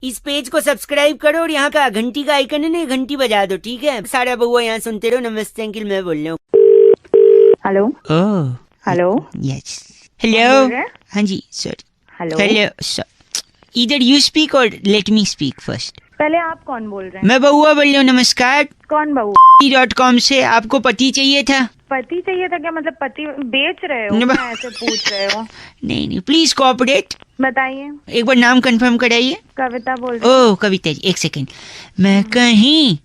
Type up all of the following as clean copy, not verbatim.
इस पेज को सब्सक्राइब करो और यहाँ का घंटी का आइकन है ना, घंटी बजा दो, ठीक है? सारा बहुआ यहाँ सुनते रहो। नमस्ते अंकिल, मैं बोल रहा हूँ। हेलो। Oh hello. यस। बोल हेलो। रहे हैं? हाँ जी सर। हेलो। Hello sir. इधर यू स्पीक और लेट मी स्पीक फर्स्ट। पहले आप कौन बोल रहे हैं? मैं बहुआ बोल रहा हूँ। नमस्कार। कौन बहू? .com से आपको पति चाहिए था? पति चाहिए था क्या? मतलब पति बेच रहे हो? न- क्या ऐसे पूछ रहे हो? नहीं प्लीज कोऑपरेट। बताइए। एक बार नाम कंफर्म कराइए। कविता बोल रही हूँ। ओह कविता जी, एक सेकेंड। मैं कहीं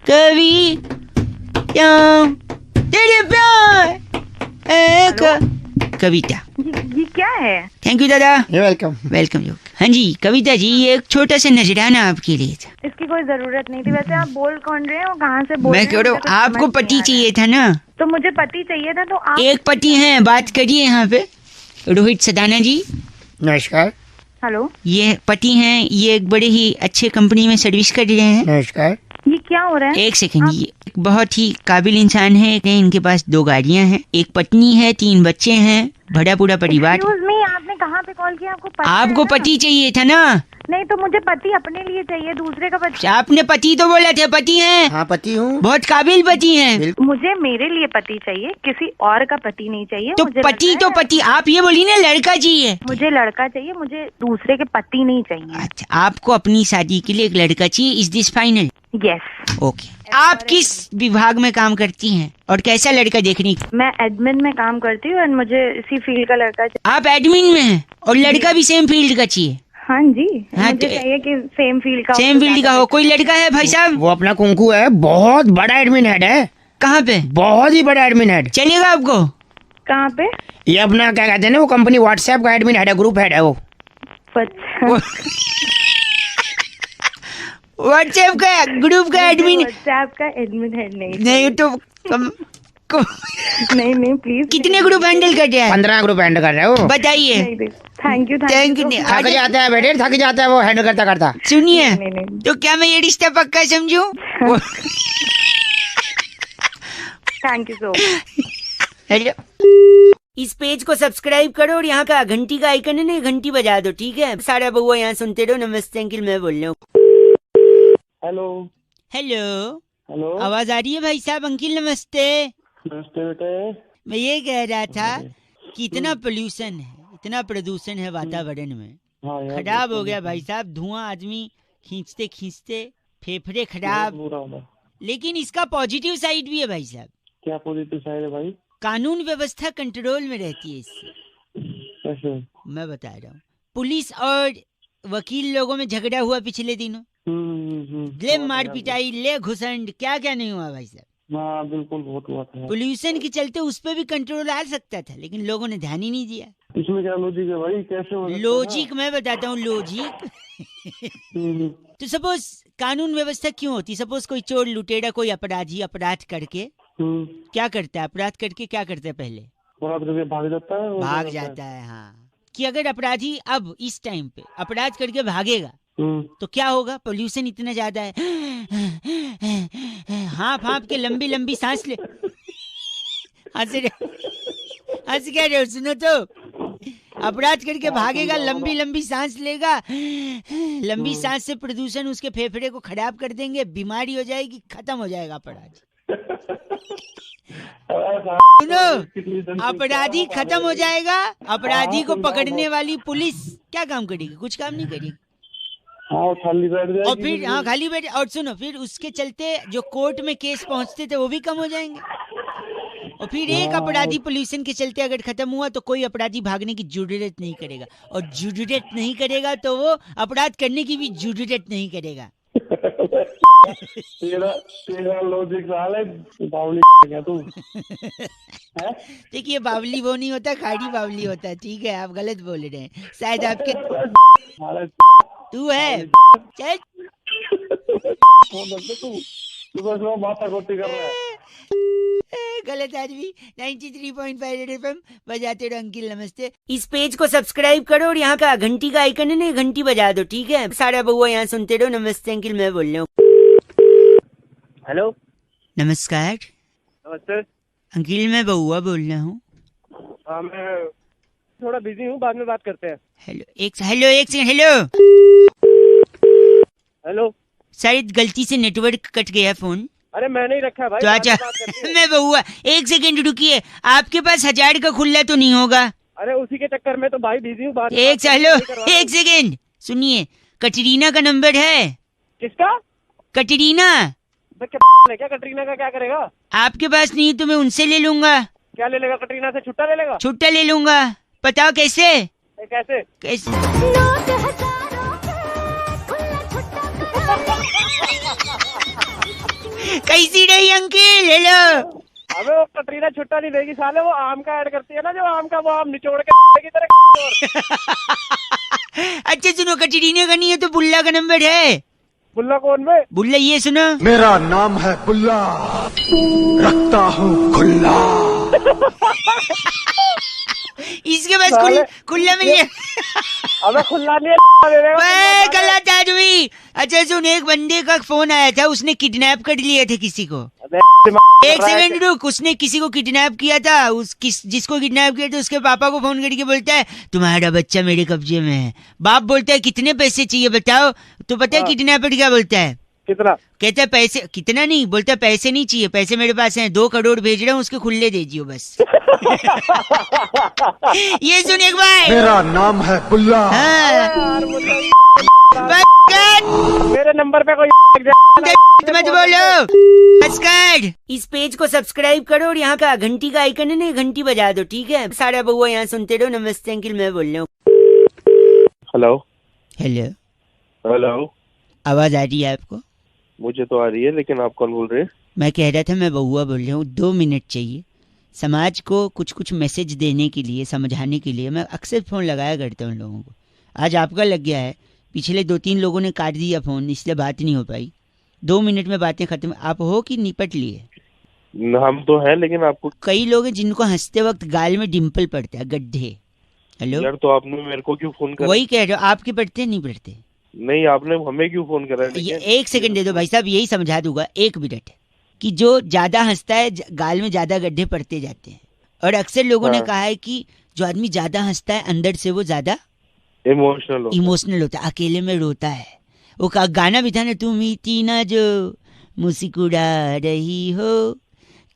कवि जाऊं तेरे प्यार कविता। ये क्या है? थैंक यू दादा। वेलकम। वेलकम। हाँ जी कविता जी, ये एक छोटा सा नजराना आपके लिए था। इसकी कोई जरूरत नहीं थी। वैसे आप बोल कौन रहे हो? कहाँ से बोल मैं रहे कह हैं? रहा मुझे हूँ कुछ आपको समझ नहीं पति आ रहा है। चाहिए था ना? तो मुझे पति चाहिए था, तो आप एक पति हैं, बात करिए यहाँ पे। रोहित सदाना जी। नमस्कार। हेलो। ये पति हैं, ये एक बड़े ही अच्छे कंपनी में सर्विस कर रहे हैं। नमस्कार। ये क्या हो रहा है? एक सेकंड, ये एक बहुत ही काबिल इंसान है। इनके पास 2 गाड़ियां हैं, एक पत्नी है, 3 बच्चे हैं, भरा पूरा परिवार। Excuse me, आपने कहाँ पे कॉल किया? आपको पता है आपको ना? पति चाहिए था ना? नहीं, तो मुझे पति अपने लिए चाहिए, दूसरे का पति। आपने पति तो बोला था, पति हैं। हाँ पति हूँ। बहुत काबिल पति हैं। बिल्कुल। मुझे मेरे लिए पति चाहिए, किसी और का पति नहीं चाहिए। तो मुझे पति लगता तो है- पति, आप ये बोली ना लड़का चाहिए। मुझे लड़का चाहिए, मुझे दूसरे के पति नहीं चाहिए। अच्छा, आपको अपनी शादी के लिए एक लड़का चाहिए। Is this final? Yes. Okay. आप किस विभाग में काम करती हैं और कैसा लड़का देखने? मैं एडमिन में काम करती हूँ और मुझे इसी फील्ड का लड़का चाहिए। आप एडमिन में हैं और लड़का भी सेम फील्ड का चाहिए? हाँ जी। हाँ, मुझे तो- चाहिए कि सेम फील्ड का हो, सेम तो फील्ड का ज्यादा हो। better कोई है। लड़का है भाई साहब? वो अपना कुंकू है, बहुत बड़ा एडमिन हेड है। कहाँ पे? बहुत ही बड़ा एडमिन हेड। चलेगा आपको? कहाँ पे? ये अपना क्या कहते हैं ना, वो कंपनी व्हाट्सएप का एडमिन हेड है, ग्रुप हेड है वो। अच्छा। व्हाट्सएप का ग्रुप का एडमिन? व्हाट्सएप का एडमिन है? नहीं नहीं तो नहीं प्लीज। कितने ग्रुप हैंडल कर रहे हैं? 15 ग्रुप हैंडल कर रहे हो। बताइए। Thank you Thank you, so थक much। जाता है बेटे, थक जाता है वो हैंडल करता करता। सुनिए, नहीं। तो क्या मैं ये रिश्ता पक्का समझूं? Thank you so much. Hello. इस पेज को सब्सक्राइब करो और यहाँ का घंटी का आइकन है ना, घंटी बजा दो, ठीक है? सारा बहुआ यहाँ सुनते रहो। नमस्ते अंकिल, मैं बोल रहा हूँ। हेलो। हेलो। हेलो। आवाज आ रही है भाई साहब? अंकिल नमस्ते। नमस्ते बेटे। मैं ये कह रहा था कि इतना पोल्यूशन है, इतना प्रदूषण है वातावरण में, हाँ यार, खराब हो बिल्कुल, गया भाई साहब। धुआं आदमी खींचते खींचते फेफड़े खराब। बहुत बुरा होगा। लेकिन इसका पॉजिटिव साइड भी है भाई साहब। क्या पॉजिटिव साइड है भाई? कानून व्यवस्था कंट्रोल में रहती है इससे। कैसे? मैं बता रहा हूँ, पुलिस और वकील लोगों में झगड़ा हुआ पिछले दिनों। ले मार पिटाई, ले घुसंड, क्या क्या नहीं हुआ भाई साहब। हाँ बिल्कुल, बहुत हुआ था। पोल्यूशन के चलते उस पे भी कंट्रोल आ सकता था, लेकिन लोगों ने ध्यान ही नहीं दिया। इसमें क्या लॉजिक है भाई? कैसे हो सकता है? लॉजिक मैं बताता हूँ, लॉजिक। हम्म, तो सपोज कानून व्यवस्था क्यों होती? सपोज कोई चोर लुटेरा, कोई अपराधी अपराध करके हम्म, क्या करता है? अपराध करके क्या करता है? पहले अपराध करके भाग जाता है। और भाग क्या जाता है। हाँ, कि अगर अपराधी अब इस टाइम पे अपराध करके भागेगा हम्म, तो क्या होगा? पोल्यूशन इतना ज्यादा है, हाँफ हाँफ के लंबी लंबी सांस ले। हंस क्या रहे हो? सुनो तो, अपराध करके भागेगा, लंबी लंबी सांस लेगा, लंबी सांस से प्रदूषण उसके फेफड़े को खराब कर देंगे, बीमारी हो जाएगी, खत्म हो जाएगा अपराध। सुनो, अपराधी खत्म हो जाएगा, अपराधी को पकड़ने वाली पुलिस क्या काम करेगी? कुछ काम नहीं करेगी। हाँ, वो खाली बैठ जाएगी। और फिर हाँ खाली बैठे। और सुनो, फिर उसके चलते जो कोर्ट में केस पहुंचते थे वो भी कम हो जाएंगे। और फिर एक अपराधी पोल्यूशन के चलते अगर खत्म हुआ तो कोई अपराधी भागने की जरूरत नहीं करेगा, और जरूरत नहीं करेगा तो वो अपराध करने की भी जरूरत नहीं करेगा। तेरा लॉजिक साल है, बावली क्या तू? देखिए, बावली वो नहीं होता, खाड़ी बावली होता है। ठीक है, आप गलत बोल रहे हैं शायद। आपके हमारा तू है चल। तू बस वो माथा गोटी कर रहा है। गलत आदमी। 93.5 रेड एफएम बजाते रहो। अंकिल नमस्ते। इस पेज को सब्सक्राइब करो और यहाँ का घंटी का आइकन है ना, घंटी बजा दो, ठीक है? सारा बहुआ यहाँ सुनते रहो। नमस्ते अंकिल, मैं बोल रहा हूँ। हेलो। नमस्कार नमस्ते। अंकिल, मैं बहुआ बोल रहा हूँ। हाँ, मैं थोड़ा बिजी हूँ, बाद में बात करते हैं। हेलो एक सेकंड। Hello hello. शायद गलती से नेटवर्क कट गया फोन। अरे मैंने ही रखा है भाई। तो अच्छा मैं बहुआ, एक सेकंड रुकिए, आपके पास 1000 का खुला तो नहीं होगा? अरे उसी के चक्कर में तो भाई बिजी हूँ। बात एक हेलो, एक सेकंड सुनिए, कटरीना का नंबर है? किसका? कटरीना। क्या कटरीना का क्या करेगा? आपके पास नहीं तो मैं उनसे ले लूंगा। क्या ले लेगा? कटरीना से छुट्टा ले लेगा? छुट्टा ले लूंगा। बताओ कैसे? कैसे? कैसे? कैसी रही अंकिल? हेलो। अबे वो कटरीना छुट्टा नहीं देगी साले, वो आम का ऐड करती है ना, जो आम का वो आम निचोड़ के की तरह। अच्छा सुनो, कटरीना का नहीं है तो बुल्ला का नंबर है। बुल्ला कौन बे? बुल्ला ये सुनो, मेरा नाम है बुल्ला, रखता हूँ खुल्ला। इसके पास खुल्ला मिल गया। अबे खुल्ला नहीं है, गलत आदमी। अच्छा सुन, एक बंदे का फोन आया था, उसने किडनैप कर लिए थे किसी को। एक सेकंड रुक, उसने किसी को किडनैप किया था। जिसको किडनैप किया था उसके पापा को फोन करके बोलता है तुम्हारा बच्चा मेरे कब्जे में है। बाप बोलता है कितने पैसे चाहिए बताओ? तो पता है किडनैपर क्या बोलता है? कितना? कहता है पैसे कितना नहीं, बोलता है पैसे नहीं चाहिए, पैसे मेरे पास हैं, 2 करोड़ भेज रहा हूँ, उसके खुले दीजिए बस। ये सुन एक बार, मेरा नाम है बुल्ला। हाँ। मेरे नंबर पे कोई मत बोलो। नमस्कार, इस पेज को सब्सक्राइब करो और यहाँ का घंटी का आइकन है ना, घंटी बजा दो, ठीक है? सारा बहुआ यहाँ सुनते रहो। नमस्ते अंकिल, मैं बोल रहा हूँ। हेलो। हेलो। हेलो। आवाज आ रही है आपको? मुझे तो आ रही है, लेकिन आप कौन बोल रहे हैं? मैं कह रहा था मैं बहुआ बोल रहा हूँ। 2 मिनट चाहिए समाज को कुछ मैसेज देने के लिए, समझाने के लिए। मैं अक्सर फोन लगाया करता हूँ लोगों को। आज आपका लग गया है, पिछले 2-3 लोगों ने काट दिया फोन, इसलिए बात नहीं हो पाई। 2 मिनट में बातें खत्म। आप हो कि निपट लिए? हम तो हैं, लेकिन आपको कई लोग हैं जिनको हंसते वक्त गाल में डिम्पल पड़ता है, गड्ढे। हेलो यार, तो आपने मेरे को क्यों फोन करा? वही कह रहे हो, आपके पड़ते नहीं पड़ते? नहीं, आपने हमें क्यों फोन करा? एक सेकंड दे दो भाई साहब, यही समझा दूंगा 1 मिनट। कि जो ज्यादा हंसता है गाल में ज्यादा गड्ढे पड़ते जाते हैं। और अक्सर लोगों ने कहा है कि जो आदमी ज्यादा हंसता है अंदर से वो ज्यादा इमोशनल होता है, अकेले में रोता है। वो गाना भी था ना, तुम ही तीना जो मुस्कुरा रही हो,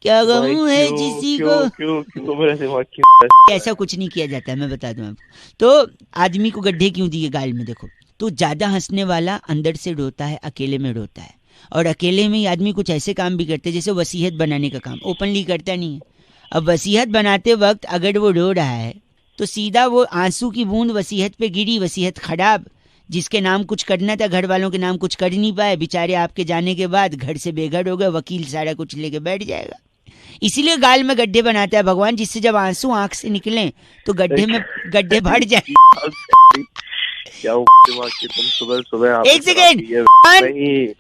क्या गम है किसी को। क्यों मेरा दिमाग क्यों? ऐसा कुछ नहीं किया जाता है, मैं बता दूं आपको। तो आदमी को गड्ढे क्यों दिए गाल में? देखो, तो ज्यादा हंसने वाला अंदर से रोता है, अकेले में रोता है। और अकेले में ही आदमी कुछ ऐसे काम भी करते हैं जैसे वसीयत बनाने का काम, ओपनली करता नहीं है। अब वसीयत बनाते वक्त अगर वो रो रहा है तो सीधा वो आंसू की बूंद वसीयत पे गिरी, वसीयत खराब। जिसके नाम कुछ करना था, घर वालों के नाम कुछ कर नहीं पाए बेचारे, आपके जाने के बाद घर से बेघर हो गए, वकील सारा कुछ लेके बैठ जाएगा। इसीलिए गाल में गड्ढे बनाता है भगवान, जिससे जब आंसू आंख से निकले तो गड्ढे में गड्ढे भर जाए। क्या दिमाग की तुम सुबह एक सेकेंड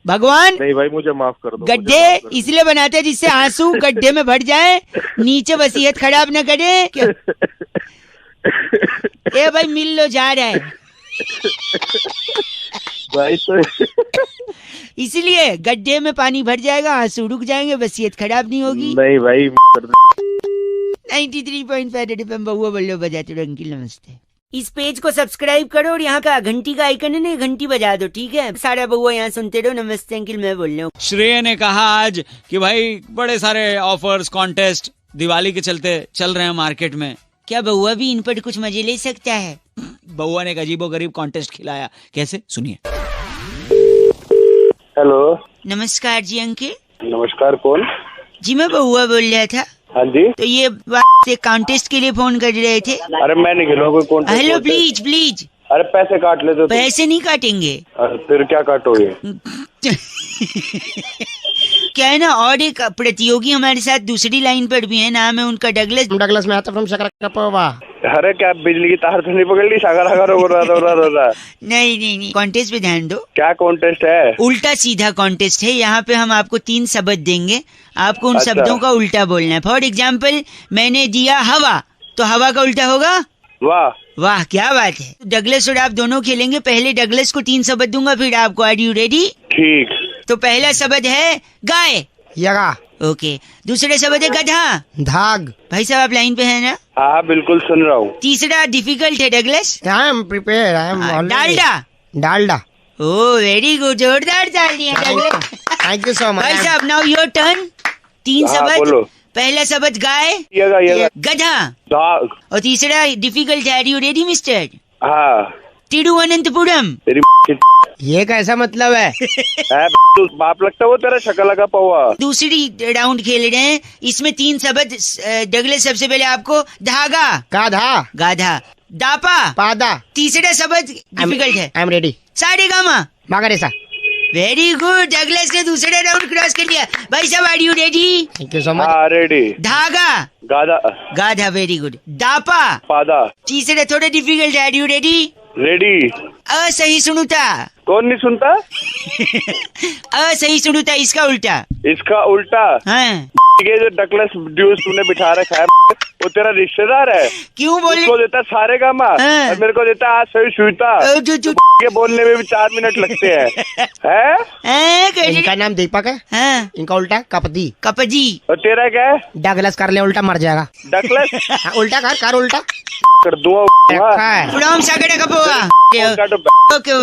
भगवान, नहीं भाई मुझे माफ कर दो। गड्ढे इसलिए बनाते हैं जिससे आंसू गड्ढे में भर जाए, नीचे वसीयत खराब न करे। ए भाई मिल लो, जा रहा है भाई। तो इसलिए गड्ढे में पानी भर जाएगा, आंसू रुक जाएंगे, वसीयत खराब नहीं होगी। नहीं भाई 93.5 रेड एफएम बहुआ बल्लो बजाते रहो। अंकिल नमस्ते। इस पेज को सब्सक्राइब करो और यहाँ का घंटी का आइकन है ना, घंटी बजा दो, ठीक है? सारा बहुआ यहाँ सुनते रहो। नमस्ते अंकिल, मैं बोल रहा हूँ। श्रेय ने कहा आज कि भाई बड़े सारे ऑफर्स, कॉन्टेस्ट दिवाली के चलते चल रहे हैं मार्केट में, क्या बहुआ भी इन पर कुछ मजे ले सकता है? बहुआ ने एक अजीबोगरीब कॉन्टेस्ट खिलाया। कैसे, सुनिए। हेलो। नमस्कार जी अंकिल। नमस्कार, कौन? जी मैं बहुआ बोल रहा था। हाँ जी। तो ये से कॉन्टेस्ट के लिए फोन कर रहे थे। अरे मैं नहीं खेलूंगा कोई कॉन्टेस्ट। Hello please please. अरे पैसे काट लेते हो। पैसे नहीं काटेंगे। फिर क्या काटोगे? क्या है ना, और एक प्रतियोगी हमारे साथ दूसरी लाइन पर भी है, नाम है उनका डगलस। डगलस में आता फ्रॉम शकरकपवा। अरे क्या बिजली की तार तो नहीं पकड़ ली? नहीं, कॉन्टेस्ट पे ध्यान दो। क्या कॉन्टेस्ट है? उल्टा सीधा कॉन्टेस्ट है। यहाँ पे हम आपको 3 शब्द देंगे, आपको उन शब्दों का उल्टा बोलना है। फॉर एग्जाम्पल, मैंने दिया हवा, तो हवा का उल्टा होगा वाह। वाह, क्या बात है। डगलस और आप दोनों खेलेंगे। पहले डगलस को 3 शब्द दूंगा, फिर आपको। Are you ready? ठीक। तो पहला शब्द है गाय। यगा। ओके। दूसरा शब्द है गधा। धाग। भाई साहब आप लाइन पे है ना? हाँ बिल्कुल सुन रहा हूँ। तीसरा डिफिकल्ट है Douglas. I am prepare, I am Dalda. Dalda. Oh very good, जोरदार ताल दिया डगलस। थैंक यू सो भाई मच। साहब नाउ योर टर्न। 3 हाँ, शब्द। बोलो। पहला शब्द गाय, ये गधा, दाग। और तीसरा डिफिकल्ट है। You ready mister? हाँ तिरुवनंतपुरम। तेरी ये कैसा मतलब है? है तू बाप लगता वो तेरा शक्ल लगा पौवा। दूसरी राउंड खेल रहे हैं, इसमें 3 शब्द। डगलस सबसे पहले आपको धागा, गाधा, गाधा, दापा, पादा। तीसरा शब्द डिफिकल्ट है। I am ready. सारेगामा। मागरेसा। वेरी गुड, डगलस ने दूसरा राउंड क्रॉस कर लिया। भाई साहब are you ready? Thank you so much. हाँ रेडी। धागा, गाधा, गाधा, वेरी गुड। दापा, पादा। तीसरा थोड़ा डिफिकल्ट है। Are you ready? रेडी। असहिष्णुता। कौन नहीं सुनता? असहिष्णुता, इसका उल्टा। इसका उल्टा। हाँ, ये जो डकलेस ड्यूस तूने बिठा रखा है वो तेरा रिश्तेदार है। क्यों बोले? उसको देता सारे गामा हाँ। और मेरे को देता आज सही सुईता। के बोलने में भी 4 मिनट लगते हैं। हैं? इनका नाम दीपक है, हाँ, इनका उल्टा कपदी। कपजी। और तेरा क्या है? डगलस कर ले उल्टा मर जाएगा। डकलेस हाँ, उल्टा कर उल्टा। कर दूंगा। रखा है। फ्रॉम सागरा कपोगा। ओके।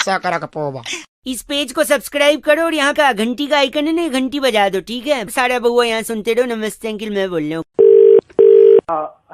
साकरा का पोवा। इस पेज को सब्सक्राइब करो और यहाँ का घंटी का आइकन है ना, घंटी बजा दो, ठीक है? सारा बउआ यहाँ सुनते रहो। नमस्ते अंकिल, मैं बोल रहा हूँ।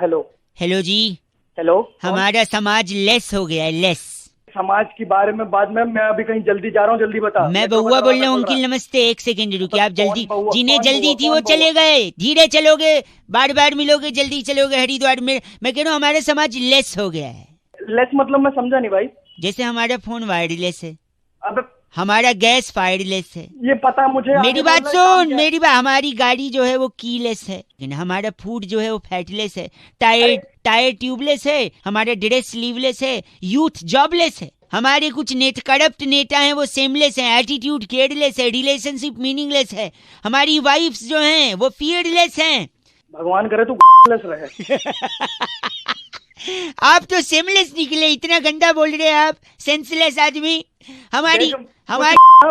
हेलो। हेलो जी। हेलो। हमारा समाज लेस हो गया है, लेस। समाज के बारे में बाद में, मैं अभी कहीं जल्दी जा रहा हूँ, जल्दी बता। मैं बउआ बोल रहा हूँ अंकिल, नमस्ते। 1 सेकंड रुकिए, आप जल्दी। जिन्हें जल्दी थी वो चले गए, धीरे चलोगे, बार बार मिलोगे, जल्दी चलोगे हरिद्वार में। मैं कह रहा हूँ हमारा समाज लेस हो गया है। लेस मतलब मैं समझा नहीं भाई। जैसे हमारा फोन वायरलेस है, अब हमारा गैस फायरलेस है। ये पता है मुझे। मेरी बात सुन, मेरी बात। हमारी गाड़ी जो है वो कीलेस है, लेकिन हमारा फूड जो है वो फैटलेस है। टायर ट्यूबलेस है, हमारा ड्रेस स्लीवलेस है, यूथ जॉबलेस है। हमारे कुछ करप्ट नेता हैं वो सेमलेस हैं, एटीट्यूड केयरलेस है, रिलेशनशिप मीनिंगलेस है। हमारी वाइफ्स जो हैं वो फियरलेस हैं। भगवान करे तू लेस रहे। आप तो सेमलेस निकले, इतना गंदा बोल रहे हैं आप, सेंसलेस आदमी। हमारी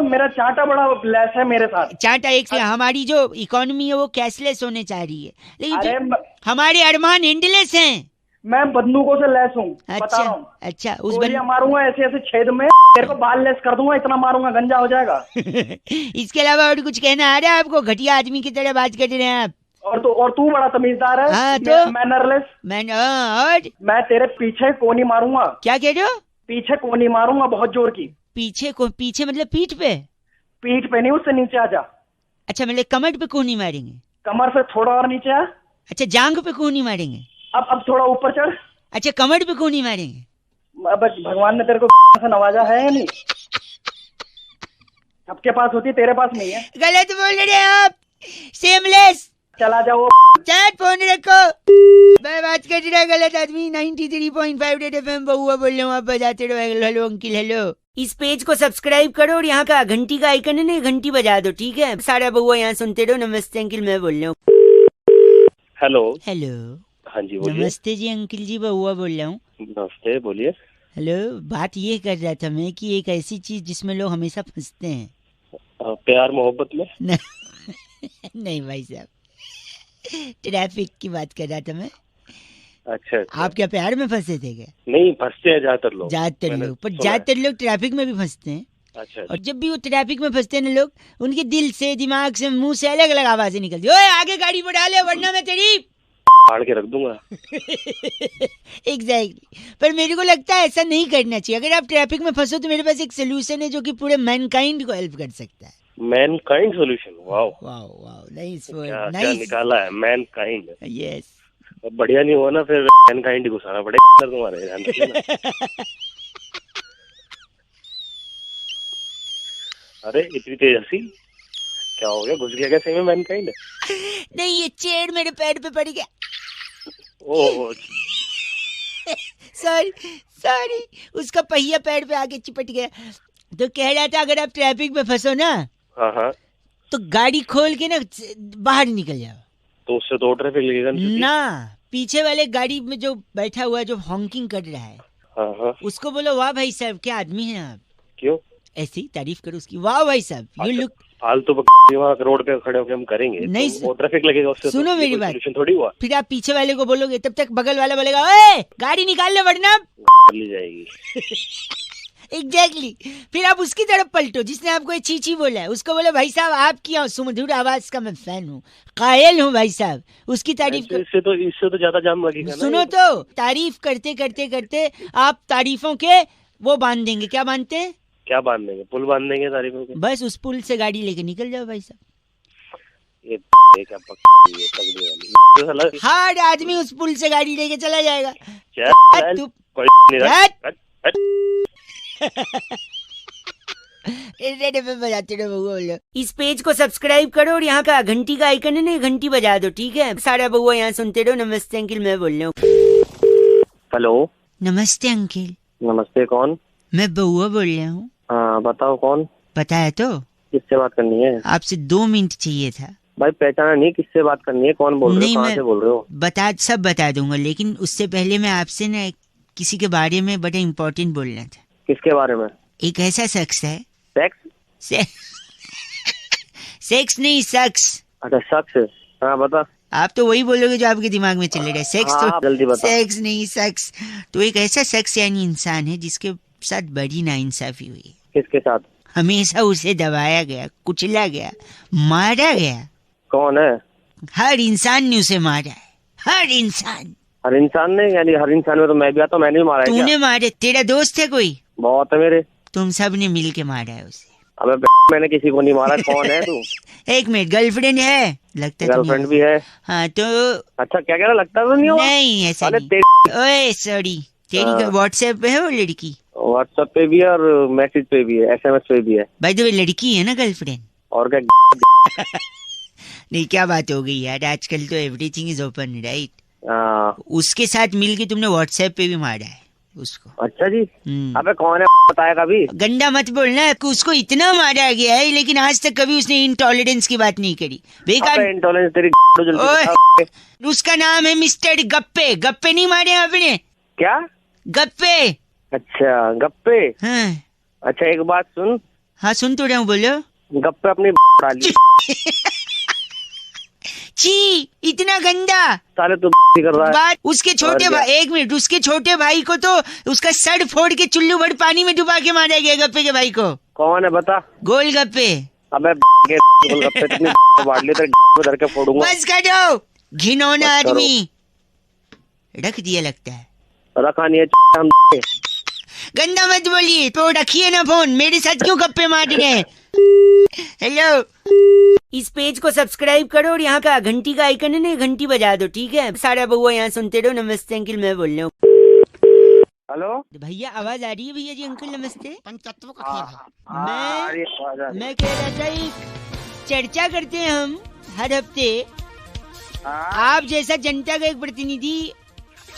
मेरा चांटा बड़ा लेस है मेरे साथ। चांटा एक से। हमारी जो इकोनॉमी है वो कैशलेस होने चाह रही है, लेकिन अरे हमारे अरमान एंडलेस हैं। मैं बंदूकों से लेस हूँ। अच्छा उस गोलियां मारूंगा ऐसे ऐसे छेद में, तेरे को बाल लेस कर दूंगा, इतना मारूंगा गंजा हो जाएगा। इसके अलावा और कुछ कहना आ रहा है आपको? घटिया आदमी की तरह बात कर रहे हैं आप। और तू बड़ा तमीजदार है। हाँ, तो मैनरलेस। और मैं तेरे पीछे कोनी मारूंगा। क्या कह रहे हो? पीछे कोनी मारूंगा बहुत जोर की। पीछे मतलब पीठ पे? पीठ पे नहीं, उससे नीचे आ जा। अच्छा मतलब कमर पे कोनी मारेंगे? कमर से थोड़ा और नीचे आ। अच्छा जांग पे कोनी मारेंगे? अब थोड़ा ऊपर चढ़। अच्छा कमर पे कोनी मारेंगे? अब भगवान ने तेरे को से नवाजा है या नहीं? सबके पास होती है, तेरे पास नहीं है। गलत बोल रहे हैं आप, सेमलेस। चला जाओ। चैट फोन रखो, मैं बात कर रहा गलत आदमी। 93.5 रेड एफएम बउआ बोल रहा हूँ, आप बजाते रहो। Hello uncle, hello. इस पेज को सब्सक्राइब करो और यहाँ का घंटी का आइकन है ना, घंटी बजा दो, ठीक है? सारा बउआ यहाँ सुनते रहो। नमस्ते अंकिल, मैं बोल रहा हूँ। हेलो। हेलो। हाँ जी बोलिए। नमस्ते जी अंकिल जी, बउआ बोल रहा हूँ। नमस्ते बोलिए। हेलो, बात ये कर रहा था मैं कि एक ऐसी चीज जिसमें लोग हमेशा फंसते हैं। प्यार मोहब्बत में? नहीं भाई साहब, ट्रैफिक की बात कर रहा था मैं। अच्छा। आप क्या प्यार में फंसे थे क्या? नहीं, फंसते हैं ज्यादातर लोग। पर ज्यादातर लोग ट्रैफिक में भी फंसते हैं। अच्छा। और जब भी वो ट्रैफिक में फंसते हैं ना लोग, उनके दिल से, दिमाग से, मुंह से अलग अलग आवाजें निकलती है। ओए आगे गाड़ी बढ़ा ले वरना मैं तेरी फाड़ के रख दूंगा। एग्जैक्टली। पर मेरे को लगता है ऐसा नहीं करना चाहिए। अगर आप ट्रैफिक में फंसो तो मेरे पास एक सोल्यूशन है जो कि पूरे मैनकाइंड को हेल्प कर सकता है। Mankind solution? Wow wow wow, nice क्या निकाला है, मैनकाइंड। यस। बढ़िया नहीं हुआ ना, फिर मैनकाइंड ही घुसाना पड़ेगा तुम्हारे ध्यान रखना। अरे इतनी तेज हंसी, क्या हो गया? घुस गया कैसे में मैनकाइंड? नहीं, ये चेयर मेरे पैर पे पड़ गया। ओह सॉरी, उसका पहिया पैर पे आके चिपट गया। तो कह रहा था अगर आप ट्रैफिक में फंसो ना, हाँ, तो गाड़ी खोल के ना बाहर निकल जाओ। तो उससे तो ट्रैफिक लगेगा ना, पीछे वाले गाड़ी में जो बैठा हुआ है, जो हॉन्किंग कर रहा है, हाँ, उसको बोलो वाह भाई साहब क्या आदमी है आप। क्यों? ऐसी तारीफ करो उसकी, वाह भाई साहब यू लुक। फालतू वहाँ रोड पे खड़े होकर हम करेंगे नहीं, तो ट्रैफिक लगेगा उससे। सुनो मेरी बात, थोड़ी हुआ। फिर आप पीछे वाले को बोलोगे, तब तक बगल वाला बोलेगा ओए गाड़ी निकाल ले वरना ली जाएगी। एग्जैक्टली। फिर आप उसकी तरफ पलटो जिसने आपको ये चीची बोला है, उसको बोले भाई साहब आपकी सुमधुर आवाज का मैं फैन हूँ, कायल हूँ भाई साहब। उसकी तारीफ इससे तो ज्यादा जाम लगेगा ना। सुनो तो, तारीफ करते करते करते आप तारीफों के वो बांध देंगे। क्या बांधते हैं? क्या बांध देंगे? पुल बांध देंगे तारीफों के। बस उस पुल से गाड़ी लेके निकल जाओ भाई साहब। ये क्या पकड़ी है तगड़ी वाली। हर आदमी उस पुल से गाड़ी लेके चला जाएगा। चल, कोई नहीं रहा। बजाते रहो बउआ। इस पेज को सब्सक्राइब करो और यहाँ का घंटी का आइकन है ना, घंटी बजा दो, ठीक है? सारा बउआ यहाँ सुनते रहो। नमस्ते अंकिल, मैं बोल रहा हूँ। हेलो, नमस्ते अंकिल। नमस्ते, कौन? मैं बउआ बोल रहा हूँ। हाँ बताओ कौन? पता है तो? किससे बात करनी है? आपसे 2 मिनट चाहिए था। भाई पहचाना नहीं, किससे बात करनी है? कौन बोल रहे हो? कहाँ से बोल रहे हो? सब बता दूंगा, लेकिन उससे पहले मैं आपसे ना किसी के बारे में बड़ा इम्पोर्टेंट बोलना था। किसके बारे में? एक ऐसा शख्स है। सेक्स? सेक्स नहीं, शख्स। अच्छा शख्स। हाँ बता। आप तो वही बोलोगे जो आपके दिमाग में चले रहा है। सेक्स हाँ, तो जल्दी बता। सेक्स नहीं, शख्स। तो एक ऐसा शख्स यानी इंसान है जिसके साथ बड़ी नाइंसाफी हुई। किसके साथ? हमेशा उसे दबाया गया, कुचला गया, मारा गया। कौन है? हर इंसान ने उसे मारा है, हर इंसान। हर इंसान ने? यानी हर इंसान में तो मैं भी आता हूँ, मैंने भी मारा है। तूने मारे? तेरा दोस्त है कोई? बहुत है मेरे। तुम सब ने मिल के मारा है उसे। अबे मैंने किसी को नहीं मारा। कौन है तू? एक मिनट, गर्लफ्रेंड है? लगता है गर्लफ्रेंड भी है। हाँ तो अच्छा क्या कह रहा? लगता तो नहीं होगा। नहीं ऐसा अरे नहीं। ओए सॉरी, तेरी व्हाट्सएप पे है वो लड़की? व्हाट्सएप पे भी है और मैसेज पे भी है, SMS पे भी है। भाई तो लड़की है ना गर्लफ्रेंड? और क्या? नहीं क्या बात हो गई यार, आजकल तो एवरीथिंग इज ओपन राइट। उसके साथ मिलके तुमने व्हाट्सएप पे भी मारा है उसको? अच्छा जी। अबे कौन है बताएगा अभी? गंदा मत बोलना। उसको इतना मारा गया है लेकिन आज तक कभी उसने इंटॉलरेंस की बात नहीं करी। बेकार इंटॉलरेंस तेरी। उसका नाम है मिस्टर गप्पे। गप्पे नहीं मारे आपने? क्या गप्पे? अच्छा गप्पे। हाँ। अच्छा एक बात सुन। हाँ सुन तो रहा हूँ, बोलो। गप्पे अपनी डाली। छी, इतना गंदा। साले तू कर रहा है। बात उसके छोटे भाई, एक मिनट, उसके छोटे भाई को तो उसका सर फोड़ के चुल्लू भर पानी में डुबा के मारा गया गप्पे के भाई को। कौन है बता? गोलगप्पे। अबे गोलगप्पे इतनी बांट ले तेरे धर के फोड़ूंगा। बस करो, घिनौना आदमी। रख दिया लगता है। रखा नहीं है हम। गंदा मत बोलिए तो रखिए ना फोन। मेरे साथ क्यों गप्पे मार रहे हैं? हेलो, इस पेज को सब्सक्राइब करो और यहाँ का घंटी का आइकन है ना, घंटी बजा दो, ठीक है? सारा बउआ यहाँ सुनते रहो। नमस्ते अंकिल, मैं बोल रहा हूँ। हेलो भैया, आवाज आ रही है भैया जी? अंकल नमस्ते। पंचतत्व का खेल है। मैं कह रहा था, एक चर्चा करते हैं हम हर हफ्ते। आप जैसा जनता का एक प्रतिनिधि,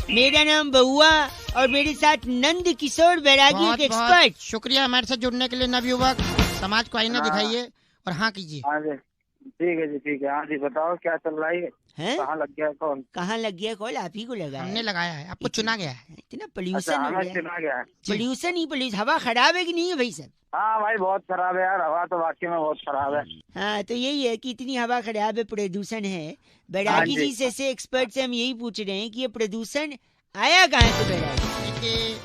मेरा नाम बउआ और मेरे साथ नंद किशोर बैरागी, एक एक्सपर्ट। शुक्रिया हमारे साथ जुड़ने के लिए नवयुवक। समाज को आईना दिखाइए और हाँ कीजिए। ठीक है जी, ठीक है। हाँ जी बताओ क्या चल रहा है? कहाँ लग गया कॉल? कहाँ लग गया कॉल? आप ही को लगा? हमने लगाया है, आपको चुना गया है। इतना पोल्यूशन हो गया। चुना गया है। पोल्यूशन ही पोल्यूशन। हवा खराब है कि नहीं है भाई साहब? हाँ भाई बहुत खराब है यार, हवा तो वाकई में बहुत खराब है। हाँ तो यही है कि इतनी हवा खराब है, प्रदूषण है। बैरागी जी से एक्सपर्ट से हम यही पूछ रहे हैं कि ये प्रदूषण आया कहाँ से बैरागी?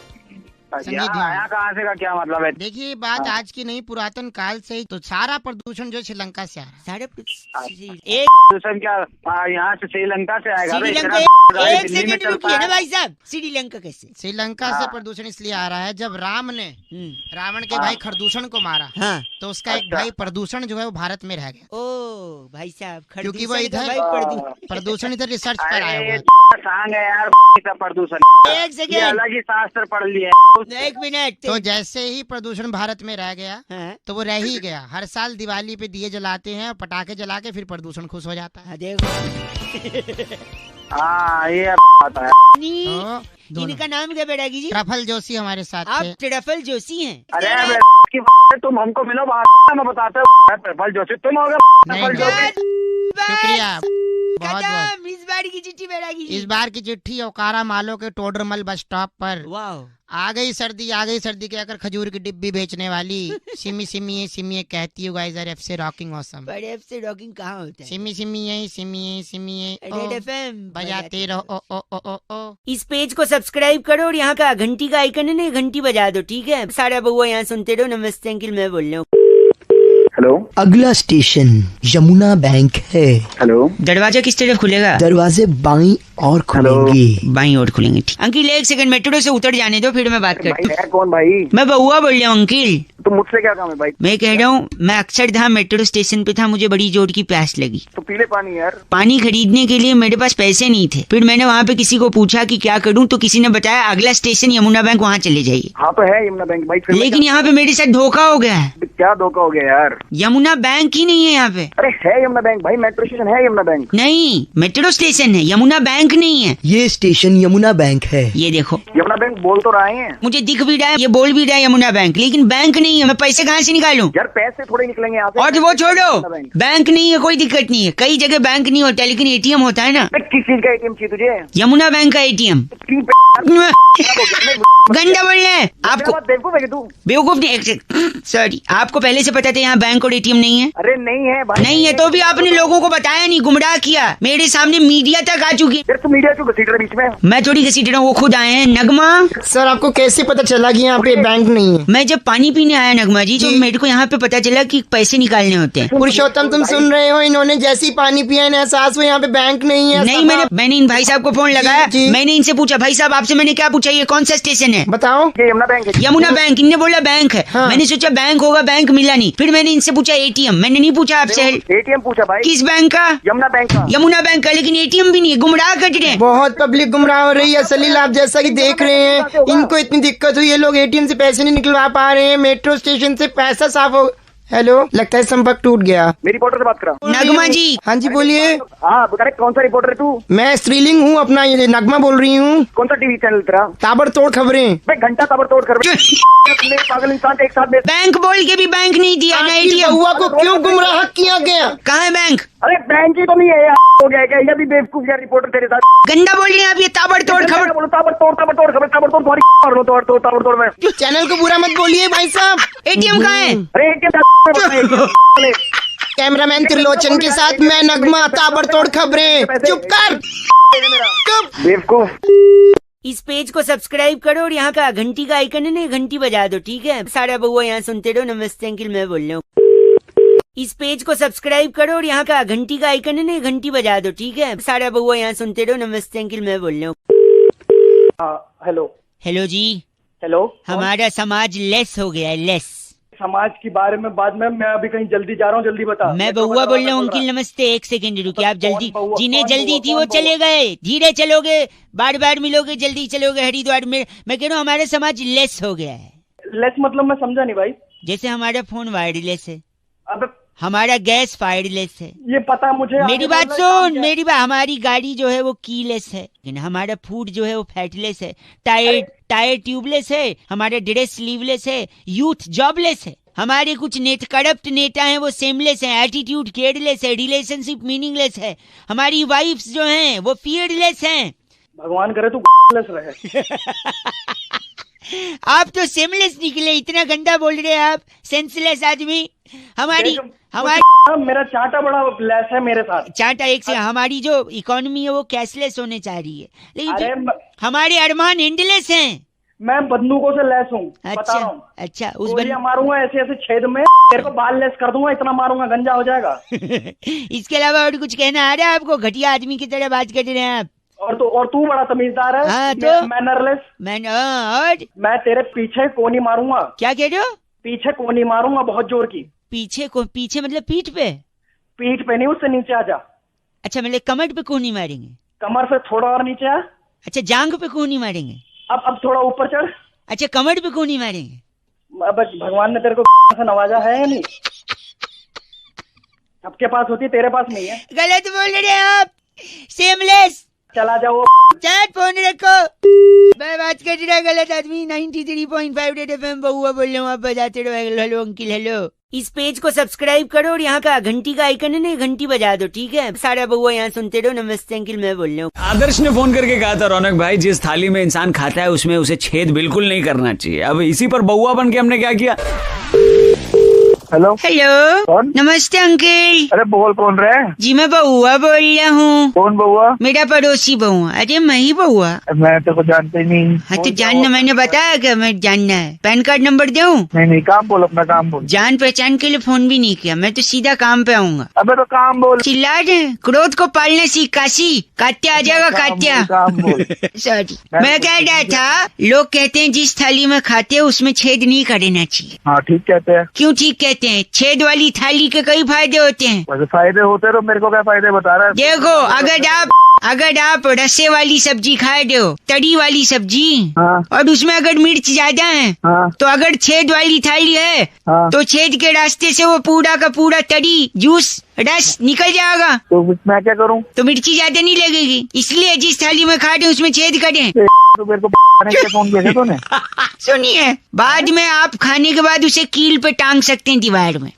आया कहाँ से का क्या मतलब है? देखिए बात आज की नहीं, पुरातन काल से ही तो सारा प्रदूषण जो श्रीलंका से आ रहा है। सारा प्रदूषण क्या यहाँ से श्रीलंका से आएगा? श्रीलंका, एक सेकंड रुकिए ना भाई साहब। श्रीलंका कैसे? श्रीलंका से प्रदूषण इसलिए आ रहा है, जब राम ने रावण के भाई खरदूषण को मारा तो उसका एक भाई प्रदूषण जो है वो भारत में रह गया। ओ भाई साहब, क्योंकि वो इधर प्रदूषण इधर रिसर्च पर आया हुआ है। यार प्रदूषण एक सेकंड, अलग ही शास्त्र पढ़ लिया। एक मिनट। तो जैसे ही प्रदूषण भारत में रह गया तो वो रह ही गया। हर साल दिवाली पे दिए जलाते हैं और पटाखे जला के फिर प्रदूषण खुश हो जाता है। देखो ये बात है। तो इनका नाम क्या बैरागी जी? ट्रफल जोशी हमारे साथ आप थे। ट्रफल जोशी हैं? अरे तुम हमको मिलो बात, मैं बताता हूँ। ट्रफल जोशी तुम हो गए। शुक्रिया बहुत बहुत। खत्म, इस बार की चिट्ठी बैरागी जी। इस बार की चिट्ठी ओकारा मालो के टोडरमल बस स्टॉप पर। वाह, आ गई सर्दी कहकर खजूर की डिब्बी बेचने वाली सिमी सिमी कहती हूँ गाइस आर एफ से रॉकिंग ऑसम। पर एफ से रॉकिंग कहाँ होता है? सिमी सिमी रेड एफएम बजाते रहो ओ। इस पेज को सब्सक्राइब करो और यहाँ का घंटी का आइकन है ना, घंटी बजा दो, ठीक है? सारा बउआ यहाँ सुनते रहो। नमस्ते अंकिल, मैं बोल रहा हूँ। हेलो, अगला स्टेशन यमुना बैंक है। हेलो, दरवाजा किस तरफ खुलेगा? दरवाजे बाईं और खुलेंगे। बाईं ओर खुलेंगे, ठीक। अंकिल एक सेकंड, मेट्रो से उतर जाने दो, फिर मैं बात करता हूँ। कौन भाई? मैं बउआ बोल रहा हूँ अंकिल। तो मुझसे क्या काम है भाई? मैं कह रहा हूँ, मैं अक्षरधाम मेट्रो स्टेशन पे था, मुझे बड़ी जोर की प्यास लगी। तो पी ले पानी यार। पानी खरीदने के लिए मेरे पास पैसे नहीं थे। फिर मैंने वहाँ पे किसी को पूछा कि क्या करूँ, तो किसी ने बताया अगला स्टेशन यमुना बैंक, वहाँ चले जाइए। हाँ तो है यमुना बैंक भाई। लेकिन यहाँ पे मेरे साथ धोखा हो गया है। क्या धोखा हो गया यार? यमुना बैंक ही नहीं है यहाँ पे। अरे है यमुना बैंक भाई, मेट्रो स्टेशन है यमुना बैंक। नहीं, मेट्रो स्टेशन है, यमुना बैंक नहीं है। ये स्टेशन यमुना बैंक है। ये देखो, यमुना बैंक बोल तो रहे हैं। मुझे दिख भी रहा है, ये बोल भी रहा है यमुना बैंक, लेकिन बैंक नहीं है। मैं पैसे कहाँ से निकालूं? यार पैसे थोड़े निकलेंगे यहाँ से। और वो छोड़ो, बैंक नहीं है, कोई दिक्कत नहीं है। कई जगह बैंक नहीं होता, लेकिन एटीएम होता है ना। किस चीज का एटीएम चाहिए तुझे? यमुना बैंक का एटीएम। गंदा बोल रहे हैं आपको। बेवकूफ है तू? बेवकूफ नहीं, सॉरी, आपको पहले से पता था यहाँ बैंक और एटीएम नहीं है? अरे नहीं है भाई। नहीं है तो भी आपने लोगों को बताया नहीं, गुमराह किया। मेरे सामने मीडिया तक आ चुकी। यार तू मीडिया क्यों घसीट रहा है बीच में? मैं थोड़ी घसीट रहा हूँ, वो खुद आए हैं। नगमा, सर आपको कैसे पता चला कि यहाँ पे बैंक नहीं है? मैं जब पानी पीने आया नगमा जी, तो मेरे को यहाँ पे पता चला कि पैसे निकालने होते हैं। पुरुषोत्तम तुम सुन रहे हो, इन्होंने जैसी पानी पिया इन्हें एहसास हुआ यहाँ पे बैंक नहीं है। नहीं, मैंने इन भाई साहब को फोन लगाया। जी। मैंने इनसे पूछा, भाई साहब आपसे मैंने क्या पूछा, ये कौन सा स्टेशन है? बताओ। ये यमुना बैंक है। यमुना बैंक। इनने बोला बैंक है। हाँ। मैंने सोचा बैंक होगा, बैंक मिला नहीं। फिर मैंने इनसे पूछा एटीएम, मैंने नहीं पूछा आपसे। एटीएम पूछा भाई। किस बैंक का? यमुना बैंक का। यमुना बैंक का, लेकिन एटीएम भी नहीं है। गुमराह कर रहे हैं। बहुत पब्लिक गुमराह हो रही है सलील, आप जैसा कि देख रहे हैं इनको इतनी दिक्कत हुई है, लोग एटीएम से पैसे नहीं निकलवा पा रहे हैं, मेट्रो स्टेशन से पैसा साफ हो। हेलो, लगता है संपर्क टूट गया। मेरी रिपोर्टर से बात करा। नगमा जी। हाँ जी बोलिए। हाँ करेक्ट, कौन सा रिपोर्टर है तू? मैं स्त्रीलिंग हूँ, अपना ये नगमा बोल रही हूँ। कौन सा टीवी चैनल तेरा? ताबड़तोड़ खबरें। भाई घंटा ताबड़तोड़ खबरें। पागल इंसान एक साथ बैंक बोल के भी बैंक नहीं दिया ना एटीएम। हुआ को क्यों गुमराह किया गया? कहाँ है बैंक? अरे बैंक ही तो नहीं है यार, हो गया क्या? ये भी बेवकूफ यार रिपोर्टर तेरे साथ। गंदा बोल रहे हैं आप, ये ताबड़तोड़ खबर। ताबड़तोड़ खबर, ताबड़तोड़ तुम्हारी मार लो, ताबड़तोड़ में। चैनल को बुरा मत बोलिए भाई साहब। एटीएम कहाँ है? अरे कैमरामैन त्रिलोचन के साथ मैं नगमा, ताबड़तोड़ खबरें। चुप कर, चुप। बेवकूफ। इस पेज को सब्सक्राइब करो और यहाँ का घंटी का आइकन है ना, घंटी बजा दो, ठीक है? सारा बउआ यहाँ सुनते रहो। नमस्ते अंकिल, मैं बोल रहा हूँ। इस पेज को सब्सक्राइब करो और यहाँ का घंटी का आइकन है ना, घंटी बजा दो, ठीक है? सारा बउआ यहाँ सुनते रहो। नमस्ते अंकिल, मैं बोल रहा हूँ। हेलो। हेलो जी। हेलो। हमारा समाज लेस हो गया है, लेस। समाज के बारे में बाद में, मैं अभी कहीं जल्दी जा रहा हूँ, जल्दी बता। मैं बउआ बोल रहा हूँ अंकिल। नमस्ते, एक सेकंड रुकिए आप। जल्दी जिन्हें जल्दी थी वो चले गए, धीरे चलोगे बार बार मिलोगे, जल्दी चलोगे हरिद्वार में। मैं कह रहा हूँ हमारा समाज लेस हो गया है। लेस मतलब मैं समझा नहीं भाई। जैसे हमारा फोन वायरलेस है, अब हमारा गैस फायरलेस है। ये पता मुझे। मेरी बात सुन, मेरी बात, हमारी गाड़ी जो है वो कीलेस है, लेकिन हमारा फूड जो है वो फैटलेस है। टायर ट्यूबलेस है, हमारा ड्रेस स्लीवलेस है, यूथ जॉबलेस है। हमारे कुछ करप्ट नेता हैं वो सेमलेस हैं, एटीट्यूड केयरलेस है, रिलेशनशिप मीनिंगलेस है। हमारी वाइफ्स जो हैं वो फियरलेस हैं। भगवान करे तू लेस रहे। आप तो सेमलेस निकले, इतना गंदा बोल रहे हैं आप, सेंसलेस आदमी। हमारी मेरा चाटा बड़ा लेस है मेरे साथ। चाटा एक से, हमारी जो इकोनॉमी है वो कैशलेस होने चाह रही है, लेकिन हमारे अरमान एंडलेस हैं। मैं बंदूकों से लेस हूँ। अच्छा उस मारूंगा ऐसे ऐसे छेद में, तेरे को बाल लेस कर दूंगा, इतना मारूंगा गंजा हो जाएगा। इसके अलावा और कुछ कहना आ रहा है आपको? घटिया आदमी की तरह बात कर रहे हैं आप। और तू बड़ा तमीजदार है। हाँ, तो मैनरलेस। और मैं तेरे पीछे कोनी मारूंगा। क्या कह रहे हो? पीछे कोनी मारूंगा बहुत जोर की। पीछे मतलब पीठ पे? पीठ पे नहीं, उससे नीचे आ जा। अच्छा मतलब कमर पे कोनी मारेंगे? कमर से थोड़ा और नीचे आ। अच्छा जांग पे कोनी मारेंगे? अब थोड़ा ऊपर चढ़। अच्छा कमर पे कोनी मारेंगे? अब भगवान ने तेरे को से नवाजा है या नहीं? सबके पास होती, तेरे पास नहीं है। गलत बोल रहे हैं आप, सेमलेस। चला जाओ, चैट फोन रखो। मैं बात कर रहा गलत आदमी। 93.5 रेड एफएम बउआ बोल रहा हूँ, आप बजाते रहो। Hello uncle, hello. इस पेज को सब्सक्राइब करो और यहाँ का घंटी का आइकन है ना, घंटी बजा दो, ठीक है? सारा बउआ यहाँ सुनते रहो। नमस्ते अंकिल, मैं बोल रहा हूँ। आदर्श ने फोन करके कहा था, रौनक भाई जिस थाली में इंसान खाता है उसमें उसे छेद बिल्कुल नहीं करना चाहिए। अब इसी पर बउआ बन के हमने क्या किया। हेलो हेलो, कौन? नमस्ते अंकिल। अरे बोल, कौन रहे? जी मैं बउआ बोल रहा हूँ। कौन बउआ? मेरा पड़ोसी बउआ। अरे मैं ही बउआ। मैं तो कुछ जानते ही नहीं। हाँ तो जानना, मैंने बताया क्या मैं जानना है? पैन कार्ड नंबर दूं? नहीं, काम बोल, अपना काम बोल। जान पहचान के लिए फोन भी नहीं किया, मैं तो सीधा काम पे आऊंगा। अबे तो काम बोल। चिल्ला रहे, क्रोध को पालना सीख काशी। कात्या आ जाएगा, कात्या। काम बोल। सॉरी, मैं कह रहा था, लोग कहते हैं जिस थाली में खाते हैं उसमें छेद नहीं करना चाहिए। हाँ ठीक कहते हैं। क्यों ठीक कहते हैं? छेद वाली थाली के कई फायदे होते हैं। वैसे फायदे होते तो मेरे को क्या फायदे बता रहा है? देखो, अगर आप रसे वाली सब्जी खाए दो, तरी वाली सब्जी, हाँ। और उसमें अगर मिर्च ज्यादा है, हाँ। तो अगर छेद वाली थाली है, हाँ। तो छेद के रास्ते से वो पूरा का पूरा तरी, जूस, रस निकल जाएगा। तो मैं क्या करूँ? तो मिर्ची ज्यादा नहीं लगेगी। इसलिए जिस थाली में खा रहे उसमें छेद करें। तो मेरे को फोन किया तूने? सुनिए, बाद में आप खाने के बाद उसे कील पे टांग सकते हैं, दीवार में।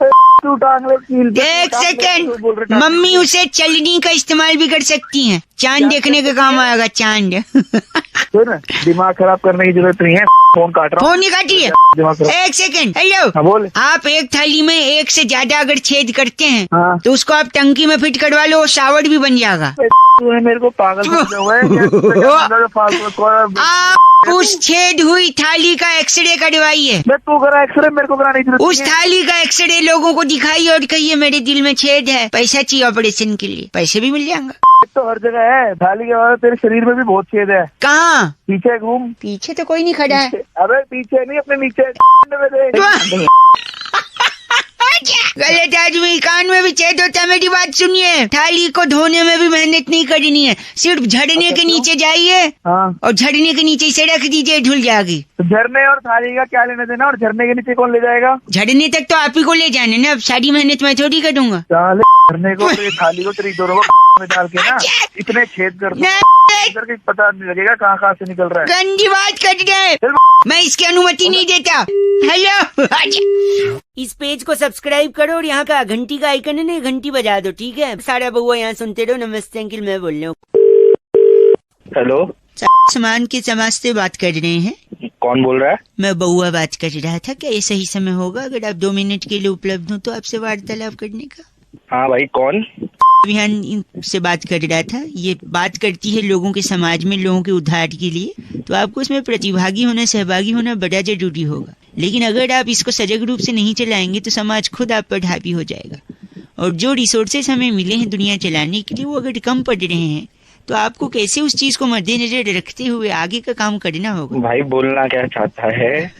तू टांग ले कील पे। एक सेकंड, मम्मी उसे चलनी का इस्तेमाल भी कर सकती हैं। चांद देखने के काम आएगा, चांद। सुन, दिमाग खराब करने की जरूरत नहीं है। फोन काट रहा हूँ। फोन नहीं काटिए। एक सेकंड, हेलो। हाँ बोल। आप एक थाली में एक से ज्यादा अगर छेद करते हैं, हाँ। तो उसको आप टंकी में फिट करवा लो, शावर भी बन जाएगा। तूने मेरे को पागल समझा हुआ है। आप उस छेद हुई थाली का एक्सरे करवाइए। मैं तू करा एक्सरे, मेरे को कराने की जरूरत उस थाली का एक्सरे लोगों को दिखाइए और कहिए मेरे दिल में छेद है, पैसा चाहिए ऑपरेशन के लिए, पैसे भी मिल जाएंगे। तो हर जगह है थाली के बाद, तेरे शरीर में भी बहुत छेद है। कहाँ? पीछे घूम। पीछे तो कोई नहीं खड़ा है। अबे पीछे नहीं, अपने नीचे। गलत आदमी, कान में भी छेद होता है। मेरी बात सुनिए, थाली को धोने में भी मेहनत नहीं करनी है, सिर्फ झड़ने के नीचे जाइए। हाँ। और झड़ने के नीचे इसे रख दीजिए, धुल जाएगी। तो झरने और थाली का क्या लेना देना? और झरने के नीचे कौन ले जाएगा? झड़ने तक तो आप ही को ले जाने ना, अब सारी मेहनत मैं थोड़ी करूंगा। झरने को, तेरी थाली को, तेरी दोनों को में डाल के ना इतने छेद कर दूं करके पता नहीं लगेगा कहाँ से निकल रहा है। गंदी बात कर रहे, मैं इसकी अनुमति नहीं देता। हेलो, इस पेज को सब्सक्राइब करो और यहाँ का घंटी का आइकन है ना, घंटी बजा दो, ठीक है? सारा बउआ यहाँ सुनते रहो। नमस्ते अंकिल, मैं बोल रहा हूँ। हेलो, सामान के समाज से बात कर रहे हैं? कौन बोल रहा है? मैं बउआ बात कर रहा था। क्या ये सही समय होगा अगर आप 2 मिनट के लिए उपलब्ध हो तो आपसे वार्तालाप करने का? हाँ भाई, कौन? अभियान से बात कर रहा था। ये बात करती है लोगों के समाज में, लोगों के उद्धार के लिए, तो आपको इसमें प्रतिभागी होना, सहभागी होना बड़ा जरूरी होगा। लेकिन अगर आप इसको सजग रूप से नहीं चलाएंगे तो समाज खुद आप पर हावी हो जाएगा। और जो रिसोर्सेस हमें मिले हैं दुनिया चलाने के लिए, वो अगर कम पड़ रहे हैं तो आपको कैसे उस चीज को मद्देनजर रखते हुए आगे का काम करना होगा। भाई बोलना क्या चाहता है?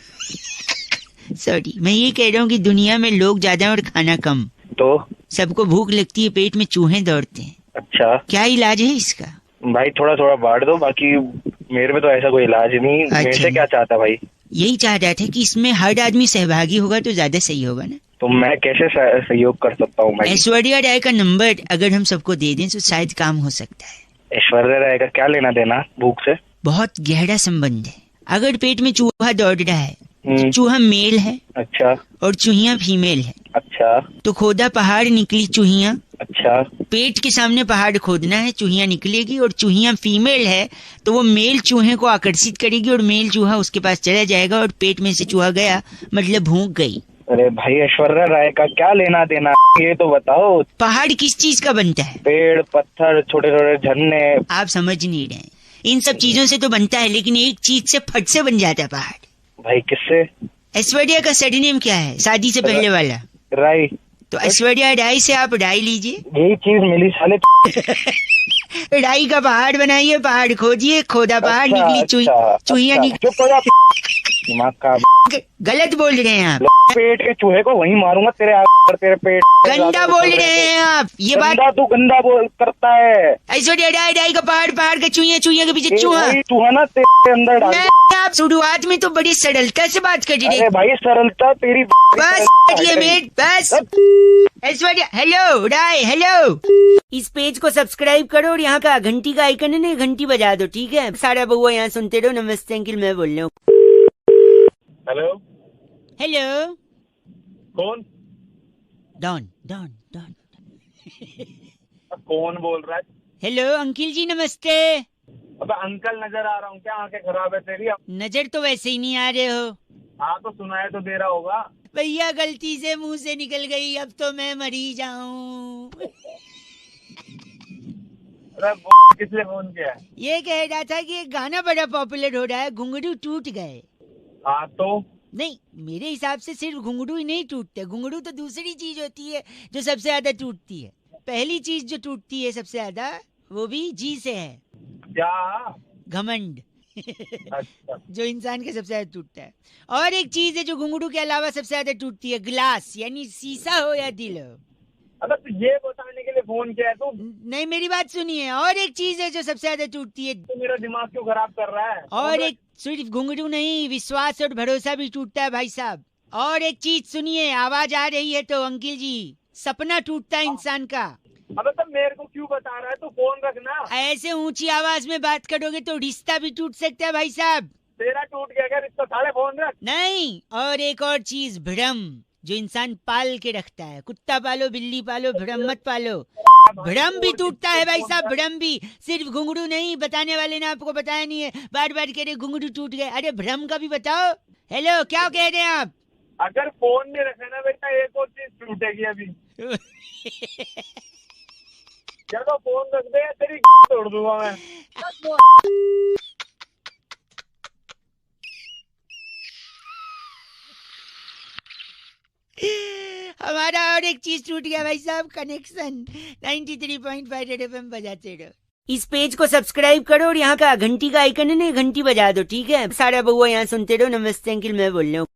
सॉरी, मैं ये कह रहा हूँ कि दुनिया में लोग ज्यादा और खाना कम। तो सबको भूख लगती है, पेट में चूहे दौड़ते हैं। अच्छा, क्या इलाज है इसका? भाई थोड़ा थोड़ा बांट दो, बाकी मेरे में तो ऐसा कोई इलाज नहीं। मेरे से क्या चाहता भाई? यही चाह रहा था कि इसमें हर आदमी सहभागी होगा तो ज्यादा सही होगा ना। तो मैं कैसे सहयोग कर सकता हूँ? ऐश्वर्या राय का नंबर अगर हम सबको दे दें तो शायद काम हो सकता है। ऐश्वर्या राय का क्या लेना देना भूख से? बहुत गहरा संबंध है। अगर पेट में चूहा दौड़ रहा है तो चूहा मेल है। अच्छा। और चूहिया फीमेल है। अच्छा। तो खोदा पहाड़, निकली चूहिया। अच्छा। पेट के सामने पहाड़ खोदना है, चूहिया निकलेगी, और चूहिया फीमेल है तो वो मेल चूहे को आकर्षित करेगी और मेल चूहा उसके पास चला जाएगा और पेट में से चूहा गया, मतलब भूख गई। अरे भाई, ऐश्वर्या राय का क्या लेना देना, ये तो बताओ। पहाड़ किस चीज का बनता है? पेड़, पत्थर, छोटे छोटे झरने। आप समझ नहीं रहे। इन सब चीजों से तो बनता है, लेकिन एक चीज से फट से बन जाता है पहाड़। भाई किससे? ऐश्वर्या का सरनेम क्या है शादी से पहले वाला? राय। तो ऐश्वर्या राय से आप राय लीजिए। यही चीज मिली साले। राई का पहाड़ बनाइए, पहाड़ खोदिए, खोदा पहाड़, निकली चूहिया निकली। दिमाग का गलत बोल रहे हैं आप। पेट के चूहे को वहीं मारूंगा तेरे तेरे पेट। गंदा बोल रहे हैं आप। ये बात तू गंदा बोल करता है। ऐश्वर्या राय, राई का पहाड़, पहाड़ का चूहिया के पीछे चूहा। चूहा ना तेरे अंदर डाल। आप शुरुआत में तो बड़ी सरलता से बात कर रहे हैं। भाई सरलता तेरी। बस ये मेट, बस। ऐश्वर्या, हेलो राय, हेलो। इस पेज को सब्सक्राइब करो और यहाँ का घंटी का आइकन है ना, घंटी बजा दो, ठीक है? सारा बउआ यहाँ सुनते रहो। नमस्ते अंकिल, मैं बोल रहा हूँ। हेलो। हेलो, कौन? Don don don. कौन बोल रहा है? हेलो अंकिल जी नमस्ते। अबे अंकल नजर आ रहा हूँ क्या? आंखें खराब है तेरी? नजर तो वैसे ही नहीं आ रहे हो। हाँ तो सुनाए तो दे रहा होगा। भैया गलती से मुंह से निकल गई, अब तो मैं मरी जाऊं। अरे किसने फोन किया है? ये कह रहा था कि एक गाना बड़ा पॉपुलर हो रहा है, घुंघरू टूट गए। हाँ तो नहीं, मेरे हिसाब से सिर्फ घुंघरू ही नहीं टूटते। घुंघरू तो दूसरी चीज होती है जो सबसे ज्यादा टूटती है। पहली चीज जो टूटती है सबसे ज्यादा, वो भी जी से है। क्या? घमंड। अच्छा। जो इंसान के सबसे ज्यादा टूटता है। और एक चीज है जो घुंघरू के अलावा सबसे ज्यादा टूटती है, ग्लास, यानी शीशा हो या दिल हो। अबे तो ये बताने के लिए फोन किया है तू? नहीं, मेरी बात सुनिए। और एक चीज है जो सबसे ज्यादा टूटती है। तू मेरा दिमाग क्यों खराब कर रहा है? और एक सिर्फ घुंघरू नहीं, विश्वास और भरोसा भी टूटता है भाई साहब। और एक चीज सुनिए, आवाज आ रही है तो अंकिल जी, सपना टूटता है इंसान का। अबे तो मेरे को क्यों बता रहा है? तू फोन रखना। ऐसे ऊंची आवाज में बात करोगे तो रिश्ता भी टूट सकता है भाई साहब। तेरा टूट गया क्या रिश्ता? साले फोन रख। नहीं, और एक और चीज, भ्रम, जो इंसान पाल के रखता है। कुत्ता पालो, बिल्ली पालो, भ्रम मत पालो। भ्रम भी टूटता है भाई साहब, भ्रम भी। सिर्फ घुंघरू नहीं, बताने वाले ने आपको बताया नहीं है। बार बार कह रहे घुंघरू टूट गए, अरे भ्रम का भी बताओ। हेलो, क्या कह रहे हैं आप? अगर फोन नहीं रखे ना बेटा, एक और चीज टूटेगी अभी। या तो फोन रख दे या तेरी तोड़ दूंगा मैं। हमारा और एक चीज टूट गया भाई साहब, कनेक्शन। 93.5 रेड एफएम बजाते रहो। इस पेज को सब्सक्राइब करो और यहाँ का घंटी का आइकन है ना, घंटी बजा दो, ठीक है? सारा बउआ यहाँ सुनते रहो। नमस्ते अंकिल, मैं बोल रहा हूँ।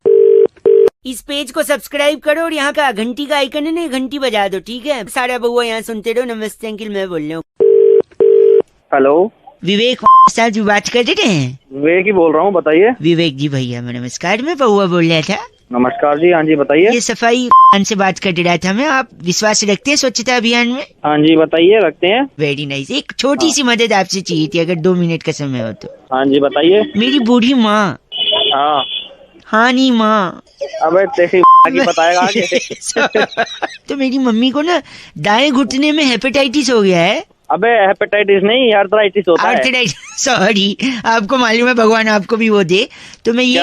इस पेज को सब्सक्राइब करो और यहाँ का घंटी का आइकन है ना, घंटी बजा दो, ठीक है? सारा बउआ यहाँ सुनते रहो। नमस्ते अंकिल, मैं बोल रहा हूँ। हेलो, विवेक साहब जी बात कर रहे हैं? विवेक ही बोल रहा हूँ, बताइए। विवेक जी भैया नमस्कार, मैं बउआ बोल रहा था। नमस्कार जी, हाँ जी बताइए। ये सफाई से बात कर रहा था मैं। आप विश्वास रखते हैं स्वच्छता अभियान में? हाँ जी बताइए, रखते हैं। Very nice. एक छोटी सी मदद आपसे चाहिए थी, अगर 2 मिनट का समय हो तो। हाँ जी बताइए। मेरी बूढ़ी माँ। हाँ हाँ नहीं माँ। अबे तेरी की बताएगा आगे। तो मेरी मम्मी को ना दाएं घुटने में हेपेटाइटिस हो गया है। अबे हेपेटाइटिस नहीं, आर्थराइटिस होता है। आर्थराइटिस, सॉरी, आपको मालूम है, भगवान आपको भी वो दे। तो मैं ये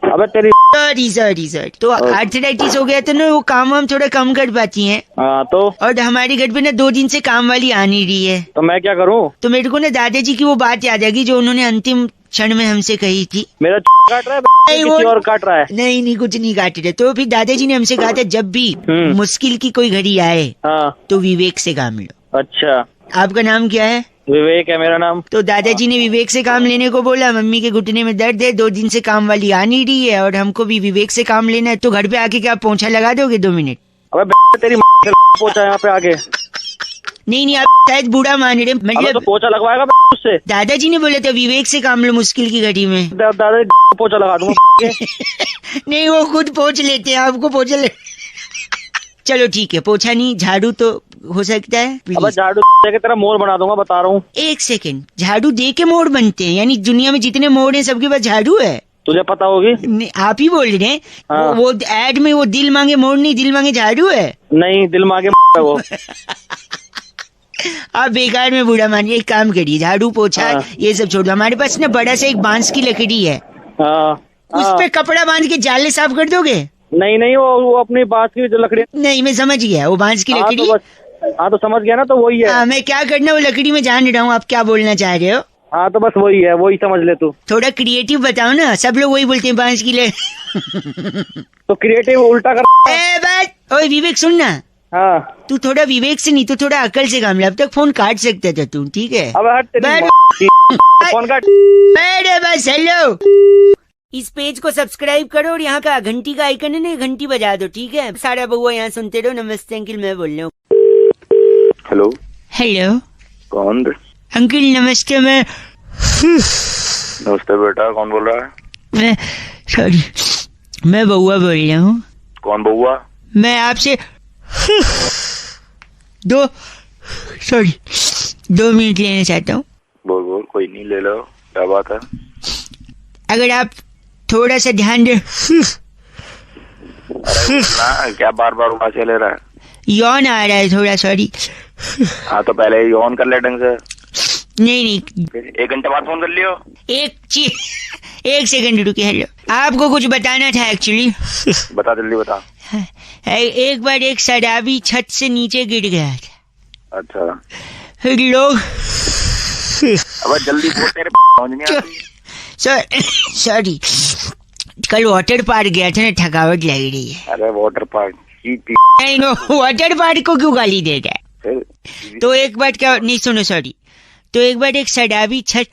अबे तेरी सॉरी तो आर्थराइटिस हो गया तो ना, वो काम हम थोड़ा कम कर पाती हैं। हाँ तो? और हमारे घर पे ना 2 दिन से काम वाली आ नहीं रही है। तो मैं क्या करूँ? तो मेरे को ना दादाजी की वो बात याद आ गई जो उन्होंने अंतिम क्षण में हमसे कही थी। मेरा काट रहा है? किसी और काट रहा है? नहीं कुछ नहीं काट रहे। तो फिर दादाजी ने हमसे कहा था, जब भी मुश्किल की कोई घड़ी आए तो विवेक से काम लो। अच्छा, आपका नाम क्या है? विवेक है मेरा नाम। तो दादाजी ने विवेक से काम लेने को बोला। मम्मी के घुटने में दर्द है, 2 दिन से काम वाली आ नहीं रही है, और हमको भी विवेक से काम लेना है। तो घर पे आके क्या पोंछा लगा दोगे 2 मिनट? अबे तेरी पोंछा यहाँ पे आके? नहीं आप शायद बूढ़ा मान रहे, मतलब तो पोंछा लगवाएगा उससे? दादाजी ने बोला था विवेक से काम लो मुश्किल की घड़ी में। दादाजी पोंछा लगा दूंगा। नहीं, वो खुद पोंछ लेते हैं, आपको पोंछा चलो ठीक है, पोछा नहीं, झाड़ू तो हो सकता है। अब झाड़ू दे के तेरा मोर बना दूंगा, बता रहा हूँ। 1 सेकंड, झाड़ू दे के मोड़ बनते हैं? यानी दुनिया में जितने मोड़ हैं सबके पास झाड़ू है? तुझे पता होगी। आप ही बोल रहे हैं। हाँ। वो एड में वो दिल मांगे मोड़ नहीं, दिल मांगे झाड़ू है। नहीं, दिल मांगे वो। आप बेकार में बूढ़ा मानिए, एक काम करिए, झाड़ू पोछा ये सब छोड़ दो। हमारे पास ना बड़ा सा एक बांस की लकड़ी है, उस पे कपड़ा बांध के जाले साफ कर दोगे? नहीं, वो अपनी बांस की जो लकड़ी। नहीं, मैं समझ गया, वो बांस की लकड़ी। हाँ तो समझ गया ना, तो वही है। मैं क्या करना, वो लकड़ी में जान रहा हूँ आप क्या बोलना चाह रहे हो। हाँ तो बस वही है, वही समझ ले तू। थोड़ा क्रिएटिव बताओ ना, सब लोग वही बोलते हैं बांस की तो क्रिएटिव उल्टा कर। ओए विवेक सुन ना। हाँ, तू थोड़ा विवेक से नहीं, तू थोड़ा अकल से काम ले। अब तक फोन काट सकता था तू, ठीक है? अब हट फोन काट। बस हेलो। इस पेज को सब्सक्राइब करो और यहाँ का घंटी का आइकन है ना, घंटी बजा दो, ठीक है? सारा बउआ यहाँ सुनते रहो। नमस्ते अंकिल, मैं बोल रहा हूँ। हेलो कौन? अंकिल नमस्ते। मैं नमस्ते बेटा, कौन बोल रहा है? मैं सॉरी, मैं बउआ बोल रहा हूँ। कौन बउआ? मैं आपसे 2 मिनट लेना चाहता हूँ। बोल, कोई नहीं, ले लो, क्या बात है? अगर आप थोड़ा सा ध्यान दे ना क्या बार बार उबासी ले रहा है? यौन आ रहा है थोड़ा, सॉरी। हाँ तो पहले ये ऑन कर ले ढंग से। नहीं फिर 1 घंटे बाद फोन कर लियो। एक सेकंड रुकिए। हेलो, आपको कुछ बताना था एक्चुअली। बता, जल्दी बता। एक बार एक शराबी छत से नीचे गिर गया था। अच्छा, फिर लोग अब जल्दी बोल, तेरे समझ नहीं आती। सॉरी, कल वाटर पार्क गया था ना, थकावट लग रही है। अरे वाटर पार्क नहीं नो, वाटर पार्क को क्यों गाली दे रहा है? तो एक बार क्या, नहीं सुनो, सॉरी। तो एक बार एक शराबी छत,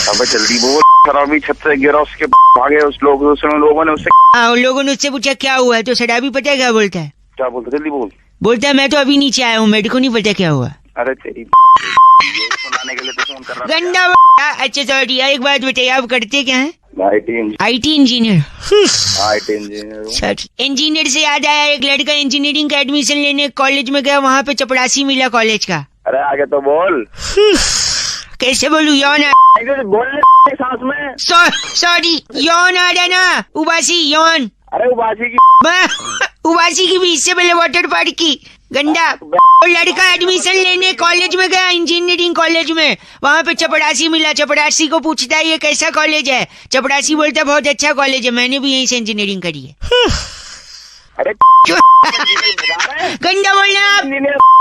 अबे जल्दी बोल। शराबी छत से गिरा, उसके भागे उस लोगों ने उससे। हाँ, उन लोगों ने उससे पूछा क्या हुआ, तो शराबी पता है क्या बोलता है? क्या बोलते? जल्दी बोल। बोलता है मैं तो अभी नीचे आया हूँ, मेरे को नहीं पता क्या हुआ। अरे तेरी सुनाने के लिए तो फोन कर रहा था। गंदा। अच्छा सॉरी, एक बात बताइए, आप करते क्या है? IT engineer. IT engineer. Sir, engineer से याद आया, एक लड़का इंजीनियरिंग का एडमिशन लेने कॉलेज में गया, वहाँ पे चपरासी मिला कॉलेज का। अरे आगे तो बोल। कैसे बोलूं? यौन बोलने सांस में। सॉरी, यौन आ रहा ना, उबासी यौन। अरे उबासी की उबासी की भी, इससे पहले वाटर पार्क की। गंदा। वो लड़का एडमिशन लेने कॉलेज में गया, इंजीनियरिंग कॉलेज में, वहाँ पे चपरासी मिला। चपरासी को पूछता है ये कैसा कॉलेज है? चपरासी बोलता है बहुत अच्छा कॉलेज है, मैंने भी यहीं से इंजीनियरिंग करी है। अरे गंदा बोलना आप।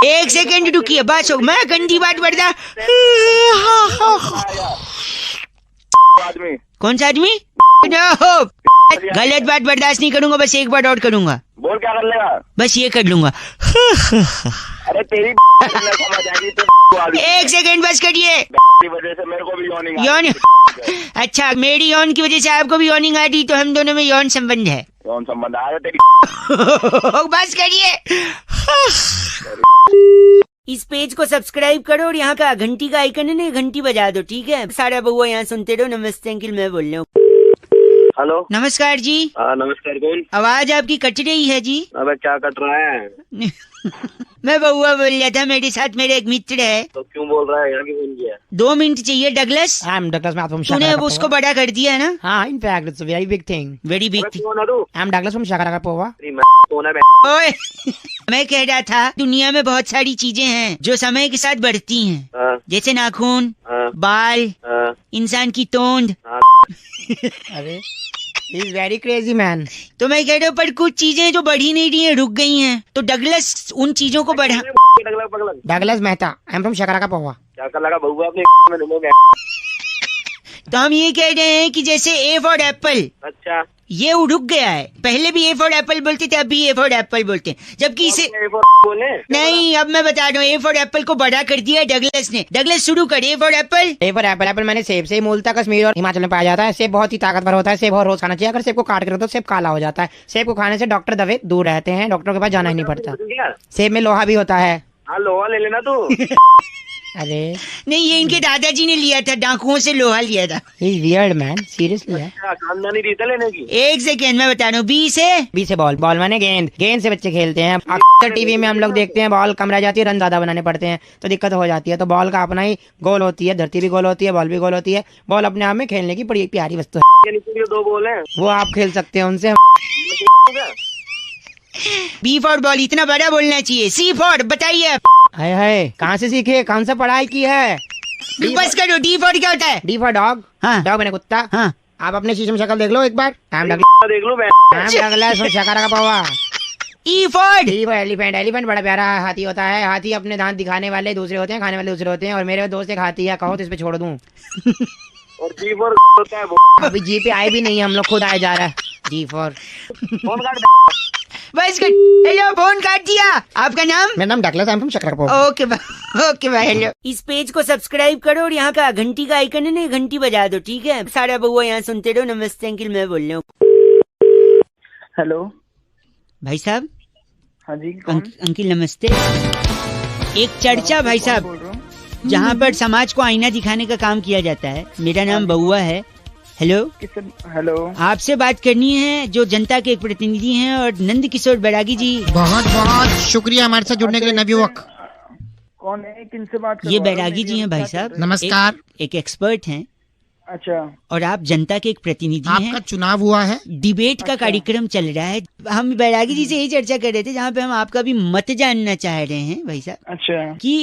एक सेकंड रुकिए, बस हो, मैं गंदी बात बरदा। आदमी कौन सा आदमी? गलत बात बर्दाश्त नहीं करूंगा, बस एक बार और करूंगा। बोल, क्या कर लेगा? बस ये कर लूंगा। अरे तेरी समझ आएगी तो। एक सेकंड बस करिए। वजह से मेरे को भी यौन। अच्छा, मेरी यौन की वजह से आपको भी यौनिंग आ रही, तो हम दोनों में यौन संबंध है। यौन संबंध आ रहा तेरी। बस करिए। इस पेज को सब्सक्राइब करो और यहाँ का घंटी का आइकन है ना, घंटी बजा दो, ठीक है? सारा बउआ यहाँ सुनते रहो। नमस्ते अंकिल, मैं बोल रहा हूँ। हेलो, नमस्कार जी। नमस्कार, कौन? आवाज आपकी कट रही है जी। अबे क्या कट रहा है? मैं बउआ बोल रहा था, मेरे साथ मेरा एक मित्र है। तो क्यों बोल रहा है? यहाँ की फोन किया? 2 मिनट चाहिए Douglas. I am Douglas from तूने शाकारा उसको बड़ा कर दिया है ना? हाँ, in fact it's a very big thing. Very big thing. कौन है तू? आई एम डगलस फ्रॉम शाकारा पोवा। कौन है? ओए, मैं कह रहा था दुनिया में बहुत सारी चीजें हैं जो समय के साथ बढ़ती हैं, जैसे नाखून, बाल, इंसान की तोंद। अरे he is very crazy man. तो मैं कह रहा हूँ, पर कुछ चीजें जो बढ़ी नहीं रही हैं, रुक गई हैं, तो डगलस उन चीजों को बढ़ा। Douglas Mehta, I am from शाकारा पोवा। क्या कर लगा बउआ अपने? तो हम ये कह रहे हैं कि जैसे ए फॉर एप्पल, अच्छा, ये रुक गया है। पहले भी ए फॉर एप्पल बोलते थे, अब भी ए फॉर एप्पल बोलते हैं, जबकि इसे बोले नहीं। अब मैं बता रहा हूँ, ए फॉर एप्पल को बड़ा कर दिया डगलस ने। डगलस शुरू कर, A for Apple. A for Apple. Apple मैंने सेब से मूलतः कश्मीर और हिमाचल में पाया जाता है। सेब बहुत ही ताकतवर होता है, सेब बहुत रोज खाना चाहिए। अगर सेब को काट कर तो सेब काला हो जाता है। सेब को खाने से डॉक्टर दवे दूर रहते हैं, डॉक्टरों के पास जाना ही नहीं पड़ता। सेब में लोहा भी होता है। हाँ, लोहा ले लेना तू। अरे नहीं, ये इनके दादाजी ने लिया था, डाकुओं से लोहा लिया था। ही वियर्ड मैन, सीरियसली। खानदानी रीत लेने की। एक सेकेंड मैं बता रहा हूँ। बी से बॉल। बॉल माने गेंद। गेंद से बच्चे खेलते हैं। अक्सर टीवी में हम लोग देखते हैं, बॉल कम रह जाती है, रन ज्यादा बनाने पड़ते हैं, तो दिक्कत हो जाती है। तो बॉल का अपना ही गोल होती है, धरती भी गोल होती है, बॉल भी गोल होती है। बॉल अपने आप में खेलने की बड़ी प्यारी वस्तु है। 2 बॉल है, वो आप खेल सकते हैं उनसे। बी फॉर बॉल, इतना बड़ा बोलना चाहिए। सी फॉर बताइए। हाय हाय, कहाँ से सीखे, कौन सा पढ़ाई की है? बस करो। डी फॉर क्या होता है? D for dog. हाँ। डॉग मैंने कुत्ता। हाँ। आप अपने शीशे में शक्ल देख लो एक बार। देख लो मैं। शाकारा का पौवा। E for elephant. एलिफेंट बड़ा प्यारा हाथी होता है। हाथी अपने दांत दिखाने वाले दूसरे होते हैं, खाने वाले दूसरे होते हैं। और मेरे दोस्त एक हाथी है, कहो तो इस पे छोड़ दूं। और जी फॉर होता है। अभी जी पे आए भी नहीं, हम लोग खुद आए जा रहा है। जी फॉर फोन काट। बस कर। हेलो, फोन काट दिया। आपका नाम? मेरा नाम डगलस, आई एम फ्रॉम शाकारा। ओके ओके भाई, हेलो। इस पेज को सब्सक्राइब करो और यहाँ का घंटी का आइकन है ना, घंटी बजा दो, ठीक है? सारा बउआ यहाँ सुनते रहो। नमस्ते अंकिल, मैं बोल रहा हूँ। हेलो भाई साहब। हाँ जी, कौन? अंकिल नमस्ते। एक चर्चा भाई साहब, जहाँ पर समाज को आईना दिखाने का काम किया जाता है। मेरा नाम बउआ है। हेलो। हेलो, आपसे बात करनी है, जो जनता के एक प्रतिनिधि हैं, और नंद किशोर बैरागी जी। बहुत बहुत शुक्रिया हमारे साथ जुड़ने के लिए नवयुवक। कौन है? किन से बात कर? ये बैरागी जी हैं भाई साहब। नमस्कार। एक एक्सपर्ट हैं। अच्छा। और आप जनता के एक प्रतिनिधि हैं। आपका चुनाव हुआ है, डिबेट का कार्यक्रम चल रहा है। हम बैरागी जी से यही चर्चा कर रहे थे, जहाँ पे हम आपका भी मत जानना चाह रहे हैं भाई साहब, अच्छा। कि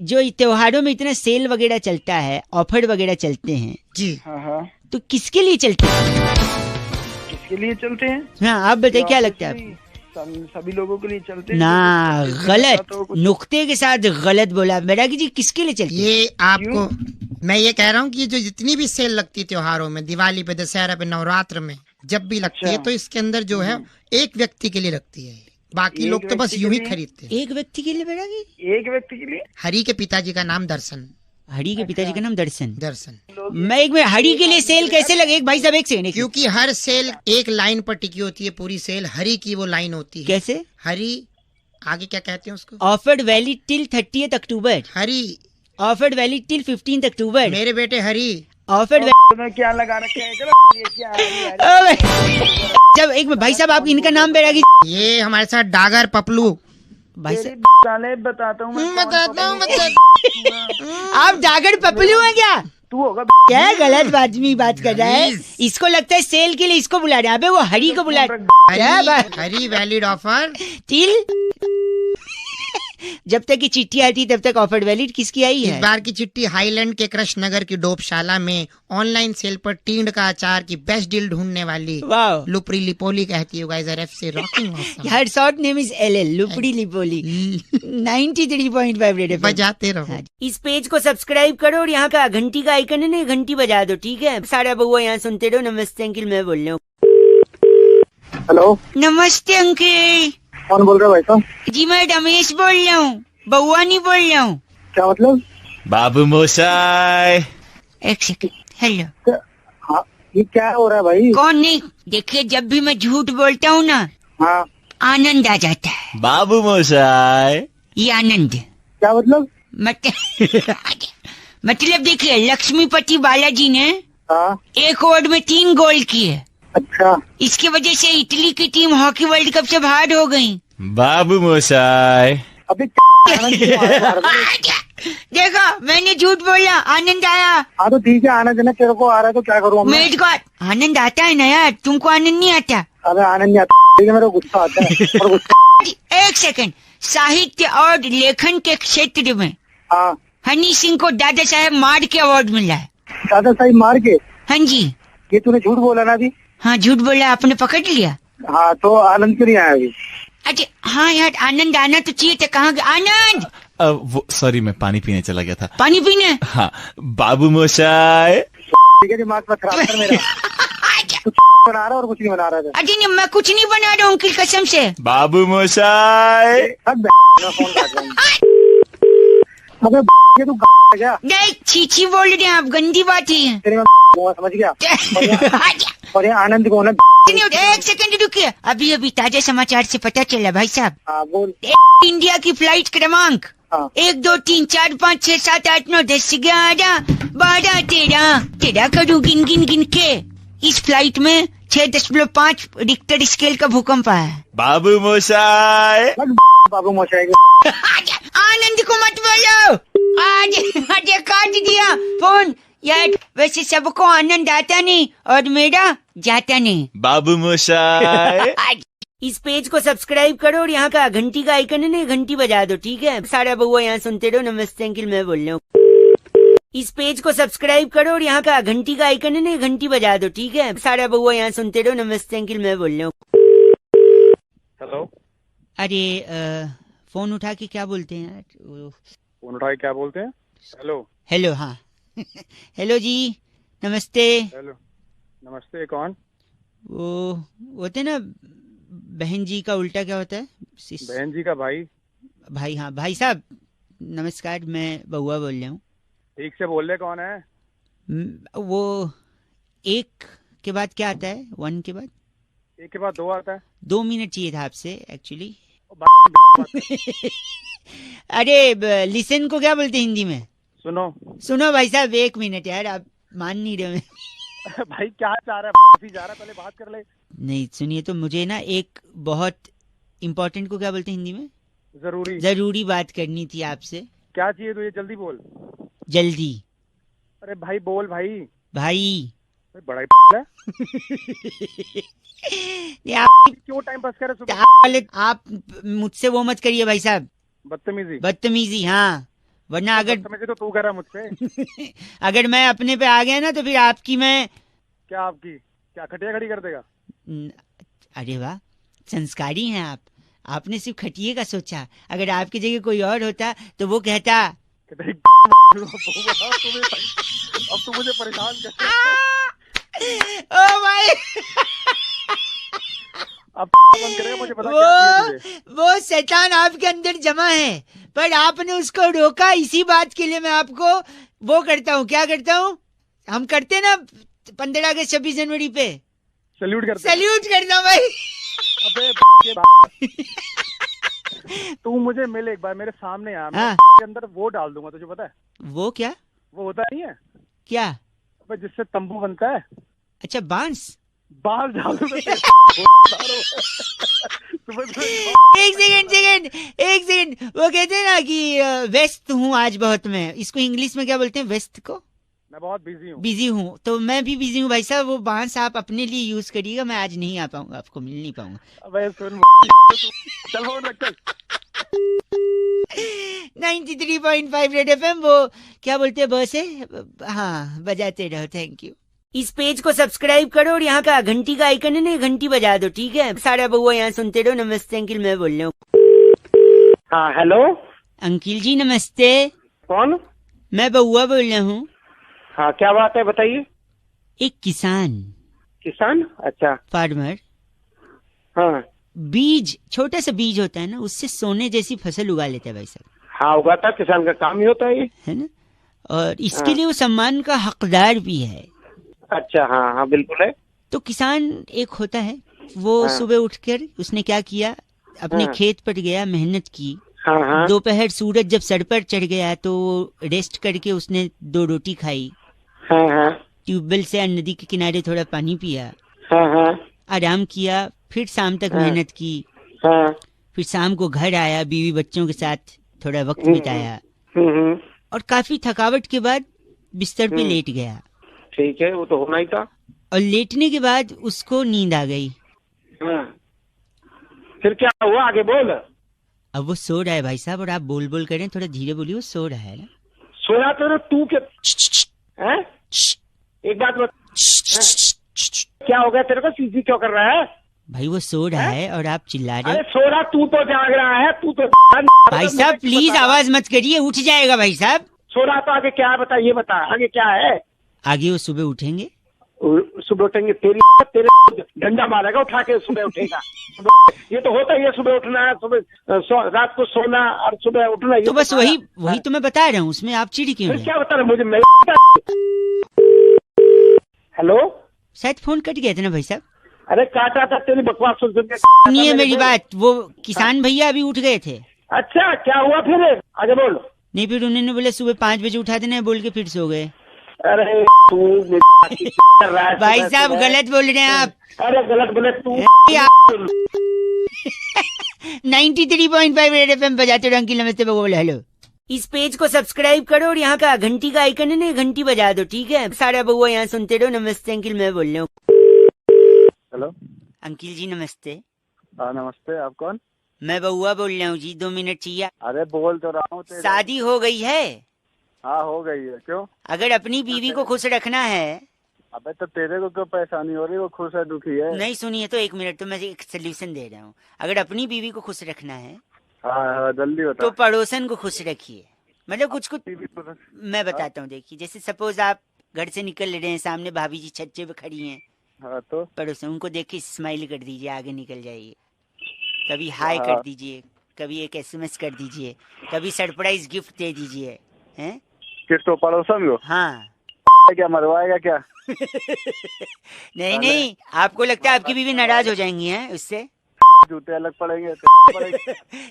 जो त्योहारों में इतना सेल वगैरह चलता है, ऑफर वगैरह चलते हैं जी। हाँ हाँ। तो किसके लिए चलते हैं? किसके लिए चलते हैं? हाँ आप बताइए, क्या लगता है आपको? सभी लोगों के लिए चलते हैं। ना, गलत, नुक्ते के साथ गलत बोला बैरागी जी। किसके लिए चलते हैं? ये आपको मैं ये कह रहा हूँ कि ये जो जितनी भी सेल लगती है त्योहारों में, दिवाली पे, दशहरा पे, नवरात्र में, जब भी लगती है तो इसके अंदर जो है एक व्यक्ति के लिए लगती है, बाकी लोग तो बस यूं ही खरीदते हैं। एक व्यक्ति के लिए बैरागी? एक व्यक्ति के लिए? हरि के पिताजी का नाम दर्शन। हरि के पिताजी का नाम दर्शन। दर्शन। मैं एक मिनट, हरि के लिए सेल कैसे लगे? एक भाई साहब एक सेकंड। क्योंकि हर सेल एक लाइन पर टिकी होती है, पूरी सेल हरि की वो लाइन होती है। कैसे? हरि, आगे क्या कहते हैं उसको? Offered valid till 30th October. Hari. Offered valid till 15th October. मेरे बेटे हरि। ऑफर्ड में क्या लगा रखे हैं? ये क्या है? जब एक भाई साहब, आप इनका नाम बैरागी? ये हमारे साथ डागर पपलू। भाई साहब साले बताता हूँ आप डागर पपलू हैं क्या? तू होगा। क्या गलत बात कर रहा है? इसको लगता है सेल के लिए इसको बुला रहे हैं। अबे वो हरि को बुला क्या बात? हरि वैलिड ऑफर टिल जब तक की चिट्ठी आती तब तक ऑफर वैलिड। किसकी आई इस है? बार की चिट्ठी हाईलैंड के कृष्ण नगर की डोपशाला में ऑनलाइन सेल पर टींड का अचार की बेस्ट डील ढूंढने वाली वाह, लुपरी लिपोली कहती है guys, RFC rocking awesome. Her short name is LL, लुपड़ी लिपोली। 93.5 red FM बजाते रहो। इस पेज को सब्सक्राइब करो और यहाँ का घंटी का आइकन है ना, घंटी बजा दो, ठीक है? सारा बउआ यहाँ सुनते रहो। नमस्ते अंकिल, मैं बोल रहा हूँ। हेलो, नमस्ते अंकिल। कौन बोल रहे हो भाई साहब? जी मैं रमेश बोल रहा हूँ, बउआ नहीं बोल रहा हूँ। क्या मतलब? बाबू मोशाय। एक सेकंड, हेलो। हाँ, ये क्या हो रहा है भाई? कौन नहीं? देखिए, जब भी मैं झूठ बोलता हूँ ना, हाँ, आनंद आ जाता है। बाबू मोशाय। ये आनंद क्या मतलब? मतलब देखिए, लक्ष्मीपति बालाजी ने हाँ, एक ओवर में 3 गोल किए। अच्छा। इसकी वजह से इटली की टीम हॉकी वर्ल्ड कप से बाहर हो गई। बाबू मोशाय। अभी देखो, मैंने झूठ बोला, आनंद आया। हाँ तो ठीक है, आनंद ना तेरे को आ रहा है तो क्या करूँ मैं? मेरे को आनंद आता है ना यार, तुमको आनंद नहीं आता? अबे आनंद नहीं आता, ठीक है, मेरे को गुस्सा आता है और गुस्सा। एक सेकंड, साहित्य और लेखन के क्षेत्र में हाँ, हनी सिंह को दादा साहेब मार के अवार्ड मिला है। दादा साहिब मार के? हाँ जी। ये तूने झूठ बोला ना अभी? हाँ झूठ बोला, आपने पकड़ लिया। हाँ तो आनंद क्यों नहीं आया अभी? अच्छा हाँ यार, आनंद आना तो चाहिए था। कहाँ गया आनंद? वो सॉरी, मैं पानी पीने चला गया था। पानी पीने? हाँ, बाबू मोशाय। ठीक है, दिमाग मत खराब कर मेरा। कुछ बना रहा और कुछ नहीं बना रहा था। अरे नहीं, मैं कुछ नहीं बना रहा हूँ अंकिल, कसम से। बाबू मोशाय। फोन काट रहा हूँ। अबे ये तू क्या? नहीं, छीछी बोल रहे हैं आप, गंदी बात है। तेरे में समझ गया। और ये आनंद को ना, एक सेकंड रुकिए, अभी अभी ताजा समाचार से पता चला भाई साहब। हाँ बोल। इंडिया की फ्लाइट क्रमांक 1 2 3 4 5 6 7 8 9 10 11 12 13 करूँ गिन गिन गिन के। इस फ्लाइट में 6.5 रिक्टर स्केल का भूकंप आया है। बाबू मोशाय। बाबू मोशाय। आनंद को मत बोलो, आज काट दिया फोन यार। वैसे सबको आनंद आता नहीं और मेरा जाता नहीं। बाबू मोशाय। इस पेज को सब्सक्राइब करो और यहाँ का घंटी का आइकन है ना, घंटी बजा दो, ठीक है? सारा बउआ यहाँ सुनते रहो। नमस्ते अंकिल, मैं बोल रहा हूँ। इस पेज को सब्सक्राइब करो और यहाँ का घंटी का आइकन है ना, घंटी बजा दो, ठीक है? सारा बउआ यहाँ सुनते रहो। नमस्ते अंकिल, मैं बोल रहा हूँ। हेलो। अरे फोन उठा के क्या बोलते हैं यार? फोन उठा के क्या बोलते हैं? हेलो। हेलो, हाँ। हेलो जी, नमस्ते। हेलो, नमस्ते। कौन? वो होते ना बहन जी का उल्टा क्या होता है? बहन जी का भाई। भाई, हाँ भाई साहब नमस्कार, मैं बउआ बोल रहा हूँ। ठीक से बोल रहे, कौन है? वो 1 के बाद क्या आता है? 1 के बाद? 1 के बाद 2 आता है। 2 मिनट चाहिए था आपसे एक्चुअली। अरे लिसन को क्या बोलते हैं हिंदी में? सुनो भाई साहब, 1 मिनट यार, आप मान नहीं रहे। भाई क्या चाह रहा है? जा रहा है, पहले बात कर ले। नहीं सुनिए तो, मुझे ना एक बहुत इम्पोर्टेंट को क्या बोलते हैं हिंदी में? जरूरी बात करनी थी आपसे। क्या चाहिए तुझे? जल्दी बोल। जल्दी। अरे भाई बोल भाई। भाई बड़ा ही है। ये आप क्यों टाइम पास कर रहे आप मुझसे वो मत करिए भाई साहब, बदतमीजी। बदतमीजी। हाँ, वरना अगर बदतमीजी तो तू कर रहा मुझसे। अगर मैं अपने पे आ गया ना तो फिर आपकी मैं क्या आपकी क्या खटिया खड़ी कर देगा? अरे वाह, संस्कारी हैं आप। आपने सिर्फ खटिए का सोचा, अगर आपकी जगह कोई और होता तो वो कहता अब तू मुझे परेशान कर। ओ भाई अब बंद करेगा, मुझे पता क्या किया तुझे। वो शैतान आपके अंदर जमा है, पर आपने उसको रोका। इसी बात के लिए मैं आपको वो करता हूँ, क्या करता हूँ, हम करते ना 15 अगस्त 26 जनवरी पे सैल्यूट करता हूँ भाई। अबे तू मुझे मिल एक बार, मेरे सामने आ, मैं हाँ। के अंदर वो डाल दूंगा, तुझे पता है? वो क्या? वो होता नहीं है क्या? अबे जिससे तंबू बनता है। अच्छा, बांस। बाल डाल दूंगा। एक सेकंड, वो कहते हैं ना कि व्यस्त हूँ आज बहुत। मैं इसको इंग्लिश में क्या बोलते हैं, व्यस्त को? मैं बहुत बिजी हूँ। तो मैं भी बिजी हूँ भाई साहब। वो बांस आप अपने लिए यूज करिएगा, मैं आज नहीं आ पाऊंगा, आपको मिल नहीं पाऊंगा। अबे सुन, चल फोन रख, चल। 93.5 रेड एफएम, वो क्या बोलते हैं बस है, हाँ बजाते रहो। Thank you. इस पेज को सब्सक्राइब करो और यहाँ का घंटी का आइकन है ना, घंटी बजा दो, ठीक है? सारा बउआ यहाँ सुनते रहो। नमस्ते अंकिल, मैं बोल रहा हूँ। हाँ हेलो अंकिल जी नमस्ते। कौन? मैं बउआ बोल रहा हूँ। हाँ क्या बात है, बताइए। एक किसान, अच्छा फार्मर, हाँ बीज, छोटा सा बीज होता है ना, उससे सोने जैसी फसल उगा लेता है भाई साहब। हाँ उगाता, किसान का काम ही होता है ये, है ना? और इसके लिए वो सम्मान का हकदार भी है। अच्छा हाँ बिल्कुल है। तो किसान एक होता है, वो सुबह उठकर उसने क्या किया, अपने खेत पर गया, मेहनत की। दोपहर सूरज जब सर पर चढ़ गया तो रेस्ट करके उसने 2 रोटी खाई। ट्यूबवेल से या नदी के किनारे थोड़ा पानी पिया, आराम किया, फिर शाम तक मेहनत की, फिर शाम को घर आया, बीवी बच्चों के साथ थोड़ा वक्त बिताया, और काफी थकावट के बाद बिस्तर पे लेट गया। ठीक है, वो तो होना ही था। और लेटने के बाद उसको नींद आ गई। फिर क्या हुआ, आगे बोल। अब वो सो रहा है भाई साहब, और आप बोल बोल करें, थोड़ा धीरे बोलिए। वो सो रहा है ना। सो रहा तो तू क्या है? एक बात बता, क्या हो गया तेरे को, सीधी क्यों कर रहा है? भाई वो सो रहा है और आप चिल्ला रहे। अरे सो रहा, तू तो जाग रहा है, तू तो। भाई साहब प्लीज आवाज मत करिए, उठ जाएगा भाई साहब। सो रहा तो आगे क्या है, बता, ये बता आगे क्या है। आगे वो सुबह उठेंगे। सुबह उठेंगे, तेरे डंडा मारेगा उठा के, सुबह उठेगा। ये तो होता ही है, सुबह उठना, सुबह रात को सोना और सुबह उठना। तो बस वही तो मैं बता रहा हूँ, उसमें आप चिढ़ क्यों रहे? क्या बता रहे मुझे? हेलो, शायद फोन कट गया था ना भाई साहब। अरे काटा था, तेरी बकवास सुन के। सुनिए मेरी बात, वो किसान भैया अभी उठ गए थे। अच्छा क्या हुआ फिर, आगे बोल। नहीं, फिर उन्होंने बोले सुबह 5 बजे उठा देना, बोल के फिर सो गए। अरे तू भाई साहब गलत बोल रहे हैं आप। अरे गलत बोले तू। 93.5 रेड एफएम बजाते रहो। अंकिल नमस्ते, बोले हेलो। इस पेज को सब्सक्राइब करो और यहाँ का घंटी का आइकन है ना, घंटी बजा दो, ठीक है? सारा बउआ यहाँ सुनते रहो। नमस्ते अंकिल, मैं बोल रहा हूँ। हेलो अंकिल जी नमस्ते। हाँ नमस्ते, आप कौन? मैं बउआ बोल रहा हूँ जी, 2 मिनट चाहिए। अरे बोल तो रहा हूँ। शादी हो गई है? हाँ हो गई है। क्यों? अगर अपनी बीवी को खुश रखना है। अबे तो तेरे को क्यों परेशानी हो रही है, वो खुश है दुखी है? नहीं सुनिए तो 1 मिनट, तो मैं एक सोल्यूशन दे रहा हूँ। अगर अपनी बीवी को खुश रखना है हाँ जल्दी बता। तो पड़ोसन को खुश रखिए। मतलब कुछ मैं बताता हूँ, देखिए जैसे सपोज आप घर से निकल रहे हैं, सामने भाभी जी छज्जे पे खड़ी हैं, हाँ तो पड़ोसन, उनको देख के स्माइल कर दीजिए, आगे निकल जाइए। कभी हाय कर दीजिए, कभी एक SMS कर दीजिए, कभी सरप्राइज गिफ्ट दे दीजिए। हैं किसको? पड़ोसन को? हाँ। क्या मरवाएगा क्या? नहीं, आपको लगता है आपकी बीवी नाराज हो जाएंगी हैं उससे? जूते अलग पड़ेंगे।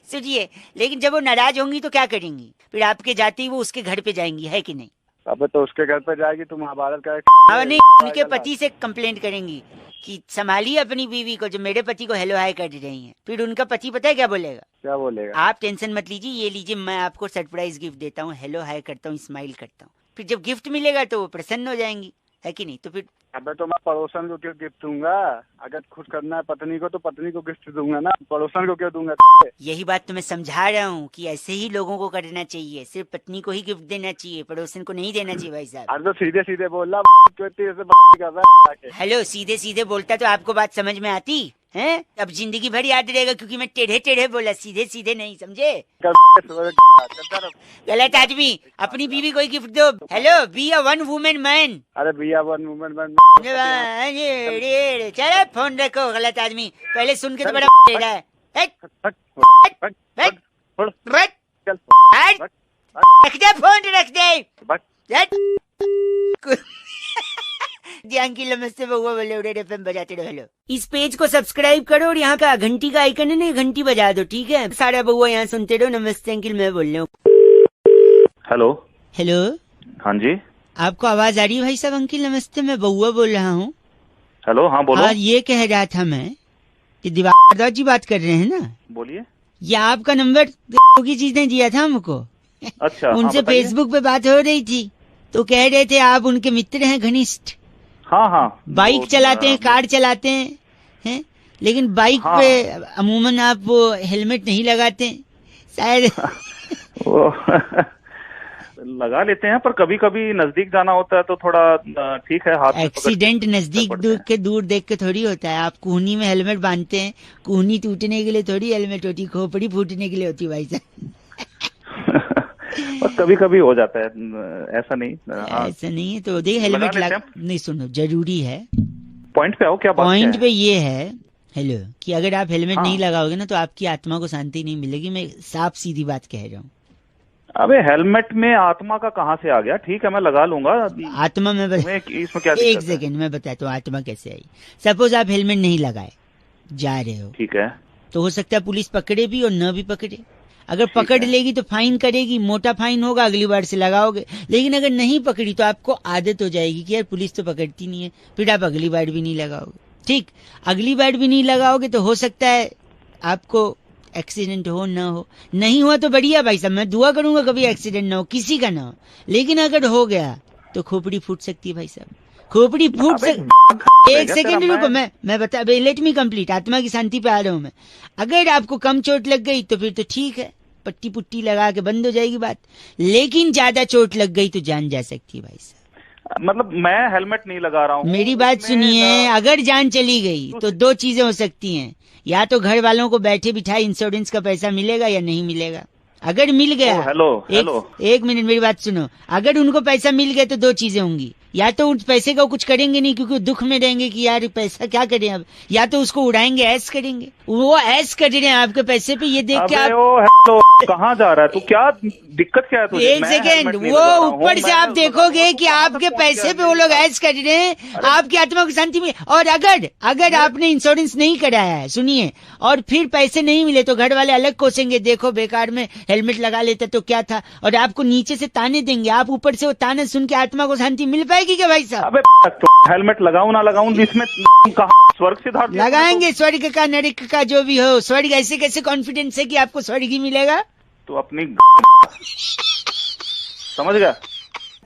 सुनिए, लेकिन जब वो नाराज होंगी तो क्या करेंगी? फिर आपके जाते ही वो उसके घर पे जाएंगी, है कि नहीं? अबे तो उसके घर पे जाएगी तो महाभारत का। हाँ नहीं, उनके पति से कंप्लेंट करेंगी कि संभालिए अपनी बीवी को, जो मेरे पति को हेलो हाय कर रही हैं। फिर उनका पति पता है क्या बोलेगा? क्या बोलेगा? आप टेंशन मत लीजिए, ये लीजिए, मैं आपको सरप्राइज गिफ्ट देता हूँ, हेलो हाय करता हूँ, स्माइल करता हूँ। फिर जब गिफ्ट मिलेगा तो वो प्रसन्न हो जाएंगी, है कि नहीं? तो फिर अबे तो मैं पड़ोसन को क्यों गिफ्ट दूंगा? अगर खुश करना है पत्नी को तो पत्नी को गिफ्ट दूंगा ना, पड़ोसन को क्यों दूंगा? यही बात तो मैं समझा रहा हूँ कि ऐसे ही लोगों को करना चाहिए, सिर्फ पत्नी को ही गिफ्ट देना चाहिए, पड़ोसन को नहीं देना चाहिए भाई साहब। अरे तो सीधे सीधे बोल रहा कर रहा है। हेलो, सीधे सीधे बोलता तो आपको बात समझ में आती है? अब जिंदगी भर याद रहेगा क्योंकि मैं टेढ़े टेढ़े बोला, सीधे सीधे नहीं, समझे? गलत आदमी, अपनी बीवी को ही गिफ्ट दो। Hello, be a one women man. अरे भैया वन वुमेन मैन। चलो फोन रखो, गलत आदमी, पहले सुन के तो बड़ा टेढ़ा है। रख दे फोन, रख दे। ध्यान की नमस्ते बउआ बोले रेड एफएम बजाते रहो। हेलो, इस पेज को सब्सक्राइब करो और यहाँ का घंटी का आइकन है ना, घंटी बजा दो, ठीक है? सारा बउआ यहाँ सुनते रहो। नमस्ते अंकिल, मैं बोल रहा हूँ। हेलो हेलो, हाँ जी, आपको आवाज आ रही है भाई साहब? अंकिल नमस्ते, मैं बउआ बोल रहा हूँ। हेलो, हाँ बोलो। और ये कह रहा था मैं कि दिवाकर जी बात कर रहे हैं ना? बोलिए। ये आपका नंबर की चीज दिया था हमको। अच्छा, उनसे फेसबुक पे बात हो रही थी तो कह रहे थे आप उनके मित्र हैं घनिष्ठ। हाँ हाँ, बाइक चलाते हैं, कार चलाते हैं, लेकिन बाइक पे अमूमन आप वो हेलमेट नहीं लगाते शायद। लगा लेते हैं, पर कभी कभी नजदीक जाना होता है तो थोड़ा ठीक है, हाथ एक्सीडेंट नजदीक दूर देख के थोड़ी होता है। आप कूहनी में हेलमेट बांधते हैं, कूहनी टूटने के लिए थोड़ी हेलमेट होती, खोपड़ी फूटने के लिए होती भाई साहब। और कभी कभी हो जाता है, ऐसा नहीं। ऐसा नहीं है तो देख हेलमेट लगा नहीं, सुनो जरूरी है। पॉइंट पे आओ, क्या बात पॉइंट पे ये है हेलो कि अगर आप हेलमेट हाँ। नहीं लगाओगे ना तो आपकी आत्मा को शांति नहीं मिलेगी। मैं साफ सीधी बात कह रहा हूँ। अबे हेलमेट में आत्मा का कहाँ से आ गया? ठीक है, मैं लगा लूंगा। आत्मा में इसमें क्या एक सेकंड मैं बताता हूँ आत्मा कैसे आई। सपोज आप हेलमेट नहीं लगाए जा रहे हो, ठीक है, तो हो सकता है पुलिस पकड़े भी और न भी पकड़े। अगर पकड़ लेगी तो फाइन करेगी, मोटा फाइन होगा, अगली बार से लगाओगे। लेकिन अगर नहीं पकड़ी तो आपको आदत हो जाएगी कि यार पुलिस तो पकड़ती नहीं है, फिर आप अगली बार भी नहीं लगाओगे। ठीक, अगली बार भी नहीं लगाओगे तो हो सकता है आपको एक्सीडेंट हो ना हो। नहीं हुआ तो बढ़िया भाई साहब, मैं दुआ करूंगा कभी एक्सीडेंट ना हो, किसी का ना हो। लेकिन अगर हो गया तो खोपड़ी फूट सकती है भाई साहब, खोपड़ी फूट सकती। एक सेकंड रुको, मैं बता, लेट मी कंप्लीट। आत्मा की शांति पे आ रहा हूँ मैं। अगर आपको कम चोट लग गई तो फिर तो ठीक है, पट्टी पुट्टी लगा के बंद हो जाएगी बात। लेकिन ज्यादा चोट लग गई तो जान जा सकती है भाई साहब। मतलब मैं हेलमेट नहीं लगा रहा हूँ। मेरी बात सुनिए, अगर जान चली गई तो दो चीजें हो सकती हैं, या तो घर वालों को बैठे बिठाए इंश्योरेंस का पैसा मिलेगा या नहीं मिलेगा। अगर मिल गया, एक मिनट मेरी बात सुनो, अगर उनको पैसा मिल गया तो दो चीजें होंगी, या तो उस पैसे का कुछ करेंगे नहीं क्योंकि दुख में रहेंगे कि यार पैसा क्या करें अब, या तो उसको उड़ाएंगे, ऐश करेंगे। वो ऐश कर रहे हैं आपके पैसे पे, ये देख के आप कहाँ जा रहा है तू? क्या दिक्कत क्या है तुझे? एक सेकेंड, वो ऊपर से आप देखोगे कि आपके पैसे पे वो लोग ऐश कर रहे हैं, आपकी आत्मा को शांति मिले। और अगर आपने इंश्योरेंस नहीं कराया है, सुनिए, और फिर पैसे नहीं मिले तो घर वाले अलग कोसेंगे, देखो बेकार में हेलमेट लगा लेते तो क्या था, और आपको नीचे से ताने देंगे। आप ऊपर से वो ताने सुन के आत्मा को शांति मिल पाएगी क्या भाई साहब? अबे हेलमेट लगाऊं ना लगाऊं, इसमें स्वर्ग सिद्धार्थ लगाएंगे, स्वर्ग का नरक का जो भी हो। स्वर्ग ऐसे कैसे कॉन्फिडेंस है कि आपको स्वर्ग ही मिलेगा? तो अपनी समझ गया।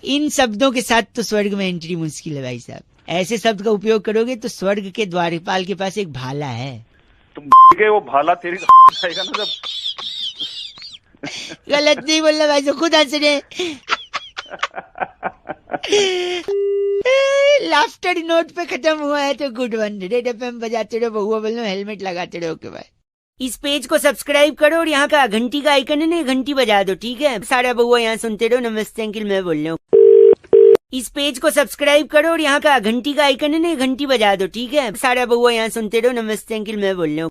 इन शब्दों के साथ तो स्वर्ग में एंट्री मुश्किल है भाई साहब। ऐसे शब्द का उपयोग करोगे तो स्वर्ग के द्वारपाल के पास एक भाला है, तुम के वो भाला तेरी जाएगा ना जब। गलत नहीं बोलना भाई साहब, खुद हंस रहे। लाफ्टर नोट पे खत्म हुआ है तो गुड वन। रेड एफएम बजाते रहो, बहुआ बोलो, हेलमेट लगाते रहो के भाई। इस पेज को सब्सक्राइब करो और यहाँ का घंटी का आइकन है ना, घंटी बजा दो, ठीक है? सारा बहुआ यहाँ सुनते रहो। नमस्ते अंकिल, मैं बोल रहा हूँ। इस पेज को सब्सक्राइब करो और यहाँ का घंटी का आइकन है ना, घंटी बजा दो, ठीक है? सारा बहुआ यहाँ सुनते रहो। नमस्ते अंकिल, मैं बोल रहा हूँ।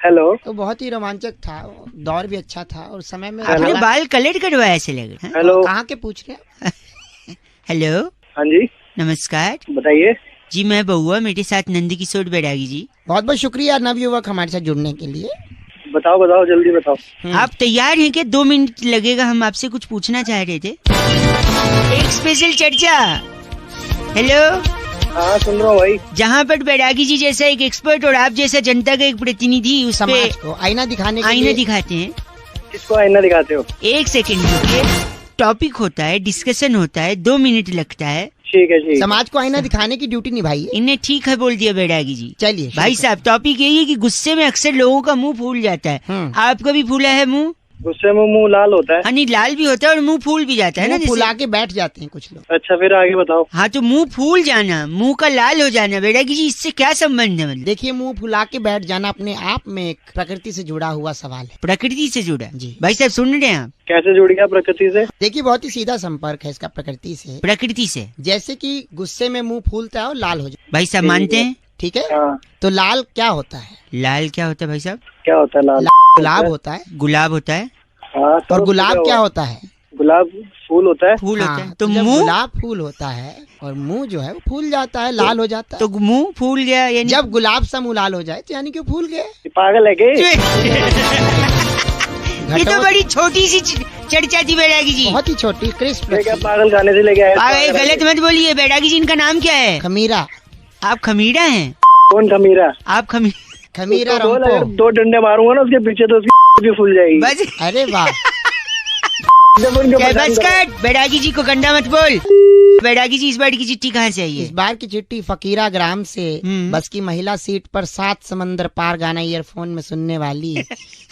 हेलो, तो बहुत ही रोमांचक था, दौर भी अच्छा था और समय में आपने बाल कलर करवाया ऐसे लग रहा है। हेलो, कहाँ के पूछ रहे? हेलो, हाँ जी, नमस्कार, बताइए। जी मैं बहुआ, मेरे साथ नंद किशोर बैरागी जी। बहुत बहुत शुक्रिया नवयुवक हमारे साथ जुड़ने के लिए। बताओ जल्दी बताओ। आप तैयार हैं क्या? 2 मिनट लगेगा, हम आपसे कुछ पूछना चाह रहे थे। एक स्पेशल चर्चा। हेलो, हाँ सुन रहा हूँ भाई। जहाँ पर बैरागी जी जैसा एक एक्सपर्ट और आप जैसा जनता का एक प्रतिनिधि उस पे आईना दिखाने के आईना दिखाते हैं। किसको आईना दिखाते हो? एक सेकंड रुकिए। टॉपिक होता है, डिस्कशन होता है, 2 मिनट लगता है, ठीक है जी। समाज को आईना दिखाने की ड्यूटी निभाइए। इन्हें ठीक है बोल दिया बैरागी जी। चलिए भाई साहब, टॉपिक यही है कि गुस्से में अक्सर लोगों का मुंह फूल जाता है। आपका भी फूला है मुंह? गुस्से में मुंह लाल होता है। हाँ, नहीं, लाल भी होता है और मुंह फूल भी जाता है ना, मुंह फुला के बैठ जाते हैं कुछ लोग। अच्छा, फिर आगे बताओ। हाँ, तो मुंह फूल जाना, मुंह का लाल हो जाना बैरागी जी, इससे क्या संबंध है? मतलब देखिए, मुंह फुला के बैठ जाना अपने आप में एक प्रकृति से जुड़ा हुआ सवाल है। प्रकृति से जुड़ा जी। भाई साहब, सुन रहे हैं आप? कैसे जुड़ गया प्रकृति से? देखिए, बहुत ही सीधा संपर्क है इसका प्रकृति से। प्रकृति से जैसे कि गुस्से में मुंह फूलता है और लाल हो जाता भाई साहब, मानते हैं? है, ठीक है। हाँ। तो लाल क्या होता है? लाल क्या होता है भाई साहब? क्या होता है लाल? गुलाब होता है। गुलाब होता है। हाँ, तो और गुलाब क्या होता है? गुलाब फूल होता है। फूल होता है। हाँ, तो जब मुंह? गुलाब फूल होता है और मुंह जो है वो फूल जाता है, लाल हो जाता है। तो मुंह फूल गया, यानी जब गुलाब सा मुंह लाल हो जाए तो यानी कि फूल गए। पागल है के? ये तो बड़ी छोटी सी चर्चा थी बैरागी जी। बहुत ही छोटी क्रिस्प। क्या पागल खाने से लेके आए? गलत मत बोलिए बैरागी जी, इनका नाम क्या है? खमीरा। आप खमीरा हैं? कौन खमीरा? आप खमीरा उसको बोल, रंपो। अगर 2 डंडे मारूंगा ना उसके पीछे तो उसकी भी फूल जाएगी। बस अरे वाह। जब उनके बस पसंद कर, बैरागी जी को गंदा मत बोल। बैरागी जी, इस बार की चिट्ठी कहाँ से आई इस है? बार की चिट्ठी फकीरा ग्राम से। बस की महिला सीट पर 7 समंदर पार गाना ईयरफोन में सुनने वाली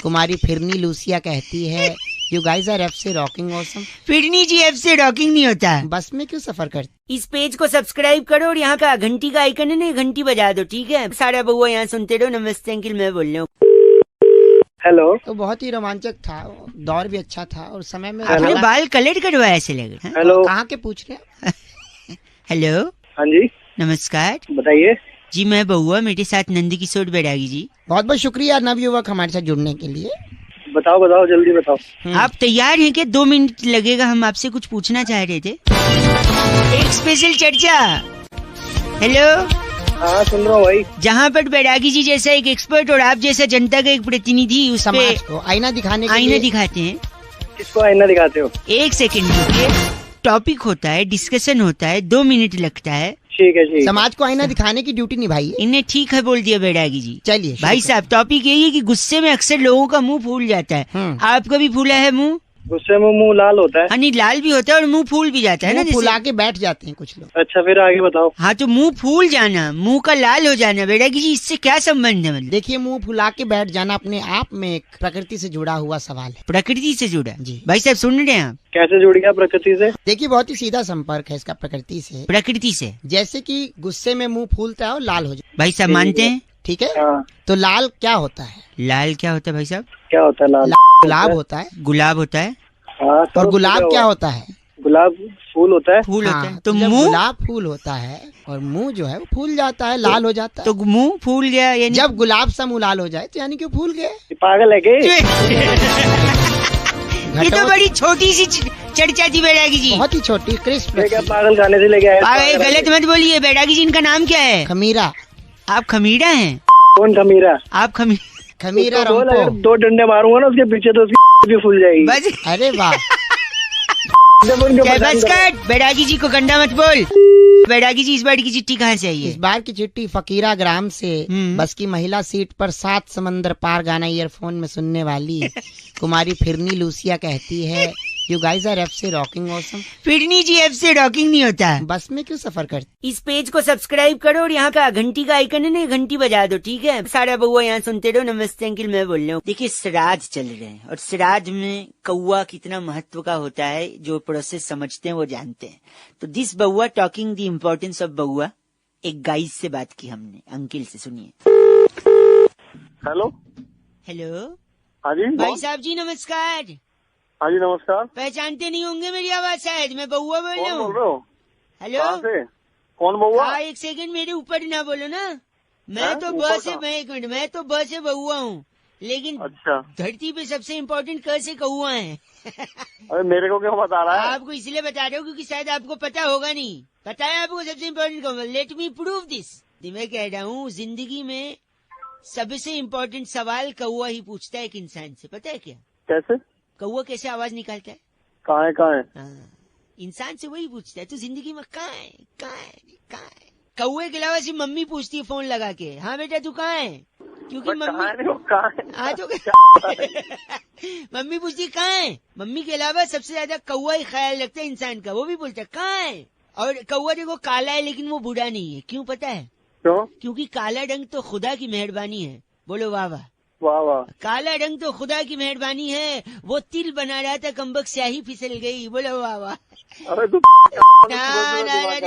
कुमारी फिरनी लूसिया कहती है, यू गाइज आर एफ से रॉकिंग ऑसम। फिरनी जी, एफ से रॉकिंग नहीं होता। बस में क्यों सफर करती? इस पेज को सब्सक्राइब करो और यहाँ का घंटी का आइकन है ना, घंटी बजा दो, ठीक है? सारा बउआ यहाँ सुनते रहो। नमस्ते अंकिल, मैं बोल रहा हूँ। हेलो। तो बहुत ही रोमांचक था, दौर भी अच्छा था और समय में आपने बाल कलर करवाया ऐसे लग रहा है। हेलो। कहाँ के पूछ रहे हैं? हेलो, हाँ जी, नमस्कार। बताइए। जी, मैं बउआ, मेरे साथ नंद किशोर बैरागी जी। बहुत बहुत शुक्रिया नवयुवक हमारे साथ जुड़ने के लिए। बताओ बताओ, जल्दी बताओ। आप तैयार हैं क्या? 2 मिनट लगेगा, हम आपसे कुछ पूछना चाह रहे थे। एक स्पेशल चर्चा। हेलो। हाँ, सुन रहा हूँ भाई। जहाँ पर बैरागी जी जैसा एक एक्सपर्ट और आप जैसा जनता का एक प्रतिनिधि उस पे समाज को आईना दिखाने के आईना लिए दिखाते हैं। किसको आईना दिखाते हो? 1 सेकंड रुकिए। टॉपिक होता है, डिस्कशन होता है, 2 मिनट लगता है। ठीक है जी। समाज को आईना दिखाने की ड्यूटी निभाइए। इन्हें ठीक है बोल दिया बैरागी जी। चलिए भाई साहब, टॉपिक यही है कि गुस्से में अक्सर लोगों का मुंह फूल जाता है। आपका भी फूला है मुंह? गुस्से में मुंह लाल होता है। हाँ, नहीं, लाल भी होता है और मुंह फूल भी जाता है ना, मुंह जैसे। फुला के बैठ जाते हैं कुछ लोग। अच्छा, फिर आगे बताओ। हाँ, तो मुंह फूल जाना, मुंह का लाल हो जाना बैरागी जी, इससे क्या संबंध है? मतलब देखिए, मुंह फुला के बैठ जाना अपने आप में एक प्रकृति से जुड़ा हुआ सवाल है। प्रकृति से जुड़ा जी। भाई साहब, सुन रहे हैं आप? कैसे जुड़ गया प्रकृति से? देखिए, बहुत ही सीधा संपर्क है इसका प्रकृति से। प्रकृति से जैसे कि गुस्से में मुंह फूलता है और लाल हो जाता भाई साहब, मानते हैं? है, ठीक है। हाँ। तो लाल क्या होता है? लाल क्या होता है भाई साहब? क्या होता है लाल? गुलाब होता है। गुलाब होता है। हाँ, तो और गुलाब क्या होता है? गुलाब फूल होता है। फूल होता है। हाँ, तो जब मुंह? गुलाब फूल होता है और मुंह जो है वो फूल जाता है, लाल हो जाता है। तो मुंह फूल गया, यानी जब गुलाब सा मुंह लाल हो जाए तो यानी कि फूल गए। पागल है के? ये तो बड़ी छोटी सी चर्चा थी बैरागी जी। बहुत ही छोटी क्रिस्प। क्या पागल खाने से लेके आए? गलत मत बोलिए बैरागी जी, इनका नाम क्या है? खमीरा। आप खमीरा हैं? कौन खमीरा? आप खमीरा उसको बोल, रंपो। अगर 2 डंडे मारूंगा ना उसके पीछे तो उसकी भी फूल जाएगी। बस अरे वाह। जब उनके क्या पसंद बस कर, बैरागी जी को गंदा मत बोल। बैरागी जी, इस बार की चिट्ठी कहाँ से आई इस है? बार की चिट्ठी फकीरा ग्राम से। बस की महिला सीट पर 7 समंदर पार गाना ईयरफोन में सुनने वाली कुमारी फिरनी लूसिया कहती है, यू गाइज आर एफ से रॉकिंग ऑसम। फिरनी जी, एफ से रॉकिंग नहीं होता। बस में क्यों सफर करती? इस पेज को सब्सक्राइब करो और यहाँ का घंटी का आइकन है ना, घंटी बजा दो, ठीक है? सारा बउआ यहाँ सुनते रहो। नमस्ते अंकिल, मैं बोल रहा हूँ। देखिए, श्राद्ध चल रहे हैं और श्राद्ध में कौआ कितना महत्व का होता है, जो प्रोसेस समझते हैं वो जानते हैं। तो दिस बउआ टॉकिंग द इम्पोर्टेंस ऑफ बउआ, एक गाइड से बात की हमने, अंकिल से, सुनिए। हेलो। हेलो। हाँ जी। भाई साहब जी, नमस्कार। हाँ जी, नमस्कार। पहचानते नहीं होंगे मेरी आवाज शायद, मैं बउआ बोल रहा बोल हूँ। रहे हो? हेलो। कहाँ से? कौन बउआ? हाँ, 1 सेकंड मेरे ऊपर ना बोलो ना। मैं हाँ, तो ऊपर बस कहाँ? मैं 1 मिनट, मैं तो बस से बउआ हूँ, लेकिन अच्छा। धरती पे सबसे इम्पोर्टेंट क से कौआ है। अरे मेरे को क्यों बता रहा है? आपको इसलिए बता रहा हूँ क्योंकि शायद आपको पता होगा नहीं। पता है आपको सबसे इम्पोर्टेंट कौआ? Let me prove this. मैं कह रहा हूँ, जिंदगी में सबसे इम्पोर्टेंट सवाल कौआ ही पूछता है एक इंसान से, पता है क्या? कैसे? कौआ कैसे आवाज निकालता है? कहाँ है? कहाँ है? हाँ, इंसान से वही पूछता है, तू जिंदगी में कहाँ है, कहाँ है, कहाँ है? कौए के अलावा सिर्फ मम्मी पूछती है फोन लगा के, हाँ बेटा तू कहाँ है? क्योंकि मम्मी हाँ तो मम्मी पूछती कहाँ है। मम्मी के अलावा सबसे ज्यादा कौआ ही ख्याल रखता है इंसान का, वो भी बोलता है कहाँ है, और कौवा देखो काला है लेकिन वो बुरा नहीं है, क्यों पता है? क्यों? क्योंकि काला रंग तो खुदा की मेहरबानी है। बोलो वाह वाह। वाह वाह। काला रंग तो खुदा की मेहरबानी है। वो तिल बना रहा था, कमबख्त स्याही फिसल गई। बोलो वाह वाह। अरे तू ना,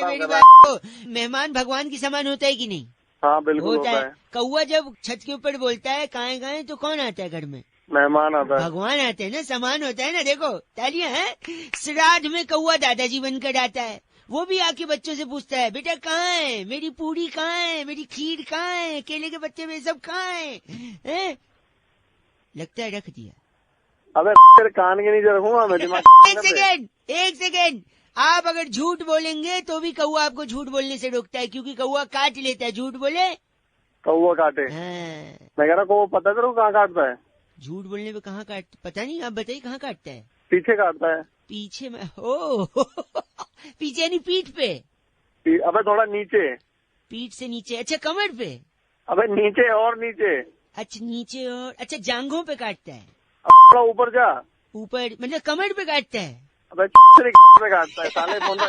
मेरी बात को, मेहमान भगवान की समान होता है कि नहीं? हाँ बिल्कुल होता है। कौवा जब छत के ऊपर बोलता है काएं काएं, तो कौन आता है घर में? मेहमान आता है। भगवान आते हैं ना, समान होता है ना। देखो तालियां हैं। श्राद्ध में कौवा दादाजी बनकर आता है। वो भी आके बच्चों से पूछता है, बेटा कहाँ है मेरी पूरी, कहाँ है मेरी खीर, कहाँ है केले के पत्ते में सब, कहाँ है? लगता है रख दिया। अबे तेरे कान के नीचे रखूंगा मैं दिमाग। एक सेकेंड। आप अगर झूठ बोलेंगे तो भी कौवा आपको झूठ बोलने से रोकता है, क्योंकि कौवा काट लेता है। झूठ बोले कौवा काटे। हाँ। मैं कह रहा कौवा पता है तेरे को कहाँ काटता है? झूठ बोलने पे कहाँ काट, पता नहीं, आप बताइए कहाँ काटता है? पीछे काटता है। पीछे में? ओ पीछे यानी पीठ पे? अबे थोड़ा नीचे। पीठ से नीचे? अच्छा कमर पे? अबे नीचे और नीचे। अच्छा नीचे और, अच्छा जांघों पे काटता है? थोड़ा ऊपर जा। ऊपर मतलब कमर पे काटता है? अबे में काटता है साले फोन।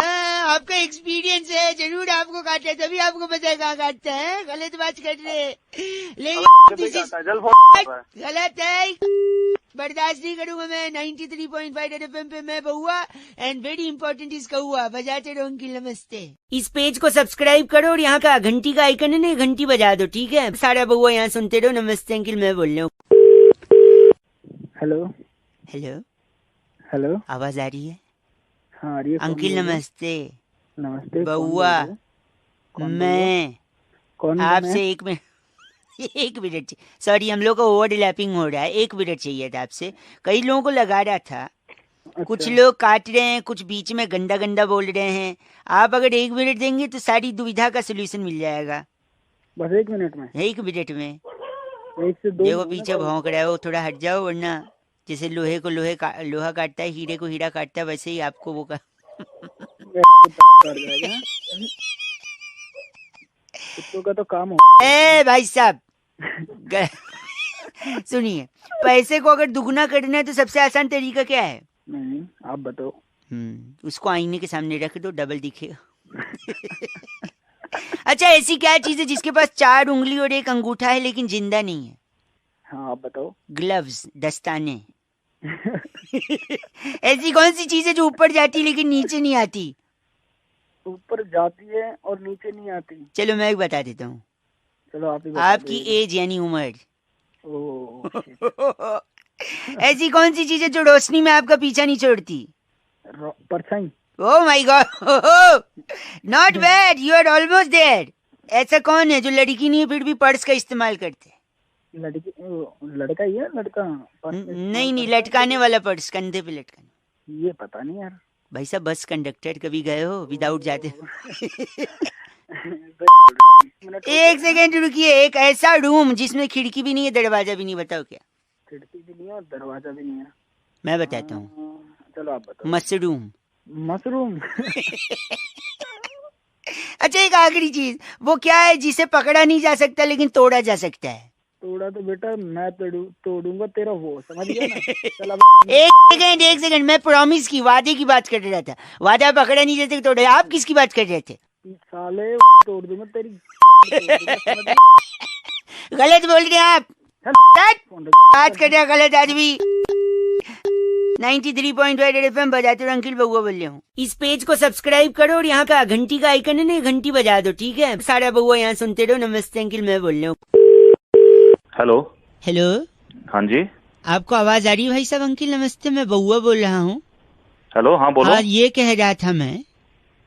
आपका एक्सपीरियंस है, जरूर आपको काटता है, तभी आपको पता है कहाँ काटता है। गलत बात कर रहे, गलत है, बर्दाश्त नहीं करूंगा मैं। 93.5 FM पे मैं बहुआ, एंड वेरी इंपॉर्टेंट इज कौआ। बजाते रहो अंकिल नमस्ते। इस पेज को सब्सक्राइब करो और यहाँ का घंटी का आइकन है ना, घंटी बजा दो, ठीक है? सारा बहुआ यहाँ सुनते रहो। नमस्ते अंकिल, मैं बोल रहा हूँ। हेलो हेलो हेलो, आवाज आ रही है? हाँ आ रही है। अंकिल नमस्ते। नमस्ते। बउआ, मैं कौन आपसे एक मिनट सॉरी, हम लोग का ओवरलैपिंग हो रहा है। 1 मिनट चाहिए था आपसे। कई लोगों को लगा रहा था। अच्छा। कुछ लोग काट रहे हैं, कुछ बीच में गंदा गंदा बोल रहे हैं। आप अगर 1 मिनट देंगे तो सारी दुविधा का सोल्यूशन मिल जाएगा। बस 1 मिनट में? 1 मिनट में। 1 से 2। देखो पीछे भौंक रहा है, वो थोड़ा हट जाओ, वरना जैसे लोहे को लोहा काटता है, हीरे को हीरा काटता है, वैसे ही आपको वो कुत्तों का तो काम हो। भाई साहब सुनिए, पैसे को अगर दुगना करना है तो सबसे आसान तरीका क्या है? नहीं, आप बताओ। उसको आईने के सामने रख दो, डबल दिखेगा। अच्छा, ऐसी क्या चीज है जिसके पास 4 उंगली और 1 अंगूठा है लेकिन जिंदा नहीं है? हाँ आप बताओ। ग्लव्स, दस्ताने। ऐसी कौन सी चीज है जो ऊपर जाती लेकिन नीचे नहीं आती? ऊपर जाती है और नीचे नहीं आती। चलो मैं बता देता हूँ। चलो आप ही। आपकी एज यानी उम्र। ऐसी कौन सी चीज है जो रोशनी में आपका पीछा नहीं छोड़ती? परछाई। Oh my god, not bad, you are almost there. ऐसा कौन है जो लड़की नहीं है फिर भी पर्स का इस्तेमाल करते हैं? लड़की? लड़का ही है, लड़का। नहीं, लटकाने वाला पर्स, कंधे पे लटकाने। ये पता नहीं यार। भाई साहब, बस कंडक्टर कभी गए हो विदाउट जाते? 1 सेकेंड रुकिए। एक ऐसा रूम जिसमें खिड़की भी नहीं है, दरवाजा भी नहीं, बताओ क्या? खिड़की भी नहीं है और दरवाजा भी नहीं है। मैं बताता हूँ। चलो आप बताओ। मशरूम। मशरूम। अच्छा, एक आखिरी चीज, वो क्या है जिसे पकड़ा नहीं जा सकता लेकिन तोड़ा जा सकता है? तोड़ा तो बेटा मैं तोड़ूंगा तेरा, वो समझ गया ना? चल एक सेकंड, मैं प्रॉमिस की, वादे की बात कर रहा था। वादा पकड़ा नहीं जाते तोड़े। आप किसकी बात कर रहे थे? साले तोड़ दूंगा तेरी। गलत बोल रहे हैं आप। बात कर रहे गलत आदमी। 93.5 FM बजाते रहो अंकिल, बउआ बोल रहे हूँ। इस पेज को सब्सक्राइब करो और यहाँ का घंटी का आइकन है ना, घंटी बजा दो, ठीक है? सारा बउआ यहाँ सुनते रहो। नमस्ते अंकिल, मैं बोल रहा हूँ। हेलो हेलो, हाँ जी, आपको आवाज आ रही है भाई साहब? अंकिल नमस्ते, मैं बउआ बोल रहा हूँ। हेलो, हाँ बोलो। हाँ, ये कह रहा था मैं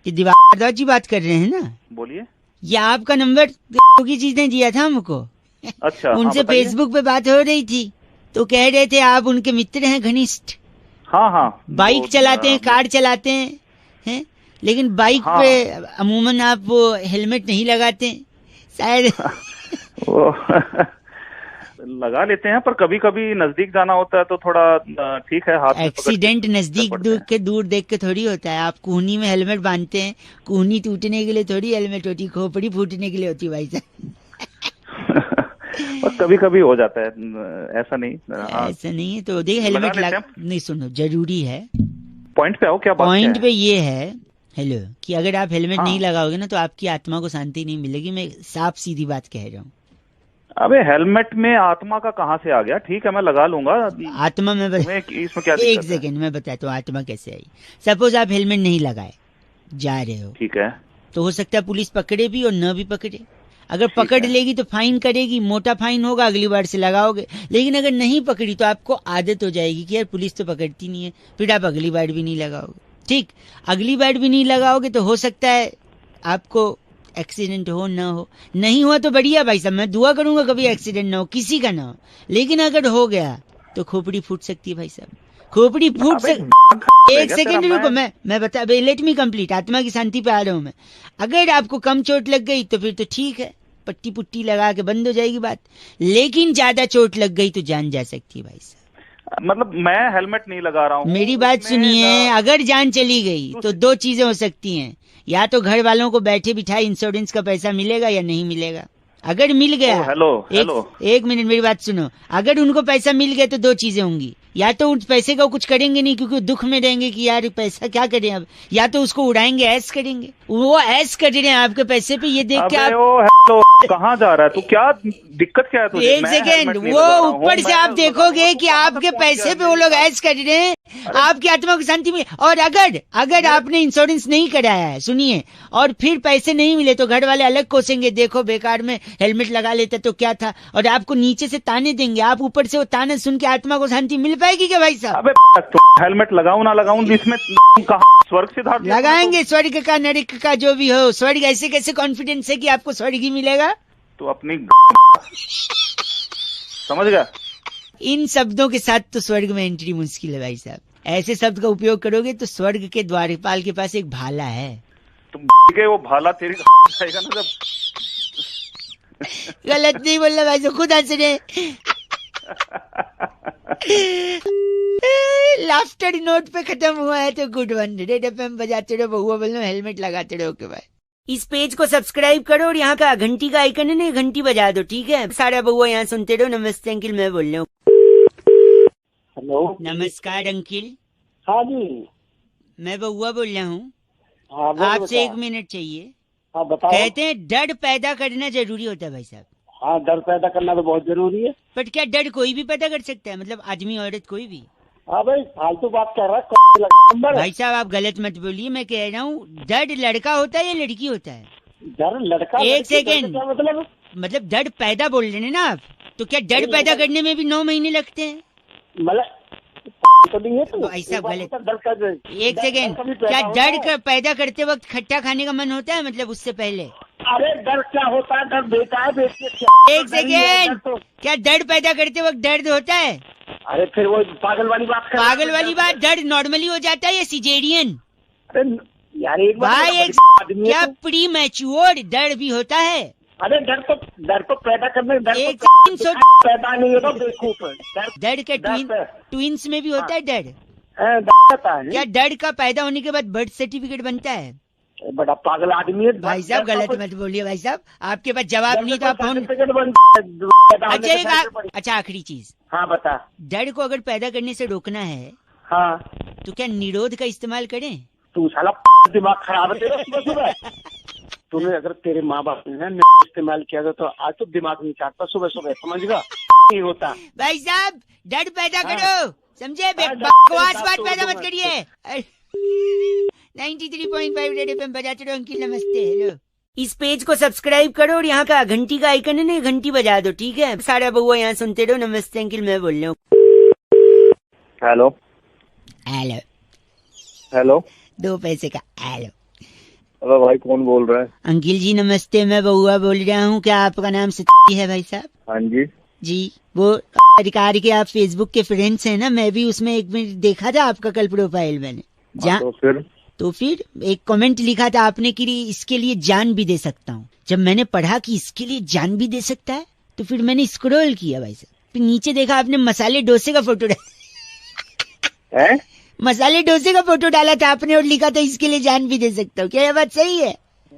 कि दिवाकर जी बात कर रहे हैं ना? बोलिए। ये आपका नंबर की चीजें दिया था हमको। अच्छा, उनसे फेसबुक पे बात हो रही थी तो कह रहे थे आप उनके मित्र हैं, घनिष्ठ। हाँ। बाइक चलाते हैं, कार चलाते हैं, लेकिन बाइक पे अमूमन आप वो हेलमेट नहीं लगाते शायद। लगा लेते हैं, पर कभी कभी नजदीक जाना होता है तो थोड़ा ठीक है, हाथ एक्सीडेंट नजदीक दूर देख के थोड़ी होता है। आप कूहनी में हेलमेट बांधते हैं, कूहनी टूटने के लिए थोड़ी हेलमेट होती, खोपड़ी फूटने के लिए होती भाई साहब। कभी कभी हो जाता है, ऐसा नहीं। ऐसा नहीं है तो देख, हेलमेट नहीं, सुनो, जरूरी है। पॉइंट पे आओ। क्या बात पॉइंट पे ये है हेलो, कि अगर आप हेलमेट नहीं लगाओगे ना तो आपकी आत्मा को शांति नहीं मिलेगी। मैं साफ सीधी बात कह रहा हूँ। अबे हेलमेट में आत्मा का कहाँ से आ गया? ठीक है मैं लगा लूंगा। आत्मा में इसमें क्या एक सेकेंड मैं बताता हूँ आत्मा कैसे आई। सपोज आप हेलमेट नहीं लगाए जा रहे हो, ठीक है, तो हो सकता है पुलिस पकड़े भी और न भी पकड़े। अगर पकड़ लेगी तो फाइन करेगी, मोटा फाइन होगा, अगली बार से लगाओगे। लेकिन अगर नहीं पकड़ी तो आपको आदत हो जाएगी कि यार पुलिस तो पकड़ती नहीं है, फिर आप अगली बार भी नहीं लगाओगे। ठीक, अगली बार भी नहीं लगाओगे तो हो सकता है आपको एक्सीडेंट हो ना हो। नहीं हुआ तो बढ़िया भाई साहब, मैं दुआ करूंगा कभी एक्सीडेंट ना हो, किसी का ना हो। लेकिन अगर हो गया तो खोपड़ी फूट सकती है भाई साहब, खोपड़ी फूट सकती। एक सेकेंड रुको, मैं बता, लेट मी कंप्लीट। आत्मा की शांति पे आ रहा हूं मैं। अगर आपको कम चोट लग गई तो फिर तो ठीक है, पट्टी पुट्टी लगा के बंद हो जाएगी बात। लेकिन ज्यादा चोट लग गई तो जान जा सकती है भाई साहब। मतलब मैं हेलमेट नहीं लगा रहा हूँ। मेरी बात सुनिए, अगर जान चली गई तो दो चीजें हो सकती हैं। या तो घर वालों को बैठे बिठाए इंश्योरेंस का पैसा मिलेगा या नहीं मिलेगा। अगर मिल गया, एक मिनट मेरी बात सुनो, अगर उनको पैसा मिल गया तो दो चीजें होंगी। या तो उस पैसे का कुछ करेंगे नहीं क्योंकि दुख में रहेंगे कि यार पैसा क्या करें अब, या तो उसको उड़ाएंगे, ऐश करेंगे। वो ऐश कर रहे हैं आपके पैसे पे, ये देख के आप कहाँ जा रहा है तू? क्या दिक्कत क्या है तुझे? एक सेकेंड, वो ऊपर से आप देखोगे कि आपके पैसे पे वो लोग ऐश कर रहे हैं, आपकी आत्मा को शांति मिले। और अगर आपने इंश्योरेंस नहीं कराया है, सुनिए, और फिर पैसे नहीं मिले तो घर वाले अलग कोसेंगे, देखो बेकार में हेलमेट लगा लेते तो क्या था, और आपको नीचे से ताने देंगे। आप ऊपर से वो ताने सुन के आत्मा को शांति मिल पाएगी क्या भाई साहब? अबे हेलमेट लगाऊं ना लगाऊं, इसमें स्वर्ग से लगाएंगे, स्वर्ग का नरक का जो भी हो। स्वर्ग ऐसे कैसे कॉन्फिडेंस है कि आपको स्वर्ग ही मिलेगा? तो अपनी समझ गया? इन शब्दों के साथ तो स्वर्ग में एंट्री मुश्किल है भाई साहब। ऐसे शब्द का उपयोग करोगे तो स्वर्ग के द्वारपाल के पास एक भाला है। तुम के वो भाला तेरी जाएगा ना जब। गलत नहीं बोल रहा भाई साहब, खुद हंस रहे। लाफ्टर नोट पे खत्म हुआ है तो गुड वन। रेड एफएम बजाते रहो, बहुआ बोलो, हेलमेट लगाते रहो के भाई। इस पेज को सब्सक्राइब करो और यहाँ का घंटी का आइकन है ना, घंटी बजा दो, ठीक है? सारा बहुआ यहाँ सुनते रहो। नमस्ते अंकिल, मैं बोल रहा हूँ। हेलो, नमस्कार अंकिल। हाँ जी, मैं बहुआ बोल रहा हूँ। हाँ, आपसे 1 मिनट चाहिए। हाँ बताओ। कहते हैं डर पैदा करना जरूरी होता है भाई साहब। हाँ, डर पैदा करना तो बहुत जरूरी है। बट क्या डर कोई भी पैदा कर सकता है? मतलब आदमी औरत कोई भी? हाँ भाई, फालतू बात कर रहा है भाई साहब, आप गलत मत बोलिए। मैं कह रहा हूँ डर लड़का होता है या लड़की होता है? डर लड़का। एक सेकेंड, मतलब डर पैदा बोल रहे हैं ना आप, तो क्या डर पैदा करने में भी 9 महीने लगते हैं? मतलब तो नहीं है तो ऐसा गलत। एक सेकेंड, क्या डर पैदा करते वक्त खट्टा खाने का मन होता है? मतलब उससे पहले? अरे डर क्या होता है? डर बेटा है, बेटे। एक सेकेंड, क्या डर पैदा करते वक्त दर्द होता है? अरे फिर वो पागल वाली बात कर। पागल वाली बात, दर्द नॉर्मली हो जाता है या सिजेरियन? अरे यार एक भाई, क्या प्री मैच्योर दर्द भी होता है? अरे डर तो पैदा करने, एक पैदा नहीं होगा बेवकूफ। दर्द के ट्विंस में भी होता है डर? क्या डर का पैदा होने के बाद बर्थ सर्टिफिकेट बनता है? बड़ा पागल आदमी है भाई साहब, गलत मत बोलिए भाई साहब। आपके पास जवाब नहीं तो आप फोन। अच्छा आखिरी चीज, हाँ बता। डर को अगर पैदा करने से रोकना है, हाँ, तो क्या निरोध का इस्तेमाल करें? तू साला दिमाग खराब है तेरा सुबह। तूने अगर तेरे माँ बाप ने इस्तेमाल किया था तो आज तो दिमाग नहीं चाटता सुबह सुबह, समझ गया? नहीं होता भाई साहब, डर पैदा करो, समझे? बकवास बात पैदा मत करिए। 93.5 रेड एफएम बजाते रहो अंकिल। नमस्ते, हेलो। इस पेज को सब्सक्राइब करो और यहाँ का घंटी का आइकन है ना, घंटी बजा दो, ठीक है? सारा बहुआ यहाँ सुनते रहो। नमस्ते अंकिल, मैं बोल रहा हूँ। हेलो हेलो हेलो, 2 पैसे का हेलो। अरे भाई कौन बोल रहा है? अंकिल जी नमस्ते, मैं बहुआ बोल रहा हूँ। क्या आपका नाम सती है भाई साहब? हाँ जी जी, वो अधिकारी के आप फेसबुक के फ्रेंड्स हैं ना? मैं भी उसमें एक मिनट देखा था आपका कल प्रोफाइल मैंने। तो फिर एक कमेंट लिखा था आपने कि इसके लिए जान भी दे सकता हूँ। जब मैंने पढ़ा कि इसके लिए जान भी दे सकता है तो फिर मैंने स्क्रॉल किया भाई साहब, फिर नीचे देखा आपने मसाले डोसे का फोटो डाला। मसाले डोसे का फोटो डाला था आपने और लिखा था इसके लिए जान भी दे सकता हूँ। क्या ये बात सही है?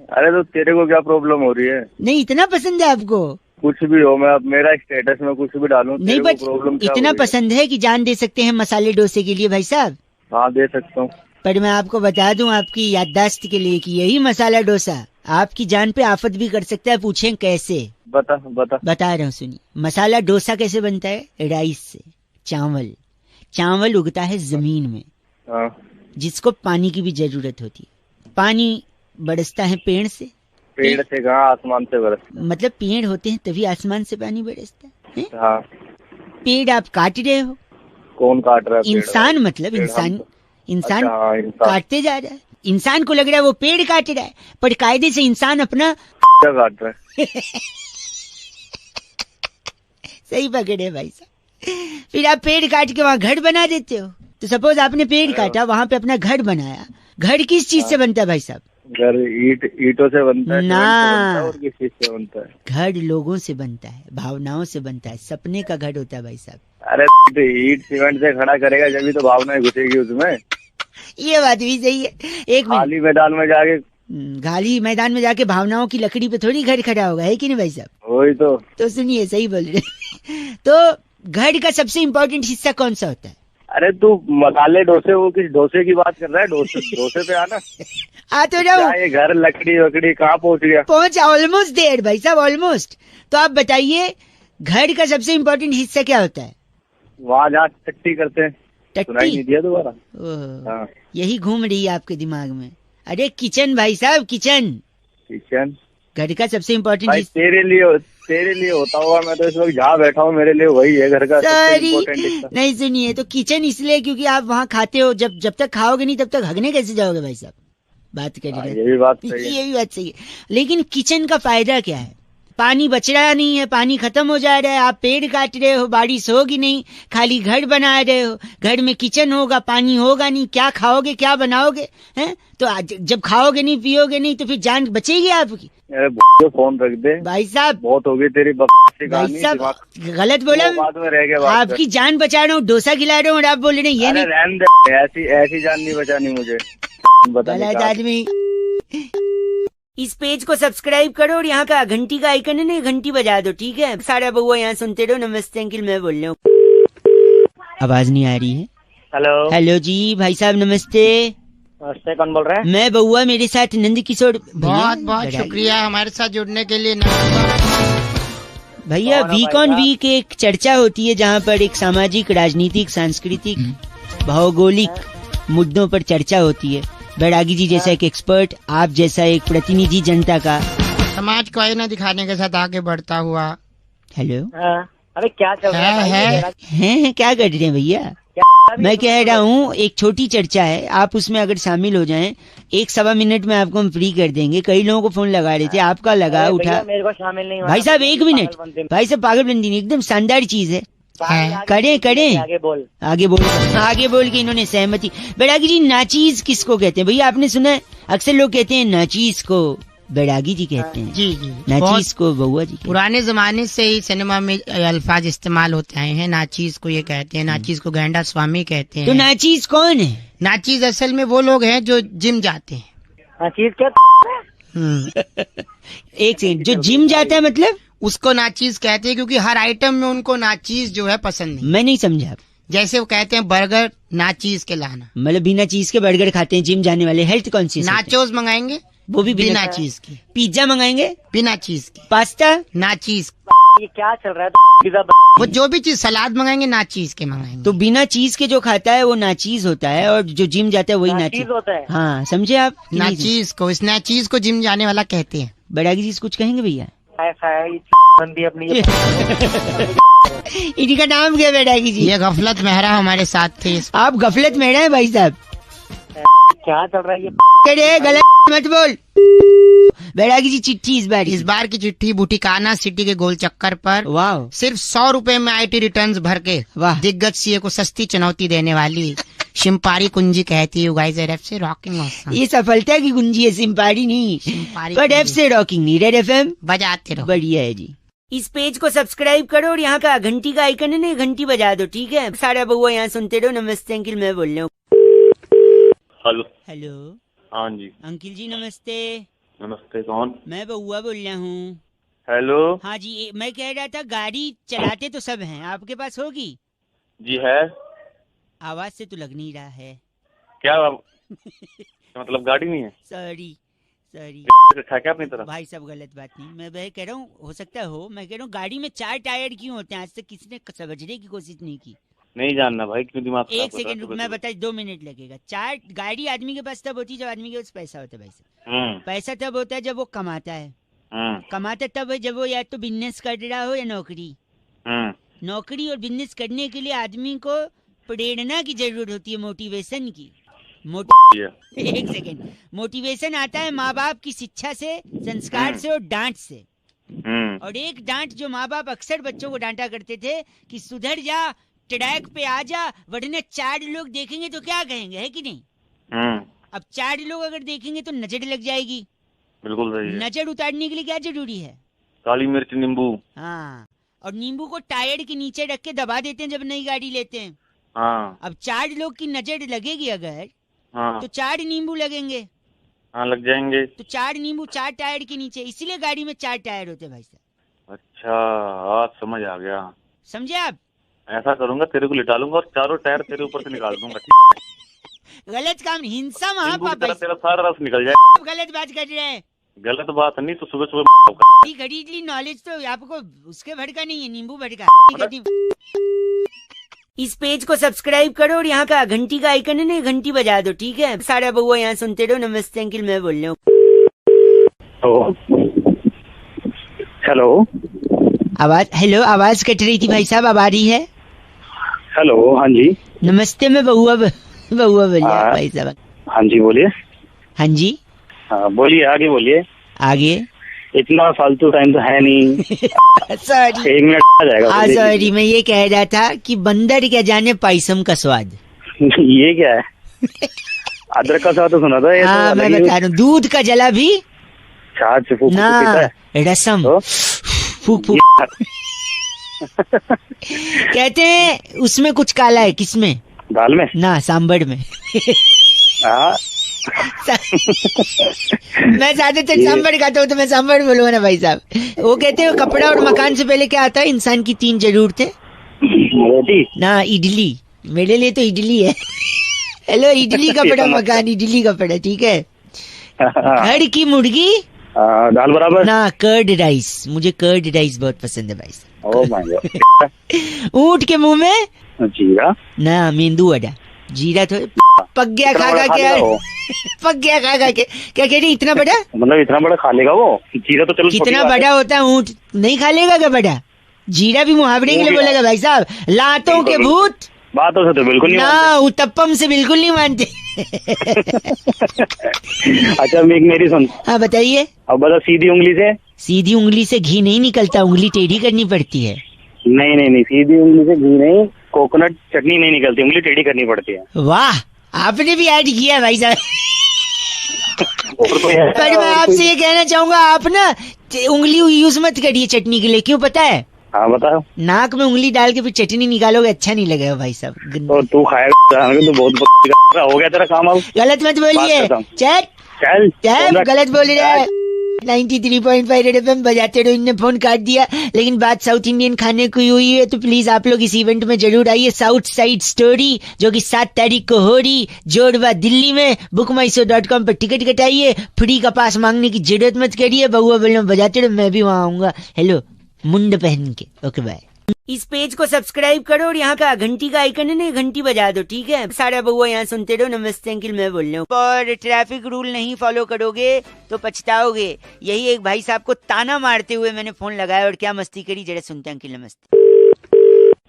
अरे तो तेरे को क्या प्रॉब्लम हो रही है? नहीं, इतना पसंद है आपको? कुछ भी हो, मैं अब मेरा स्टेटस में कुछ भी डालूं, नहीं, बट इतना पसंद है कि जान दे सकते हैं मसाले डोसे के लिए भाई साहब? हाँ दे सकता हूँ। पर मैं आपको बता दूं आपकी याददाश्त के लिए कि यही मसाला डोसा आपकी जान पे आफत भी कर सकता है। पूछें कैसे? बता रहा हूँ, सुनिए। मसाला डोसा कैसे बनता है? राइस से। चावल उगता है जमीन में, जिसको पानी की भी जरूरत होती है। पानी बरसता है पेड़ से कहाँ? आसमान से बरसता। मतलब पेड़ होते हैं तभी आसमान से पानी बरसता है? हाँ। पेड़ आप काट रहे हो। कौन काट रहा है? इंसान, मतलब इंसान काटते जा रहा है। इंसान को लग रहा है वो पेड़ काट रहा है, पर कायदे से इंसान अपना क्या काट रहा है? सही पकड़े भाई साहब। फिर आप पेड़ काट के वहाँ घर बना देते हो। तो सपोज आपने पेड़ काटा, वहाँ पे अपना घर बनाया। घर किस चीज से बनता है भाई साहब? घर ईंटों से बनता है ना, और किस चीज से बनता है? घर लोगों से बनता है, भावनाओं से बनता है, सपने का घर होता है भाई साहब। अरे तो ईंट सीमेंट से खड़ा करेगा जब भी तो भावनाएं घुसेगी उसमें। ये बात भी सही है। एक मिनट, खाली मैदान में जाके खाली मैदान में जाके भावनाओं की लकड़ी पे थोड़ी घर खड़ा होगा, है कि नहीं भाई साहब? वही तो सुनिए, सही बोल रहे। तो घर का सबसे इम्पोर्टेंट हिस्सा कौन सा होता है? अरे तू मसाले डोसे, वो किस डोसे की बात कर रहा है? डोसे पे आना। आ तो रहा ये घर लकड़ी वकड़ी कहाँ पहुँच गया? पहुँचा, ऑलमोस्ट देर भाई साहब, ऑलमोस्ट। तो आप बताइए घर का सबसे इम्पोर्टेंट हिस्सा क्या होता है? वहाँ जहाँ टट्टी करते हैं। सुनाई नहीं दिया दोबारा? हाँ। यही घूम रही है आपके दिमाग में। अरे किचन भाई साहब, किचन घर का सबसे इम्पोर्टेंट हिस्सा। तेरे लिए होता होगा, मैं तो इस वक्त जहाँ बैठा हूँ मेरे लिए वही है घर का सबसे इम्पोर्टेंट हिस्सा। नहीं सुनिए, तो किचन इसलिए क्योंकि आप वहाँ खाते हो। जब तक खाओगे नहीं तब तक हगने कैसे जाओगे भाई साहब? बात करिए। ये भी बात सही है। लेकिन किचन का फायदा क्या है? पानी बच रहा नहीं है, पानी खत्म हो जा रहा है, आप पेड़ काट रहे हो, बारिश होगी नहीं, खाली घर बना रहे हो। घर में किचन होगा, पानी होगा नहीं, क्या खाओगे, क्या बनाओगे? हैं? तो जब खाओगे नहीं, पियोगे नहीं, तो फिर जान बचेगी आपकी? अरे फोन रख दे भाई साहब, बहुत हो गई तेरी भाई साहब। गलत बोला, बाद में रह गया। आपकी जान बचा रहा हूँ, डोसा खिला रहा हूँ, और आप बोल रहे हैं ये नहीं। ऐसी जान नहीं बचानी मुझे। गलत आदमी। इस पेज को सब्सक्राइब करो और यहाँ का घंटी का आइकन है ना, घंटी बजा दो, ठीक है? सारा बउआ यहाँ सुनते रहो। नमस्ते अंकिल, मैं बोल रहा हूँ। आवाज नहीं आ रही है? हेलो जी भाई साहब, नमस्ते। नमस्ते, कौन बोल रहा है? मैं बउआ, मेरे साथ नंद किशोर। बहुत बहुत शुक्रिया हमारे साथ जुड़ने के लिए। भैया, वीक ऑन वीक एक चर्चा होती है जहाँ पर एक सामाजिक, राजनीतिक, सांस्कृतिक, भौगोलिक मुद्दों पर चर्चा होती है। बैरागी जी जैसा एक एक्सपर्ट, आप जैसा एक प्रतिनिधि जनता का, समाज को आईना दिखाने के साथ आगे बढ़ता हुआ। हेलो, अरे क्या चल रहा है? क्या कर रहे हैं भैया? मैं कह रहा हूँ एक छोटी चर्चा है, आप उसमें अगर शामिल हो जाएं, 1-1.25 मिनट में आपको हम फ्री कर देंगे। कई लोगों को फोन लगा रहे थे, आपका लगा, उठा। मेरे को शामिल नहीं भाई साहब 1 मिनट। भाई साहब पागलबंदी नहीं, एकदम शानदार चीज है। करें आगे बोल के इन्होंने सहमति। बैरागी जी, नाचीज किसको कहते हैं भैया? आपने सुना है? अक्सर लोग कहते हैं नाचीज को बैरागी जी कहते हैं। जी नाचीज को बउआ जी। पुराने जमाने से ही सिनेमा में अल्फाज इस्तेमाल होते आए हैं। नाचीज को ये कहते हैं, नाचीज को गैंडा स्वामी कहते हैं। तो नाचीज कौन है? नाचीज असल में वो लोग हैं जो जिम जाते हैं। नाचीज क्या? एक सेकंड, जो जिम जाता है मतलब उसको नाचीज कहते हैं, क्योंकि हर आइटम में उनको नाचीज जो है पसंद नहीं। मैं नहीं समझा। जैसे वो कहते हैं बर्गर नाचीज के लाना, मतलब बिना चीज के बर्गर खाते हैं जिम जाने वाले, हेल्थ कॉन्शियस। नाचोस मंगाएंगे, वो भी बिना चीज की। पिज्जा मंगाएंगे, बिना चीज की। पास्ता, नाचीज। ये क्या चल रहा है? वो जो भी चीज, सलाद मंगाएंगे नाचीज के मंगाएंगे। तो बिना चीज के जो खाता है वो नाचीज होता है, और जो जिम जाता है वही नाचीज होता है। हाँ, समझे आप? नाचीज को, इस नाचीज को जिम जाने वाला कहते हैं। बैरागी जी कुछ कहेंगे भैया? अपनी इनका नाम क्या बैरागी जी? ये गफलत मेहरा हमारे साथ थे। आप गफलत मेहरा है भाई साहब? क्या चल रहा है ये? गलत मत बोल। बैरागी जी चिट्ठी इस बार की चिट्ठी बुटिकाना सिटी के गोल चक्कर पर। वाह। सिर्फ 100 रुपए में IT रिटर्न्स भर के दिग्गज सीए को सस्ती चुनौती देने वाली शिम्पारी कुंजी कहती है, गाइस रेड एफ से रॉकिंग ऑसम। ये सफलता की कुंजी है, सिम्पारी नहीं। पर एफ से रॉकिंग नहीं, रेड FM बजाते रहो। बढ़िया है जी। इस पेज को सब्सक्राइब करो और यहाँ का घंटी का आइकन है ना, घंटी बजा दो, ठीक है? सारा बउआ यहाँ सुनते रहो। नमस्ते अंकिल, मैं बोल रहा हूँ। हेलो। हाँ जी अंकिल जी नमस्ते। नमस्ते, कौन? मैं बउआ बोल रहा हूँ। हेलो। हाँ जी, मैं कह रहा था गाड़ी चलाते तो सब हैं, आपके पास होगी? जी है। आवाज से तो लग नहीं रहा है। क्या मतलब गाड़ी नहीं है? सॉरी सॉरी रखा क्या अपनी तरफ? भाई सब गलत बात नहीं, मैं वह कह रहा हूँ हो सकता हो, मैं कह रहा हूँ गाड़ी में 4 टायर क्यों होते हैं, आज तक किसी ने समझने की कोशिश नहीं की। नहीं जानना भाई, क्यों दिमाग खराब एक कर रहा है सेकंड रुक, सुबह मैं सुबह? बता 2 मिनट लगेगा। 4 गाड़ी आदमी के पास तब होती है जब आदमी के पास पैसा होता है भाई साहब। पैसा तब होता है जब वो कमाता है, कमाता तब है जब वो या तो बिजनेस कर रहा हो या नौकरी। नौकरी और बिजनेस करने के लिए आदमी को प्रेरणा की जरूरत होती है, मोटिवेशन की। एक सेकेंड, मोटिवेशन आता है माँ बाप की शिक्षा से, संस्कार से और डांट से। और एक डांट जो माँ बाप अक्सर बच्चों को डांटा करते थे कि सुधर जा, ट्रैक पे आ जा, वरना 4 लोग देखेंगे तो क्या कहेंगे, है कि नहीं? अब 4 लोग अगर देखेंगे तो नजर लग जाएगी। बिल्कुल सही है। नजर उतारने के लिए क्या जरूरी है? काली मिर्च, नींबू। हाँ, और नींबू को टायर के नीचे रख के दबा देते हैं जब नई गाड़ी लेते हैं। हाँ। अब 4 लोग की नजर लगेगी अगर, हाँ। तो 4 नींबू लगेंगे। हाँ, लग जाएंगे। तो 4 नींबू 4 टायर के नीचे, इसीलिए गाड़ी में 4 टायर होते हैं भाई साहब। अच्छा, आज समझ आ गया। समझे आप? ऐसा करूंगा, तेरे को लिटा लूंगा और चारों टायर तेरे ऊपर से निकाल दूंगा। गलत काम, हिंसा महापाप। तेरा सारा रस निकल जाए। गलत बात कर रहे हैं। गलत बात नहीं तो सुबह सुबह खरीद ली नॉलेज, तो आपको उसके भड़का नहीं है, नींबू भड़का। इस पेज को सब्सक्राइब करो और यहाँ का घंटी का आइकन है ना, घंटी बजा दो, ठीक है? सारा बउआ यहाँ सुनते रहो। नमस्ते अंकिल, मैं बोल रहा हूँ। हेलो। आवाज, हेलो, आवाज कट रही थी भाई साहब, अब आ रही है? हेलो, हाँ जी। नमस्ते, मैं बउआ बोलिए भाई साहब। हाँ जी, बोलिए। हाँ जी, हाँ बोलिए, आगे बोलिए। आगे इतना फालतू टाइम तो है नहीं। सॉरी, 1 मिनट आ जाएगा। हाँ सॉरी, मैं ये कह रहा था कि बंदर क्या जाने पायसम का स्वाद। ये क्या है? अदरक का स्वाद तो सुना था। हाँ, मैं बता रहा हूँ, दूध का जला भी छाछ फूक ना, रसम फूक फूक कहते हैं। उसमें कुछ काला है, किसमें? दाल में ना, सांबर में। मैं ज्यादातर सांबर खाता हूँ तो मैं सांबर बोलूँगा ना भाई साहब। वो कहते हैं कपड़ा और मकान से पहले क्या आता है? इंसान की 3 जरूरतें। रोटी ना, इडली। मेरे लिए तो इडली है। हेलो, इडली कपड़ा मकान, इडली कपड़ा, ठीक है? घर की मुर्गी दाल बराबर ना, कर्ड राइस। मुझे कर्ड राइस बहुत पसंद है भाई साहब। ओह माय गॉड। ऊंट के मुंह में जीरा ना, मेंदू वड़ा। जीरा तो पक गया खा के यार, पक गया खा के। क्या कह रही, इतना बड़ा? मतलब इतना बड़ा खा लेगा वो? जीरा तो चलो कितना बड़ा होता है ऊंट, नहीं खा लेगा क्या बड़ा? जीरा भी मुहावरे के लिए बोलेगा भाई साहब। लातों के भूत बातों से तो बिल्कुल नहीं ना, उत्तपम से बिल्कुल नहीं मानते। अच्छा, मेरी सुन। हाँ बताइए। अब बता, सीधी उंगली से? सीधी उंगली से घी नहीं निकलता, उंगली टेढ़ी करनी पड़ती है। नहीं, सीधी उंगली से घी नहीं, कोकोनट चटनी नहीं निकलती, उंगली टेढ़ी करनी पड़ती है। वाह, आपने भी ऐड किया भाई साहब। पर मैं आपसे ये कहना चाहूंगा, आप ना उंगली यूज मत करिए चटनी के लिए। क्यों पता है? हाँ बताओ। नाक में उंगली डाल के फिर चटनी निकालोगे, अच्छा नहीं लगेगा भाई साहब। और तू खाएगा तो बहुत हो गया तेरा काम। अब गलत मत बोलिए, चल गलत बोल रहा है। 93.5 रेड एफएम बजाते रहो। इनने फोन काट दिया, लेकिन बात साउथ इंडियन खाने की हुई है, तो प्लीज आप लोग इस इवेंट में जरूर आइए। साउथ साइड स्टोरी जो कि 7 तारीख को हो रही, जोड़वा दिल्ली में। bookmyshow.com पर टिकट कटाइए, फ्री का पास मांगने की जरूरत मत करिए। बउआ बोलना बजाते रहो, मैं भी वहाँ आऊंगा। हेलो, मुंड पहन के। Okay bye. इस पेज को सब्सक्राइब करो और यहाँ का घंटी का आइकन है ना, घंटी बजा दो, ठीक है? सारा बउआ यहाँ सुनते रहो। नमस्ते अंकिल, मैं बोल रहा हूँ। और ट्रैफिक रूल नहीं फॉलो करोगे तो पछताओगे। यही एक भाई साहब को ताना मारते हुए मैंने फोन लगाया, और क्या मस्ती करी, जरा सुनते। अंकिल नमस्ते।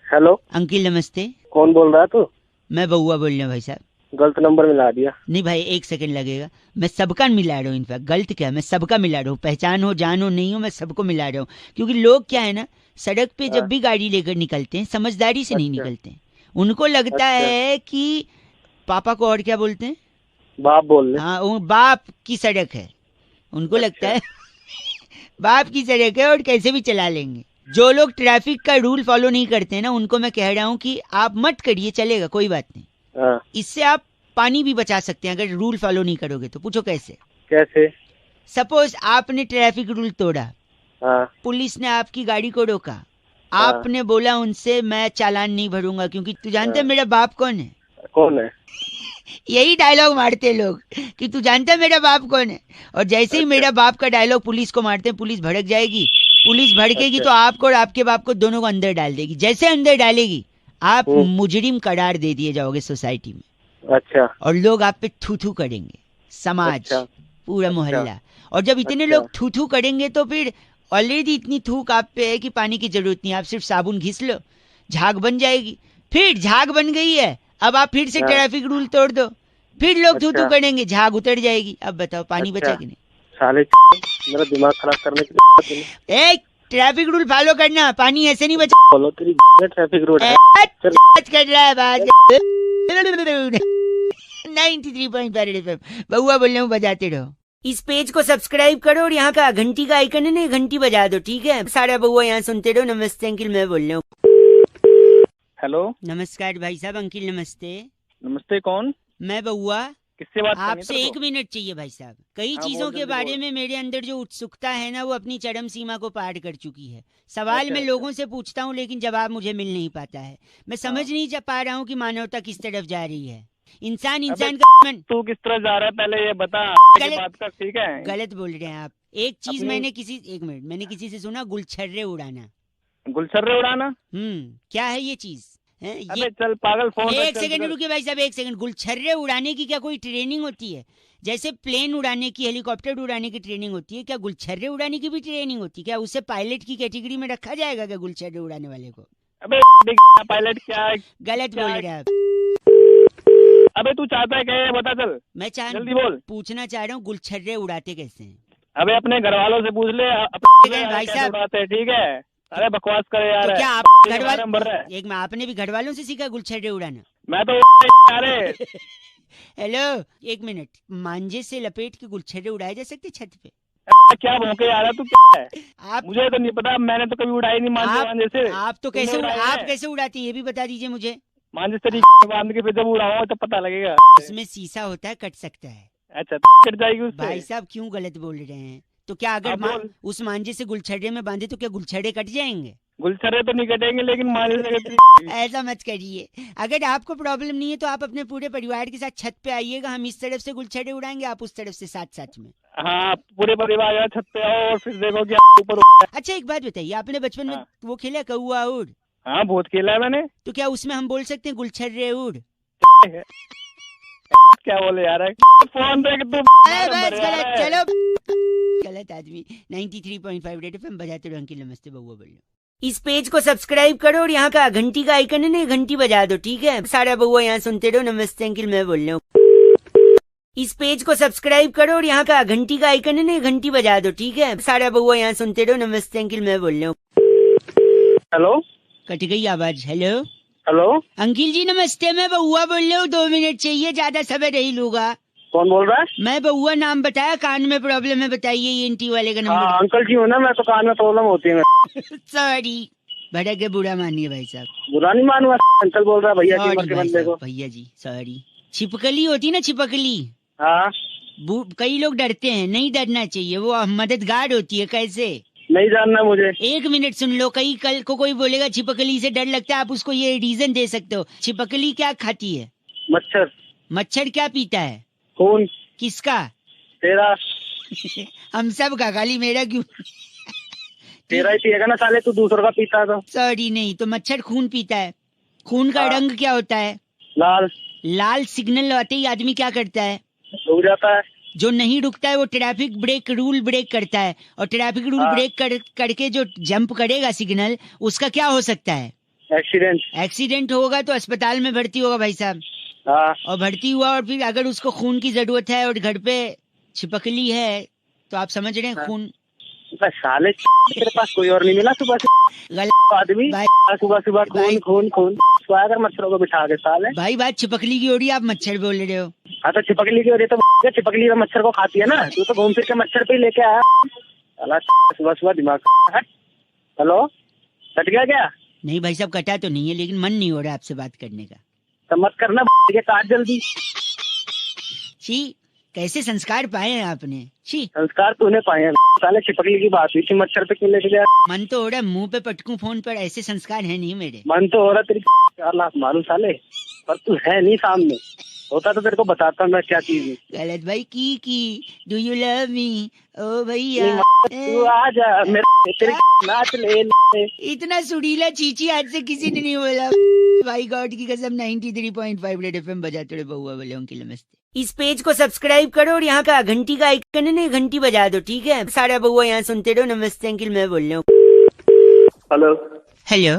हेलो अंकिल नमस्ते। कौन बोल रहा है तू? मैं बउआ बोल रहा हूँ भाई साहब। गलत नंबर मिला दिया। नहीं भाई, 1 सेकंड लगेगा। मैं सबका मिला रहा हूँ, इनफैक्ट गलत क्या, मैं सबका मिला रहा हूँ। पहचान हो, जान हो, नहीं हो, मैं सबको मिला रहा हूँ। क्योंकि लोग क्या है ना, सड़क पे जब भी गाड़ी लेकर निकलते हैं, समझदारी से नहीं निकलते हैं। उनको लगता है कि पापा को और क्या बोलते हैं, बाप बोल रहे। हाँ, वो बाप की सड़क है। उनको लगता है बाप की सड़क है और कैसे भी चला लेंगे। जो लोग ट्रैफिक का रूल फॉलो नहीं करते हैं ना, उनको मैं कह रहा हूँ कि आप मत करिए, चलेगा, कोई बात नहीं। इससे आप पानी भी बचा सकते हैं अगर रूल फॉलो नहीं करोगे तो। पूछो कैसे? कैसे? सपोज आपने ट्रैफिक रूल तोड़ा, पुलिस ने आपकी गाड़ी को रोका, आपने बोला उनसे मैं चालान नहीं भरूंगा, क्योंकि तू जानते है मेरा बाप कौन है? कौन है? यही डायलॉग मारते लोग कि तू जानता है मेरा बाप कौन है, और जैसे ही मेरा बाप का डायलॉग पुलिस को मारते हैं, पुलिस भड़क जाएगी, पुलिस भड़केगी तो आपको और आपके बाप को दोनों को अंदर डाल देगी। जैसे अंदर डालेगी आप मुजरिम करार दे दिए जाओगे सोसाइटी में। अच्छा। और लोग आप पे थू थू करेंगे, समाज, अच्छा। पूरा मोहल्ला। और जब इतने लोग थू थू करेंगे तो फिर ऑलरेडी इतनी थूक आप पे है कि पानी की जरूरत नहीं, आप सिर्फ साबुन घिस लो, झाग बन जाएगी। फिर झाग बन गई है, अब आप फिर से ट्रैफिक रूल तोड़ दो, फिर लोग थू थू करेंगे, झाग उतर जाएगी। अब बताओ पानी बचा कि नहीं? साले मेरा दिमाग खराब करने की। एक ट्रैफिक रूल फॉलो करना, पानी ऐसे नहीं बचा। फॉलो तेरी ट्रैफिक रूल कर रहा है बात। 93.5 FM बउआ बोल रहा हूँ, बजाते रहो। इस पेज को सब्सक्राइब करो और यहाँ का घंटी का आइकन है ना, घंटी बजा दो, ठीक है? सारा बउआ यहाँ सुनते रहो। नमस्ते अंकिल, मैं बोल रहा हूँ। हेलो, नमस्कार भाई साहब। अंकिल नमस्ते। नमस्ते, कौन? मैं बउआ। किससे बात करनी है आपसे 1 मिनट चाहिए भाई साहब। कई चीजों के बारे में मेरे अंदर जो उत्सुकता है ना, वो अपनी चरम सीमा को पार कर चुकी है। सवाल मैं लोगों से पूछता हूँ लेकिन जवाब मुझे मिल नहीं पाता है। मैं समझ नहीं पा रहा हूँ कि मानवता किस तरफ जा रही है। इंसान का तू किस तरह जा रहा है पहले ये बता। बात कर, ठीक है? गलत बोल रहे हैं आप। एक चीज मैंने किसी से सुना, गुलछर्रे उड़ाना। गुलछर्रे उड़ाना? क्या है ये चीज? अबे चल पागल, फोन एक सेकंड रुकिए भाई साहब, 1 सेकंड। गुलछर्रे उड़ाने की क्या कोई ट्रेनिंग होती है? जैसे प्लेन उड़ाने की, हेलीकॉप्टर उड़ाने की ट्रेनिंग होती है, क्या गुलछर्रे उड़ाने की भी ट्रेनिंग होती है? क्या उसे पायलट की कैटेगरी में रखा जाएगा क्या, गुलछर्रे उड़ाने वाले को? अबे पायलट क्या है? गलत बोल रहे हैं आप। अबे तू चाहता है क्या ये बता चल। मैं जल्दी बोल। पूछना चाह रहा हूँ, गुलछर्रे उड़ाते कैसे हैं? अबे अपने घर वालों से पूछ ले भाई साहब। उड़ाते, ठीक है? अरे बकवास करे यार। तो क्या आप घर वाले, एक में आपने भी घर वालों से सीखा गुलछर्रे उड़ाना? मैं तो अरे हेलो, 1 मिनट। मांझे से लपेट के गुलछर्रे उड़ाए जा सकते छत पे? क्या भौंके आ रहा तू? क्या है? आप, मुझे तो नहीं पता, मैंने तो कभी उड़ाई नहीं मांझे से। आप तो कैसे उड़ाती है ये भी बता दीजिए मुझे। मांझे से बांध के फिर जब उड़ाऊंगा तो पता लगेगा। इसमें शीशा होता है, कट सकता है। अच्छा, कट जाएगी उससे? भाई साहब क्यों गलत बोल रहे हैं? तो क्या अगर उस मांझे से गुलछर्रे में बांधे तो क्या गुलछर्रे कट जाएंगे? गुलछर्रे तो नहीं कटेंगे लेकिन मांझे से ऐसा मत करिए। अगर आपको प्रॉब्लम नहीं है तो आप अपने पूरे परिवार के साथ छत पे आइएगा, हम इस तरफ से गुलछर्रे उड़ाएंगे, आप उस तरफ से साथ साथ में। हाँ, पूरे परिवार छत पे आओ और फिर देखो कि ऊपर। अच्छा एक बात बताइए, आपने बचपन में वो खेला कौआ उड़? हाँ बहुत खेला है मैंने। तो क्या उसमें हम बोल सकते हैं गुलछर्रे उड़? क्या बोले यार, फोन देख तू। चलो गलत आदमी। 93.5 रेड एफएम बजाते रहो। अंकिल नमस्ते, बउआ बोल लो। इस पेज को सब्सक्राइब करो और यहाँ का घंटी का आइकन है ना, घंटी बजा दो, ठीक है? सारा बउआ यहाँ सुनते रहो। नमस्ते अंकिल, मैं बोल रहा हूँ। इस पेज को सब्सक्राइब करो और यहाँ का घंटी का आइकन है ना, घंटी बजा दो, ठीक है? सारा बउआ यहाँ सुनते रहो। नमस्ते अंकिल, मैं बोल रहा हूँ। हेलो, कट गई आवाज। हेलो हेलो अंकिल जी नमस्ते, मैं बउआ बोल रहा हूँ। 2 मिनट चाहिए, ज्यादा समय नहीं लूंगा। कौन बोल रहा है? मैं बउआ, नाम बताया, कान में प्रॉब्लम है, बताइए। ENT वाले का नंबर। हाँ, अंकल जी हो ना, मैं तो कान में प्रॉब्लम होती है। सॉरी, भड़क के बुरा मानिए भाई साहब। बुरा नहीं मानूंगा, अंकल बोल रहा है भैया की उम्र के बंदे को। भैया जी सॉरी। छिपकली होती ना, छिपकली। हाँ, कई लोग डरते हैं, नहीं डरना चाहिए, वो मददगार होती है। कैसे? नहीं जानना मुझे। 1 मिनट सुन लो। कल को कोई बोलेगा छिपकली से डर लगता है, आप उसको ये रीजन दे सकते हो। छिपकली क्या खाती है? मच्छर। मच्छर क्या पीता है? खून। किसका? तेरा। हम सब का, खाली मेरा क्यों? तेरा ही पिएगा ना साले, तू दूसरों का पीता है तो। सॉरी, नहीं तो मच्छर खून पीता है। खून का रंग क्या होता है? लाल। लाल सिग्नल आते ही आदमी क्या करता है? रुक जाता है। जो नहीं रुकता है वो ट्रैफिक ब्रेक रूल ब्रेक करता है, और ट्रैफिक रूल ब्रेक करके जो जंप करेगा सिग्नल, उसका क्या हो सकता है? एक्सीडेंट। एक्सीडेंट होगा तो अस्पताल में भर्ती होगा भाई साहब। और भर्ती हुआ और फिर अगर उसको खून की जरूरत है और घर पे छिपकली है तो आप समझ रहे हैं खून। साले तेरे पास कोई और नहीं मिला सुबह से? आदमी सुबह सुबह खून खून खून अगर मच्छरों को बिठा के साले। भाई बात छिपकली की हो रही है, आप मच्छर बोल रहे हो। हाँ तो छिपकली की हो रही है तो छिपकली मच्छर को खाती है ना, तू तो घूम फिर के मच्छर पे ही लेके आया सुबह सुबह दिमाग। हेलो, कट गया क्या? नहीं भाई साहब कटा तो नहीं है, लेकिन मन नहीं हो रहा आपसे बात करने का। तो मत करना, काट जल्दी। छी, कैसे संस्कार पाए हैं आपने? छी, संस्कार तूने पाए हैं साले, छिपकली की बात हुई थी, मच्छर पे क्यों लेके गया? मन तो हो रहा है मुंह पे पटकूं फोन पर, ऐसे संस्कार है नहीं मेरे। मन तो हो रहा तेरी लाख मारू साले, पर तू है नहीं सामने। होता तो तेरे को बताता मैं क्या चीज है। गलत भाई की डू यू लव मी ओ भैया तू आ जा मेरे तेरे नाच ले। इतना सुरीला चीची आज से किसी ने नहीं बोला। भाई गॉड की कसम 93.5 रेड एफएम बजाते रहे बउआ बोले अंकिल नमस्ते। इस पेज को सब्सक्राइब करो और यहाँ का घंटी का आइकन है ना घंटी बजा दो ठीक है। सारा बउआ यहाँ सुनते रहो। नमस्ते अंकिल मैं बोल रहा हूँ। हेलो हेलो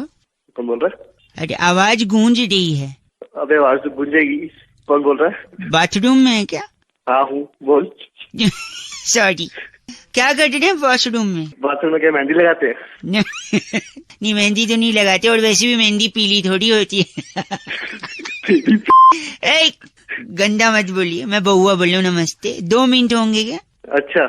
कौन बोल रहा है? अरे आवाज गूंज रही है। अबे आवाज तो गूंजेगी। कौन बोल रहा है? बाथरूम में है क्या? हाँ हूँ बोल। सॉरी क्या कर रहे हैं वॉशरूम में? बाथरूम में क्या मेहंदी लगाते हैं? नहीं मेहंदी तो नहीं लगाते और वैसे भी मेहंदी पीली थोड़ी होती है। ए, गंदा मत बोलिए मैं बउआ बोल रहा हूँ। नमस्ते 2 मिनट होंगे क्या? अच्छा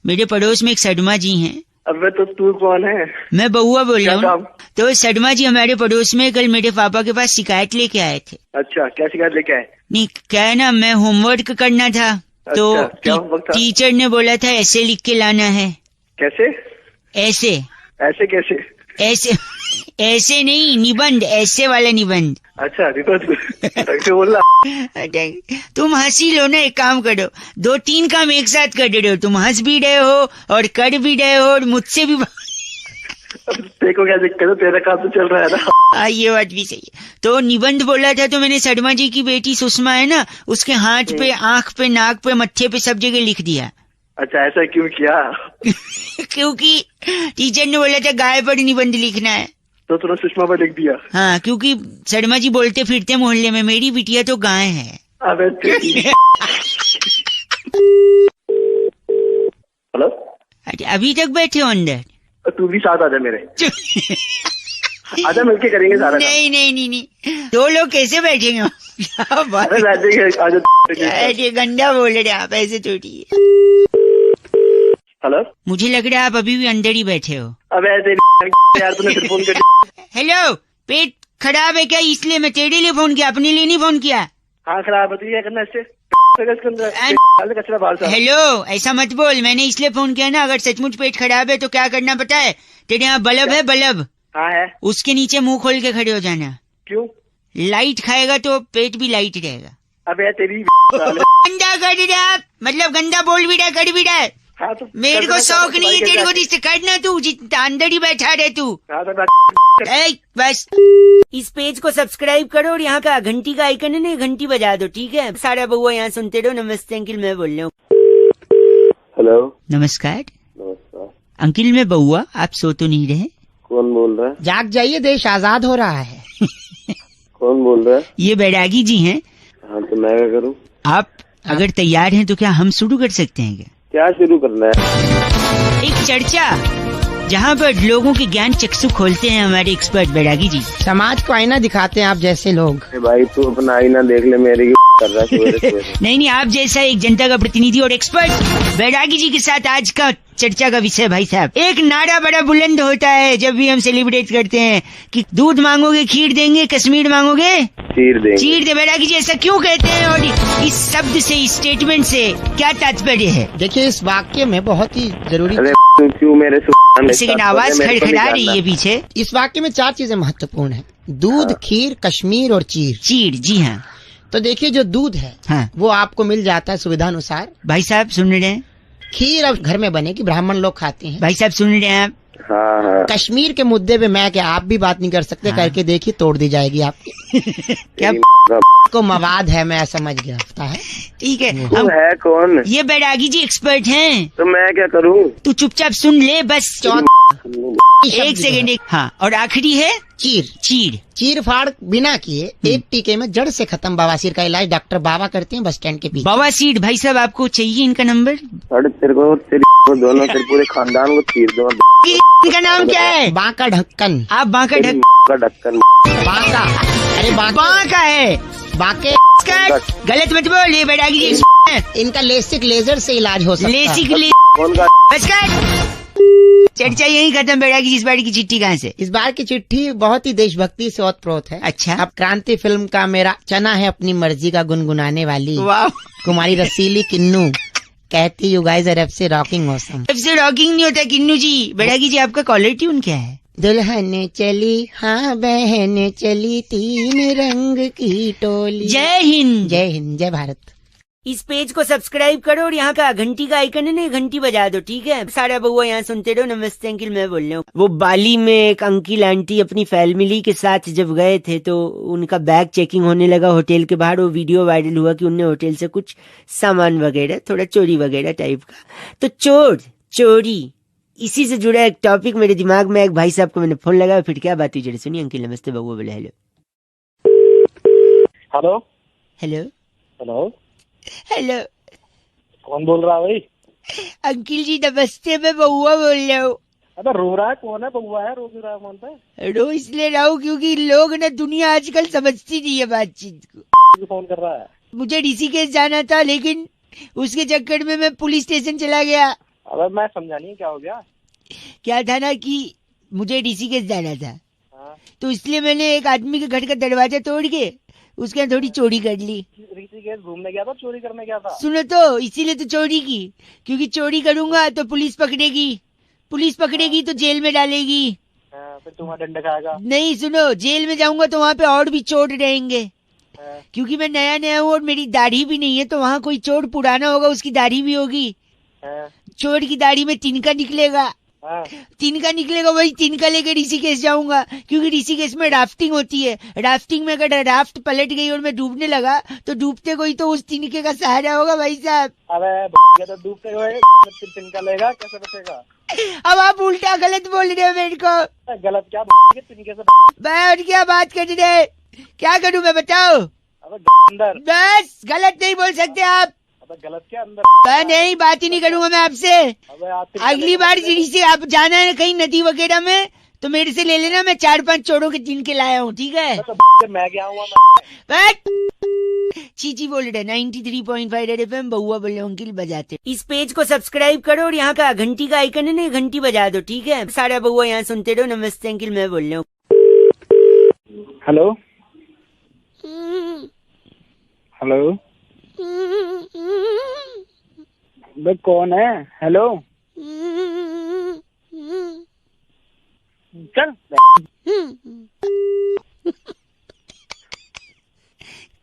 मेरे पड़ोस में एक सडमा जी हैं। अबे तो तू कौन है? मैं बउआ बोल रहा हूँ। तो सडमा जी हमारे पड़ोस में कल मेरे पापा के पास शिकायत लेके आए थे। अच्छा क्या शिकायत लेके आए? नहीं क्या है ना मैं होमवर्क करना था तो क्या होमवर्क था? टीचर ने बोला था ऐसे लिख के लाना है। कैसे? ऐसे ऐसे कैसे? ऐसे ऐसे नहीं निबंध ऐसे वाला निबंध। अच्छा कैसे बोल रहा? तुम हंसी लो ना। एक काम करो 2-3 काम एक साथ कर रहे हो। तुम हंस भी रहे हो और कर भी रहे हो और मुझसे भी। तेरे को क्या दिक्कत है? तेरा काम तो चल रहा है ना। ये बात भी सही है। तो निबंध बोला था तो मैंने शर्मा जी की बेटी सुषमा है ना उसके हाथ पे आंख पे नाक पे मत्थे पे सब जगह लिख दिया। अच्छा ऐसा क्यों किया? क्योंकि टीचर ने बोला था गाय पर निबंध लिखना है तो तूने सुषमा पर लिख दिया। हाँ क्योंकि शर्मा जी बोलते फिरते मोहल्ले में मेरी बिटिया तो गाय है। अबे हेलो अरे अभी तक बैठे हो अंदर? तू भी साथ आजा मेरे। आजा मिलके करेंगे सारा। नहीं नहीं नहीं नहीं 2 लोग कैसे बैठेंगे? अरे गंदा बोल रहे आप ऐसे थोड़ी। हेलो मुझे लग रहा है आप अभी भी अंदर ही बैठे हो। अबे यार तूने फिर फोन कर। हेलो पेट खराब है क्या? इसलिए मैं तेरे लिए फोन किया अपने लिए नहीं फोन किया। हाँ खराब है तो क्या करना इससे? हेलो ऐसा मत बोल। मैंने इसलिए फोन किया ना अगर सचमुच पेट खराब है तो क्या करना पता है? तेरे यहाँ बल्ब है बल्ब? हाँ है। उसके नीचे मुंह खोल के खड़े हो जाना। क्यों? लाइट खाएगा तो पेट भी लाइट रहेगा। अबे तेरी गंदा कर रहा है मतलब गंदा बोल भी रहा कर भी रहा है। हाँ तो मेरे को शौक नहीं है तेरे को रिश्ते करना। तू जितना अंदर ही बैठा रहे तू। बस इस पेज को सब्सक्राइब करो और यहाँ का घंटी का आइकन है ना घंटी बजा दो ठीक है। सारा बउआ यहाँ सुनते रहो। नमस्ते अंकिल मैं बोल रहा हूँ। हेलो नमस्कार। नमस्कार अंकिल मैं बउआ आप सो तो नहीं रहे? कौन बोल रहा है? जाग जाइए देश आजाद हो रहा है। कौन बोल रहा है? ये बैरागी जी हैं। हाँ तो मैं क्या करूँ? आप अगर तैयार हैं तो क्या हम शुरू कर सकते हैं? क्या शुरू करना है? एक चर्चा जहाँ पर लोगों के ज्ञान चक्षु खोलते हैं हमारे एक्सपर्ट बैरागी जी। समाज को आईना दिखाते हैं आप जैसे लोग। भाई तू अपना आईना देख ले मेरे कर रहा है। नहीं आप जैसा एक जनता का प्रतिनिधि और एक्सपर्ट बैरागी जी के साथ आज का चर्चा का विषय भाई साहब। एक नारा बड़ा बुलंद होता है जब भी हम सेलिब्रेट करते हैं कि दूध मांगोगे खीर देंगे कश्मीर मांगोगे चीर दे। बैरागी जी ऐसा क्यों कहते हैं और इस शब्द से इस स्टेटमेंट से क्या तात्पर्य है? देखिए इस वाक्य में बहुत ही जरूरी क्यों मेरे सेकंड आवाज खड़खड़ा रही है पीछे। इस वाक्य में 4 चीजें महत्वपूर्ण है। दूध खीर कश्मीर और चीर। जी हाँ। तो देखिए जो दूध है हाँ। वो आपको मिल जाता है सुविधा अनुसार। भाई साहब सुन रहे हैं? खीर अब घर में बनेगी ब्राह्मण लोग खाते हैं। भाई साहब सुन रहे हैं आप? हाँ। कश्मीर के मुद्दे पे मैं क्या आप भी बात नहीं कर सकते। करके देखिए तोड़ दी जाएगी आपकी। क्या को मवाद है मैं समझ गया है। ठीक है हम है कौन? ये बैरागी जी एक्सपर्ट हैं। तो मैं क्या करूँ? तू चुपचाप सुन ले बस। एक सेकेंड। हाँ और आखिरी है चीर फाड़ बिना किए एक टीके में जड़ से खत्म बवासीर का इलाज डॉक्टर बाबा करते हैं बस स्टैंड के पीछे। बवासीर भाई साहब आपको चाहिए इनका नंबर? तेरे को दोनों पूरे खानदान को चीर दो। इनका नाम क्या है? बांका ढक्कन। आप बांका ढक्कन बांका। अरे बांका है बांके। गलत मत बोल। ये बैरागी जी इनका लेसिक लेजर से इलाज हो सकता है। चर्चा यही खत्म। बैरागी जी इस बार की चिट्ठी कहाँ से? इस बार की चिट्ठी बहुत ही देशभक्ति से ओतप्रोत है। अच्छा। अब क्रांति फिल्म का मेरा चना है अपनी मर्जी का गुनगुनाने वाली कुमारी रसीली किन्नू कहती यू गाइस आर एफ से रॉकिंग ऑसम। एफ से रॉकिंग नहीं होता किन्नू जी। बैरागी जी आपका कॉलर ट्यून क्या है? दुल्हन चली हाँ बहन चली, तीन रंग की टोली। जय हिंद। जय हिंद, जय भारत। इस पेज को सब्सक्राइब करो और यहाँ का घंटी का आइकन है ना, घंटी बजा दो, ठीक है। सारा बउआ यहाँ सुनते रहो। नमस्ते अंकिल, मैं बोल रहा हूँ। वो बाली में एक अंकिल आंटी अपनी फैमिली के साथ जब गए थे तो उनका बैग चेकिंग होने लगा होटल के बाहर। वो वीडियो वायरल हुआ कि उनने होटल से कुछ सामान वगैरह, थोड़ा चोरी वगैरह टाइप का। तो चोरी इसी से जुड़ा एक टॉपिक मेरे दिमाग में। एक भाई साहब को मैंने फोन लगाया, फिर क्या बात हुई जरा सुनिए। अंकिल नमस्ते, बउआ बोले hello. Hello hello hello hello, कौन बोल रहा है भाई? अंकिल जी नमस्ते, मैं बउआ बोल रहा हूँ। अबे रो रहा है कौन है? बउआ है, रो क्यों रहा है? कौन पे रो इसलिए रहा हूँ क्योंकि लोग ना, दुनिया आजकल समझती नहीं है बातचीत को। फोन कर रहा है? मुझे ऋषिकेश जाना था, लेकिन उसके चक्कर में मैं पुलिस स्टेशन चला गया। अबे मैं समझा नहीं, क्या हो गया? क्या था ना कि मुझे ऋषिकेश जाना था। हाँ? तो इसलिए मैंने एक आदमी के घर का दरवाजा तोड़ के उसके यहाँ थोड़ी चोरी कर ली। ऋषिकेश घूमने गया था, चोरी करने गया था? सुनो तो, इसीलिए तो चोरी की, क्योंकि चोरी करूंगा तो पुलिस पकड़ेगी तो जेल में डालेगी। फिर तुम्हारा डंडा खाएगा? नहीं, सुनो, जेल में जाऊंगा तो वहाँ पे और भी चोर रहेंगे, क्योंकि मैं नया नया हूँ और मेरी दाढ़ी भी नहीं है। तो वहाँ कोई चोर पुराना होगा, उसकी दाढ़ी भी होगी। चोर की दाढ़ी में तिनका निकलेगा, वही तिनका लेकर ऋषिकेश जाऊंगा, क्योंकि ऋषिकेश में राफ्टिंग होती है। राफ्टिंग में अगर राफ्ट पलट गई और मैं डूबने लगा तो डूबते कोई तो उस तिनके का सहारा होगा भाई साहब। अबे तो डूबते हुए तिनका लेगा, कैसे बचेगा? अब आप उल्टा गलत बोल रहे हो मेरे को। गलत क्या? तिनके से मैं और क्या बात कर रहे, क्या करूँ मैं, बताओ? अंदर बस गलत नहीं बोल सकते आप। गलत क्या अंदर? मैं नहीं, बात ही नहीं करूंगा मैं आपसे। अगली बार से आप जाना है कहीं नदी वगैरह में तो मेरे से ले लेना, मैं 4-5 चोरों के तिनके लाया हूँ, ठीक है? मैं क्या हुआ? चीची बोल रहे 93.5 रेड एफएम, बउआ बोले अंकिल बजाते। इस पेज को सब्सक्राइब करो और यहाँ का घंटी का आइकन है ना, घंटी बजा दो, ठीक है। सारा बउआ यहाँ सुनते रहो। नमस्ते अंकिल, मैं बोल रहा हूँ। हेलो हेलो, भाई कौन है? हेलो चल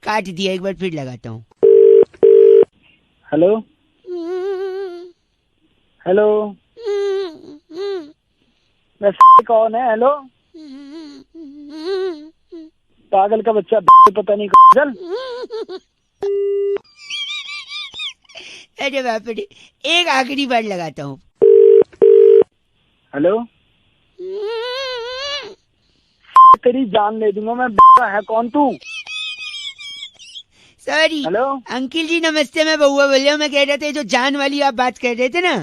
काट दिया, एक बार फिर लगाता हूँ। हेलो हेलो, कौन है? हेलो पागल का बच्चा, पता नहीं चल। अरे बाप रे, एक आखिरी बार लगाता हूँ। हेलो, तेरी जान ले दूंगा मैं। है कौन तू? सॉरी। हेलो अंकिल जी नमस्ते, मैं बउआ बोल रहा हूँ। मैं कह रहा था जो जान वाली आप बात कर रहे थे ना।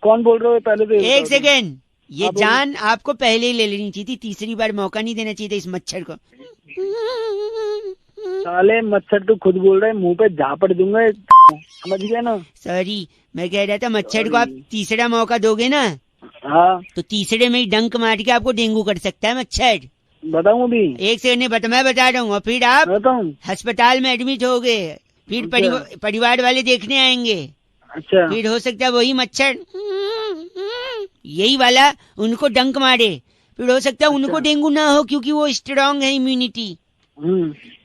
कौन बोल रहे हो? पहले तो एक सेकेंड, ये जान आपको पहले ही ले लेनी चाहिए थी, तीसरी बार मौका नहीं देना चाहिए था इस मच्छर को। साले मच्छर तो खुद बोल रहे, मुंह पे झापड़ दूंगा, समझ गया ना? सॉरी, मैं कह रहा था मच्छर को आप तीसरा मौका दोगे ना, हाँ, तो तीसरे में ही डंक मार के आपको डेंगू कर सकता है मच्छर। बताऊं भी? एक सेकंड मैं बता रहा हूँ। फिर आप अस्पताल में एडमिट हो गए, फिर परिवार वाले देखने आएंगे। अच्छा, फिर हो सकता है वही मच्छर यही वाला उनको डंक मारे, फिर हो सकता है उनको डेंगू ना हो क्योंकि वो स्ट्रांग है इम्यूनिटी,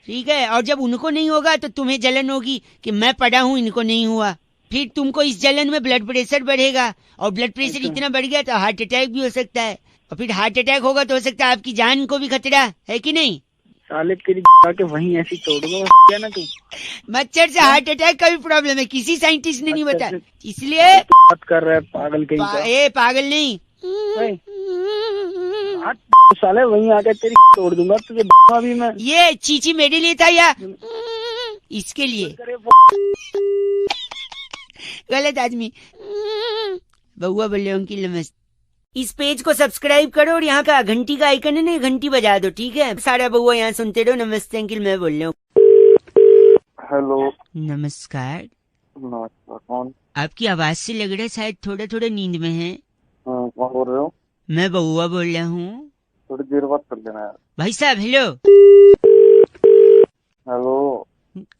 ठीक है। और जब उनको नहीं होगा तो तुम्हें जलन होगी कि मैं पड़ा हूँ, इनको नहीं हुआ। फिर तुमको इस जलन में ब्लड प्रेशर बढ़ेगा, और ब्लड प्रेशर इतना बढ़ गया तो हार्ट अटैक भी हो सकता है, और फिर हार्ट अटैक होगा तो हो सकता है आपकी जान को भी खतरा है कि नहीं। साले तेरी के वहीं ऐसी तोड़ूंगा क्या ना तू। मच्छर से हार्ट अटैक का भी प्रॉब्लम है, किसी साइंटिस्ट ने नहीं बताया, इसलिए बात कर रहा है पागल कहीं पागल नहीं, साले वहीं आके तेरी तोड़ दूंगा तुझे अभी मैं। ये चीची मेरे लिए था या इसके लिए? गलत आदमी। बउआ बोले अंकिल नमस्ते। इस पेज को सब्सक्राइब करो और यहाँ का घंटी का आइकन है ना, घंटी बजा दो, ठीक है। सारा बउआ यहाँ सुनते रहो। नमस्ते अंकिल, मैं बोल रहा हूँ। हेलो नमस्कार। नमस्कार, कौन? आपकी आवाज से लग रहा है शायद थोड़ा थोड़ा नींद में है। कौन बोल रहे हो? मैं बउआ बोल रहा हूँ। थोड़ी देर बाद कर लेना यार। भाई साहब हेलो। हेलो,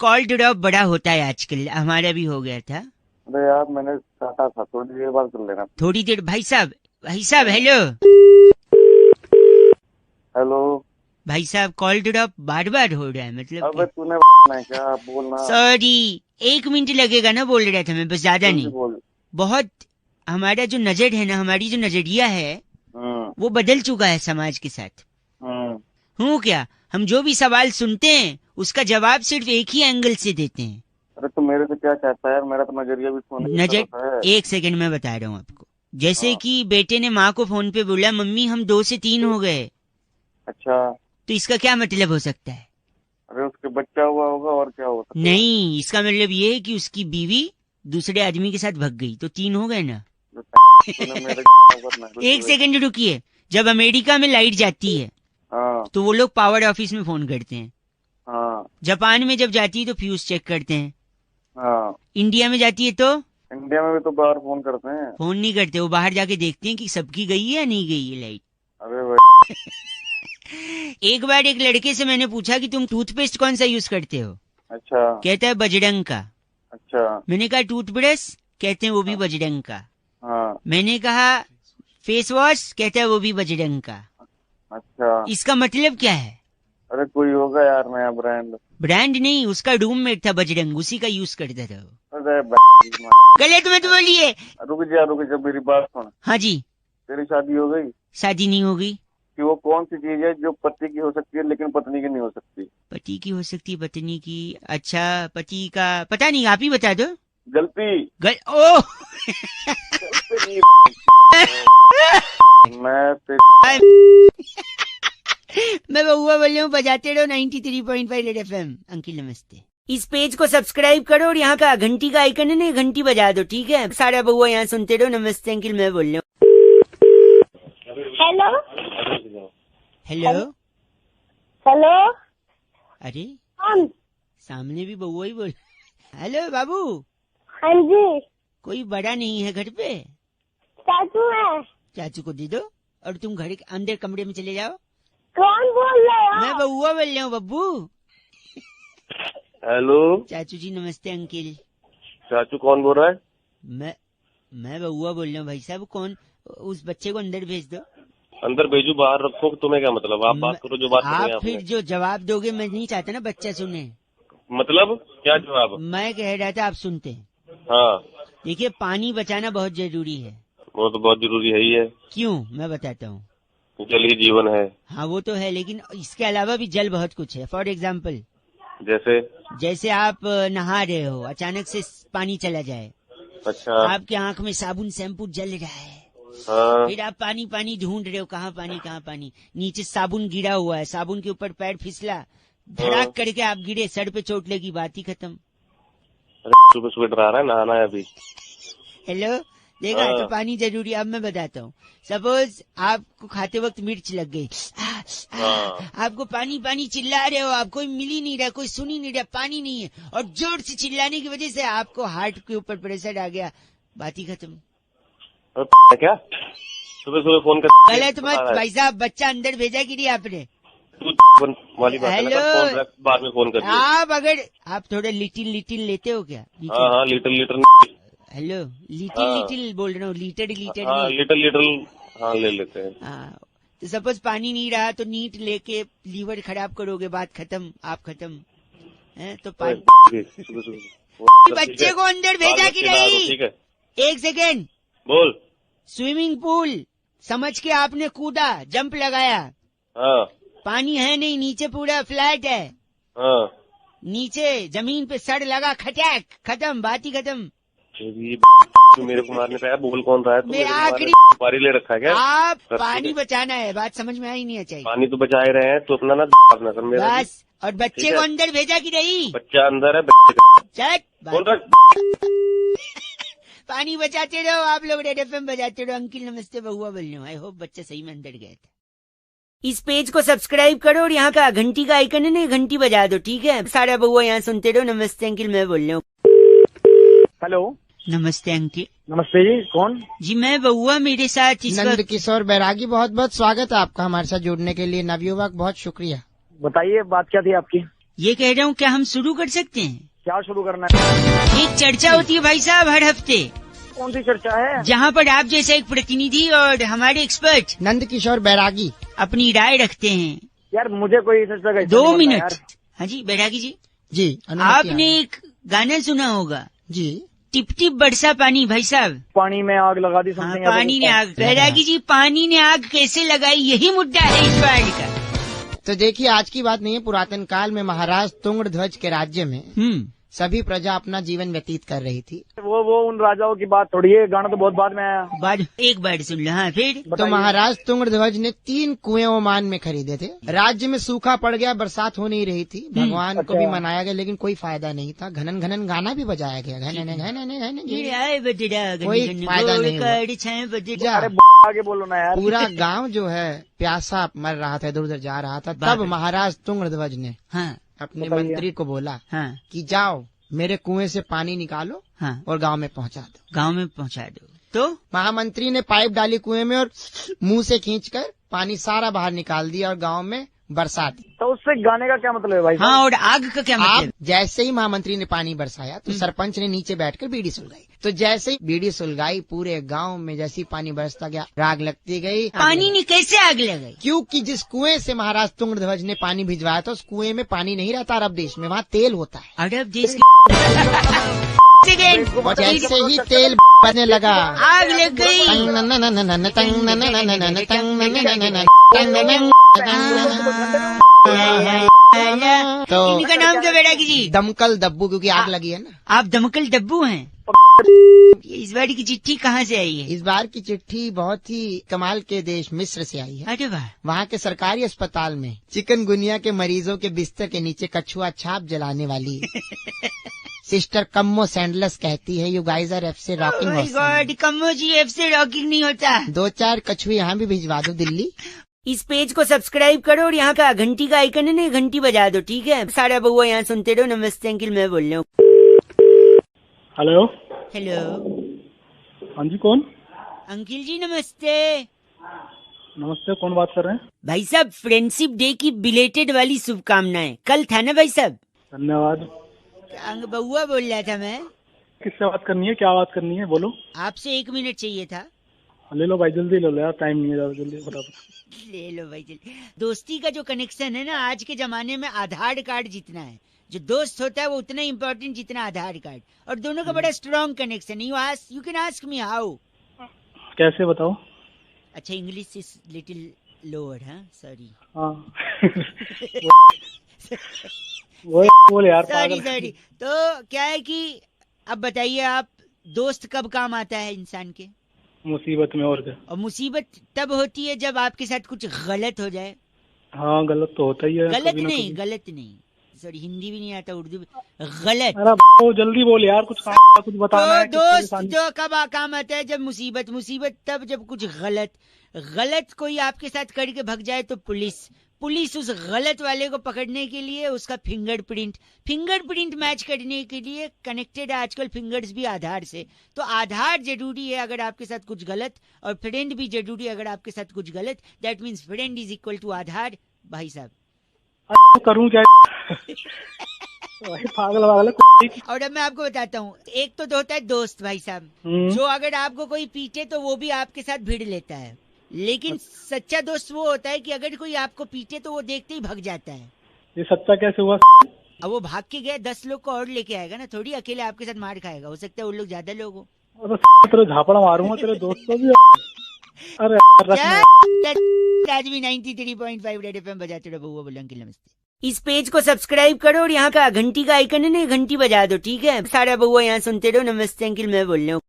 कॉल ड्रॉप बड़ा होता है आजकल, हमारा भी हो गया था। अरे यार मैंने काटा था, थोड़ी देर बाद कर लेना। थोड़ी देर भाई साहब हेलो। हेलो भाई साहब, कॉल ड्रॉप बार बार हो रहा है, मतलब अबे तूने क्या बोलना। सॉरी, 1 मिनट लगेगा ना, बोल रहा था मैं, बस ज्यादा नहीं। बहुत हमारा जो नजर है ना, हमारी जो नजरिया है वो बदल चुका है समाज के साथ। हूँ क्या, हम जो भी सवाल सुनते हैं उसका जवाब सिर्फ एक ही एंगल से देते हैं। अरे तो मेरे से क्या चाहता है यार, मेरा तो नजरिया भी सोने की तरफ है। 1 सेकंड में बता रहा हूँ आपको। जैसे कि बेटे ने माँ को फोन पे बोला, मम्मी हम 2 से 3 हो गए। अच्छा, तो इसका क्या मतलब हो सकता है? अरे उसके बच्चा हुआ होगा और क्या होगा। नहीं, इसका मतलब ये है कि उसकी बीवी दूसरे आदमी के साथ भग गई, तो 3 हो गए ना। 1 सेकंड रुकिए। जब अमेरिका में लाइट जाती है तो वो लोग पावर ऑफिस में फोन करते हैं। जापान में जब जाती है तो फ्यूज चेक करते हैं। इंडिया में जाती है तो इंडिया में भी तो बाहर फोन करते हैं। फोन नहीं करते, वो बाहर जाके देखते हैं कि सबकी गई है या नहीं गई है लाइट। अरे एक बार एक लड़के से मैंने पूछा कि तुम टूथपेस्ट कौन सा यूज करते हो? अच्छा। कहता है बजरंग का। अच्छा। मैंने कहा टूथब्रश? कहते हैं वो भी बजरंग का। मैंने कहा फेस वॉश? कहता है वो भी बजरंग का। अच्छा, इसका मतलब क्या है? अरे कोई होगा यार नया ब्रांड। ब्रांड नहीं, उसका रूममेट था बजरंग, उसी का यूज करता था वो। अरे गलत मत बोलिए। रुक जा मेरी बात सुन। हाँ जी। तेरी शादी हो गई? शादी नहीं हो गई। कि वो कौन सी चीज है जो पति की हो सकती है लेकिन पत्नी की नहीं हो सकती? पति की हो सकती है, पत्नी की? अच्छा, पति का पता नहीं, आप ही बता दो। गलती। ओह मैं बउआ बोल रहा हूँ, बजाते रहो 93.5 रेड FM। अंकिल नमस्ते। इस पेज को सब्सक्राइब करो और यहाँ का घंटी का आइकन है ना, घंटी बजा दो, ठीक है? सारा बउआ यहाँ सुनते रहो। नमस्ते अंकिल, मैं बोल रहा हूँ। Hello hello hello. अरे कौन? सामने भी बउआ ही बोल। हेलो बाबू। हाँ जी। कोई बड़ा नहीं है घर पे? चाचू है। चाचू को दे दो और तुम घर के अंदर कमरे में चले जाओ। कौन बोल रहे हो? मैं बउआ बोल रहा हूँ बब्बू। हेलो चाचू जी नमस्ते अंकिल। चाचू कौन बोल रहा है? मैं बउआ बोल रहा हूँ भाई साहब। कौन? उस बच्चे को अंदर भेज दो। अंदर भेजू बाहर रखो? तुम्हें क्या मतलब? आप बात करो जो बात करें। आप फिर जो जवाब दोगे, मैं नहीं चाहता ना बच्चा सुने। मतलब क्या जवाब? मैं कह रहा था, आप सुनते हैं? हाँ। देखिए, पानी बचाना बहुत जरूरी है। वो तो बहुत जरूरी है ही है। क्यों? मैं बताता हूँ। जल ही जीवन है। हाँ वो तो है, लेकिन इसके अलावा भी जल बहुत कुछ है। फॉर एग्जाम्पल जैसे आप नहा रहे हो, अचानक से पानी चला जाए। अच्छा। आपकी आंख में साबुन शैम्पू जल रहा है। हाँ। फिर आप पानी ढूंढ रहे हो, कहाँ पानी। नीचे साबुन गिरा हुआ है, साबुन के ऊपर पैर फिसला, धड़ाक करके आप गिरे, सर पे चोट लगी, बात ही खत्म। सुबह सुबह डरा रहा है, नहाना है अभी। हेलो देखा? तो पानी जरूरी। अब मैं बताता हूँ। सपोज आपको खाते वक्त मिर्च लग गई, आपको पानी चिल्ला रहे हो, आप कोई मिल ही नहीं रहा, कोई सुन ही नहीं रहा, पानी नहीं है, और जोर से चिल्लाने की वजह से आपको हार्ट के ऊपर प्रेशर आ गया, बात ही खत्म। क्या सुबह सुबह फोन कर? गलत मत भाई साहब, बच्चा अंदर भेजा कि नहीं आपने? वाली बात हेलो, बाद में फोन कर। आप अगर आप थोड़ा लिटिल लेते हो क्या? हाँ लिटिल। हेलो, लिटिल बोल रहा हूँ, लीटर हाँ, लिटिल हाँ ले लेते हैं। हाँ, तो सपोज पानी नहीं रहा तो नीट लेके लीवर खराब करोगे, बात खत्म, आप खत्म है। तो पानी बच्चे को अंदर भेजा कि नहीं? 1 सेकेंड बोल। स्विमिंग पूल समझ के आपने कूदा, जंप लगाया। हाँ। पानी है नहीं, नीचे पूरा फ्लैट है। हाँ। नीचे जमीन पे सड़ लगा, खटैक, खत्म, बात ही खत्म। मेरे को मारने का बोल कौन रहा है? मेरा आखिरी पारी ले रखा है क्या? आप पानी बचाना है, बात समझ में आई नहीं चाहिए। पानी तो बचा ही रहे हैं, तो अपना ना कर मेरा बस। और बच्चे को अंदर भेजा कि नहीं? बच्चा अंदर है, बच्चे पानी बचाते रहो आप लोग, रेड FM बजाते रहो। अंकिल नमस्ते, बउआ बोल रहा हूँ। आई होप बच्चा सही में अंदर गया था। इस पेज को सब्सक्राइब करो और यहाँ का घंटी का आइकन है ना, घंटी बजा दो, ठीक है? सारा बउआ यहाँ सुनते रहो। नमस्ते अंकिल, मैं बोल रहा हूँ। हेलो नमस्ते अंकिल। नमस्ते जी, कौन? जी मैं बउआ, मेरे साथ नंद किशोर बैरागी। बहुत बहुत स्वागत है आपका हमारे साथ जुड़ने के लिए। नवयुवक, बहुत शुक्रिया। बताइए, बात क्या थी आपकी? ये कह रहा हूँ, क्या हम शुरू कर सकते हैं? क्या शुरू करना है? एक चर्चा होती है भाई साहब हर हफ्ते। कौन सी चर्चा है? जहाँ पर आप जैसा एक प्रतिनिधि और हमारे एक्सपर्ट नंद किशोर बैरागी अपनी राय रखते हैं। यार मुझे कोई इस जगह 2 मिनट। हाँ जी बैरागी जी। जी आपने एक गाना सुना होगा जी, टिप टिप बरसा पानी। भाई साहब पानी में आग लगा दी। हाँ, पानी ने आग। बैरागी जी पानी ने आग कैसे लगाई, यही मुद्दा है इस बार का। तो देखिए आज की बात नहीं है, पुरातन काल में महाराज तुंगध्वज के राज्य में सभी प्रजा अपना जीवन व्यतीत कर रही थी। वो उन राजाओं की बात थोड़ी है, गाना तो बहुत बाद में आया। बाद एक बार सुन लो। हाँ फिर तो महाराज तुंगध्वज ने 3 कुएं ओमान में खरीदे थे। राज्य में सूखा पड़ गया, बरसात हो नहीं रही थी। भगवान को भी मनाया गया लेकिन कोई फायदा नहीं था। घनन घनन गाना भी बजाया गया, कोई फायदा नहीं हुआ। आगे बोलो ना यार। पूरा गांव जो है प्यासा मर रहा था, इधर उधर जा रहा था। तब महाराज तुंगध्वज ने अपने मंत्री को बोला कि जाओ मेरे कुएं से पानी निकालो और गांव में पहुंचा दो। गांव में पहुंचा दो। तो महामंत्री ने पाइप डाली कुएं में और मुंह से खींचकर पानी सारा बाहर निकाल दिया और गांव में बरसात। तो उससे गाने का क्या मतलब है भाई? हाँ और आग का क्या मतलब? जैसे ही महामंत्री ने पानी बरसाया तो सरपंच ने नीचे बैठकर बीड़ी सुलगाई। तो जैसे ही बीड़ी सुलगाई पूरे गांव में जैसे ही पानी बरसता गया आग लगती गई। पानी ने कैसे आग लगाई? क्योंकि जिस कुएं से महाराज तुंगध्वज ने पानी भिजवाया था उस कुएं में पानी नहीं रहता अरब देश में, वहाँ तेल होता है। अरब देश और जैसे ही तेल बनने लगा आग लग गई। तो इनका नाम क्या बैरागी जी? दमकल दब्बू, क्योंकि आग लगी है ना। आप दमकल दब्बू हैं। इस बार की चिट्ठी कहाँ से आई है? इस बार की चिट्ठी बहुत ही कमाल के देश मिस्र से आई है। अरे वाह। वहाँ के सरकारी अस्पताल में चिकनगुनिया के मरीजों के बिस्तर के नीचे कछुआ छाप जलाने वाली सिस्टर कम्मो सैंडलस कहती है यू गाइज आर एफ से rocking. My god, Kammo ji F से रॉकिंग नहीं होता। 2-4 कछुए यहाँ भी भिजवा दो दिल्ली। इस पेज को सब्सक्राइब करो और यहाँ का घंटी का आइकन है ना, घंटी बजा दो, ठीक है? सारा बउआ यहाँ सुनते रहो। नमस्ते अंकिल, मैं बोल रहा हूँ। Hello hello. हाँ जी कौन? अंकिल जी नमस्ते। नमस्ते, कौन बात कर रहे हैं? भाई साहब फ्रेंडशिप डे की बिलेटेड वाली शुभकामनाएं। कल था ना भाई साहब? धन्यवाद। बउआ बोल रहा था मैं। किससे बात करनी है, क्या बात करनी है, बोलो। आपसे 1 मिनट चाहिए था। ले लो भाई, जल्दी ले लो यार, टाइम नहीं है ज्यादा, जल्दी फटाफट ले लो भाई जल्दी। दोस्ती का जो कनेक्शन है ना आज के जमाने में आधार कार्ड जितना है। जो दोस्त होता है वो उतना इम्पोर्टेंट जितना आधार कार्ड। और दोनों का बड़ा strong connection. You can ask me how. कैसे बताओ? अच्छा इंग्लिश इज लिटिल लोअर। हाँ सॉरी। वो बोल यार। सॉरी। तो क्या है कि अब बताइए आप, दोस्त कब काम आता है इंसान के? मुसीबत में। और क्या? और मुसीबत तब होती है जब आपके साथ कुछ गलत हो जाए। हाँ गलत तो होता ही है। गलत नहीं सॉरी, हिंदी भी नहीं आता, उर्दू भी। गलत। अरे जल्दी बोल यार, कुछ बताना है। दोस्त जो कब काम आता है? जब मुसीबत तब जब कुछ गलत कोई आपके साथ करके भग जाए तो पुलिस उस गलत वाले को पकड़ने के लिए उसका फिंगरप्रिंट मैच करने के लिए कनेक्टेड है आजकल फिंगर्स भी आधार से। तो आधार जरूरी है अगर आपके साथ कुछ गलत, और फ्रेंड भी जरूरी है अगर आपके साथ कुछ गलत। That means friend is equal to Aadhaar. भाई साहब करूं क्या? पागल। और अब मैं आपको बताता हूँ, एक तो होता है दोस्त भाई साहब, जो अगर आपको कोई पीटे तो वो भी आपके साथ भिड़ लेता है। लेकिन सच्चा दोस्त वो होता है कि अगर कोई आपको पीटे तो वो देखते ही भाग जाता है। ये सच्चा कैसे हुआ? अब वो भाग के गया 10 लोग को और लेके आएगा ना, थोड़ी अकेले आपके साथ मार खाएगा। हो सकता है वो लोग ज्यादा लोग हो। तेरे झापड़ा मारूंगा तेरे दोस्त को भी। अरे आज भी 93.5 रेड एफएम बजाते रहो। बउआ बोलो अंकिल नमस्ते। इस पेज को सब्सक्राइब करो और यहाँ का घंटी का आइकन है ना, घंटी बजा दो, ठीक है? सारा बउआ यहाँ सुनते रहो। नमस्ते अंकिल, मैं बोल रहा हूँ।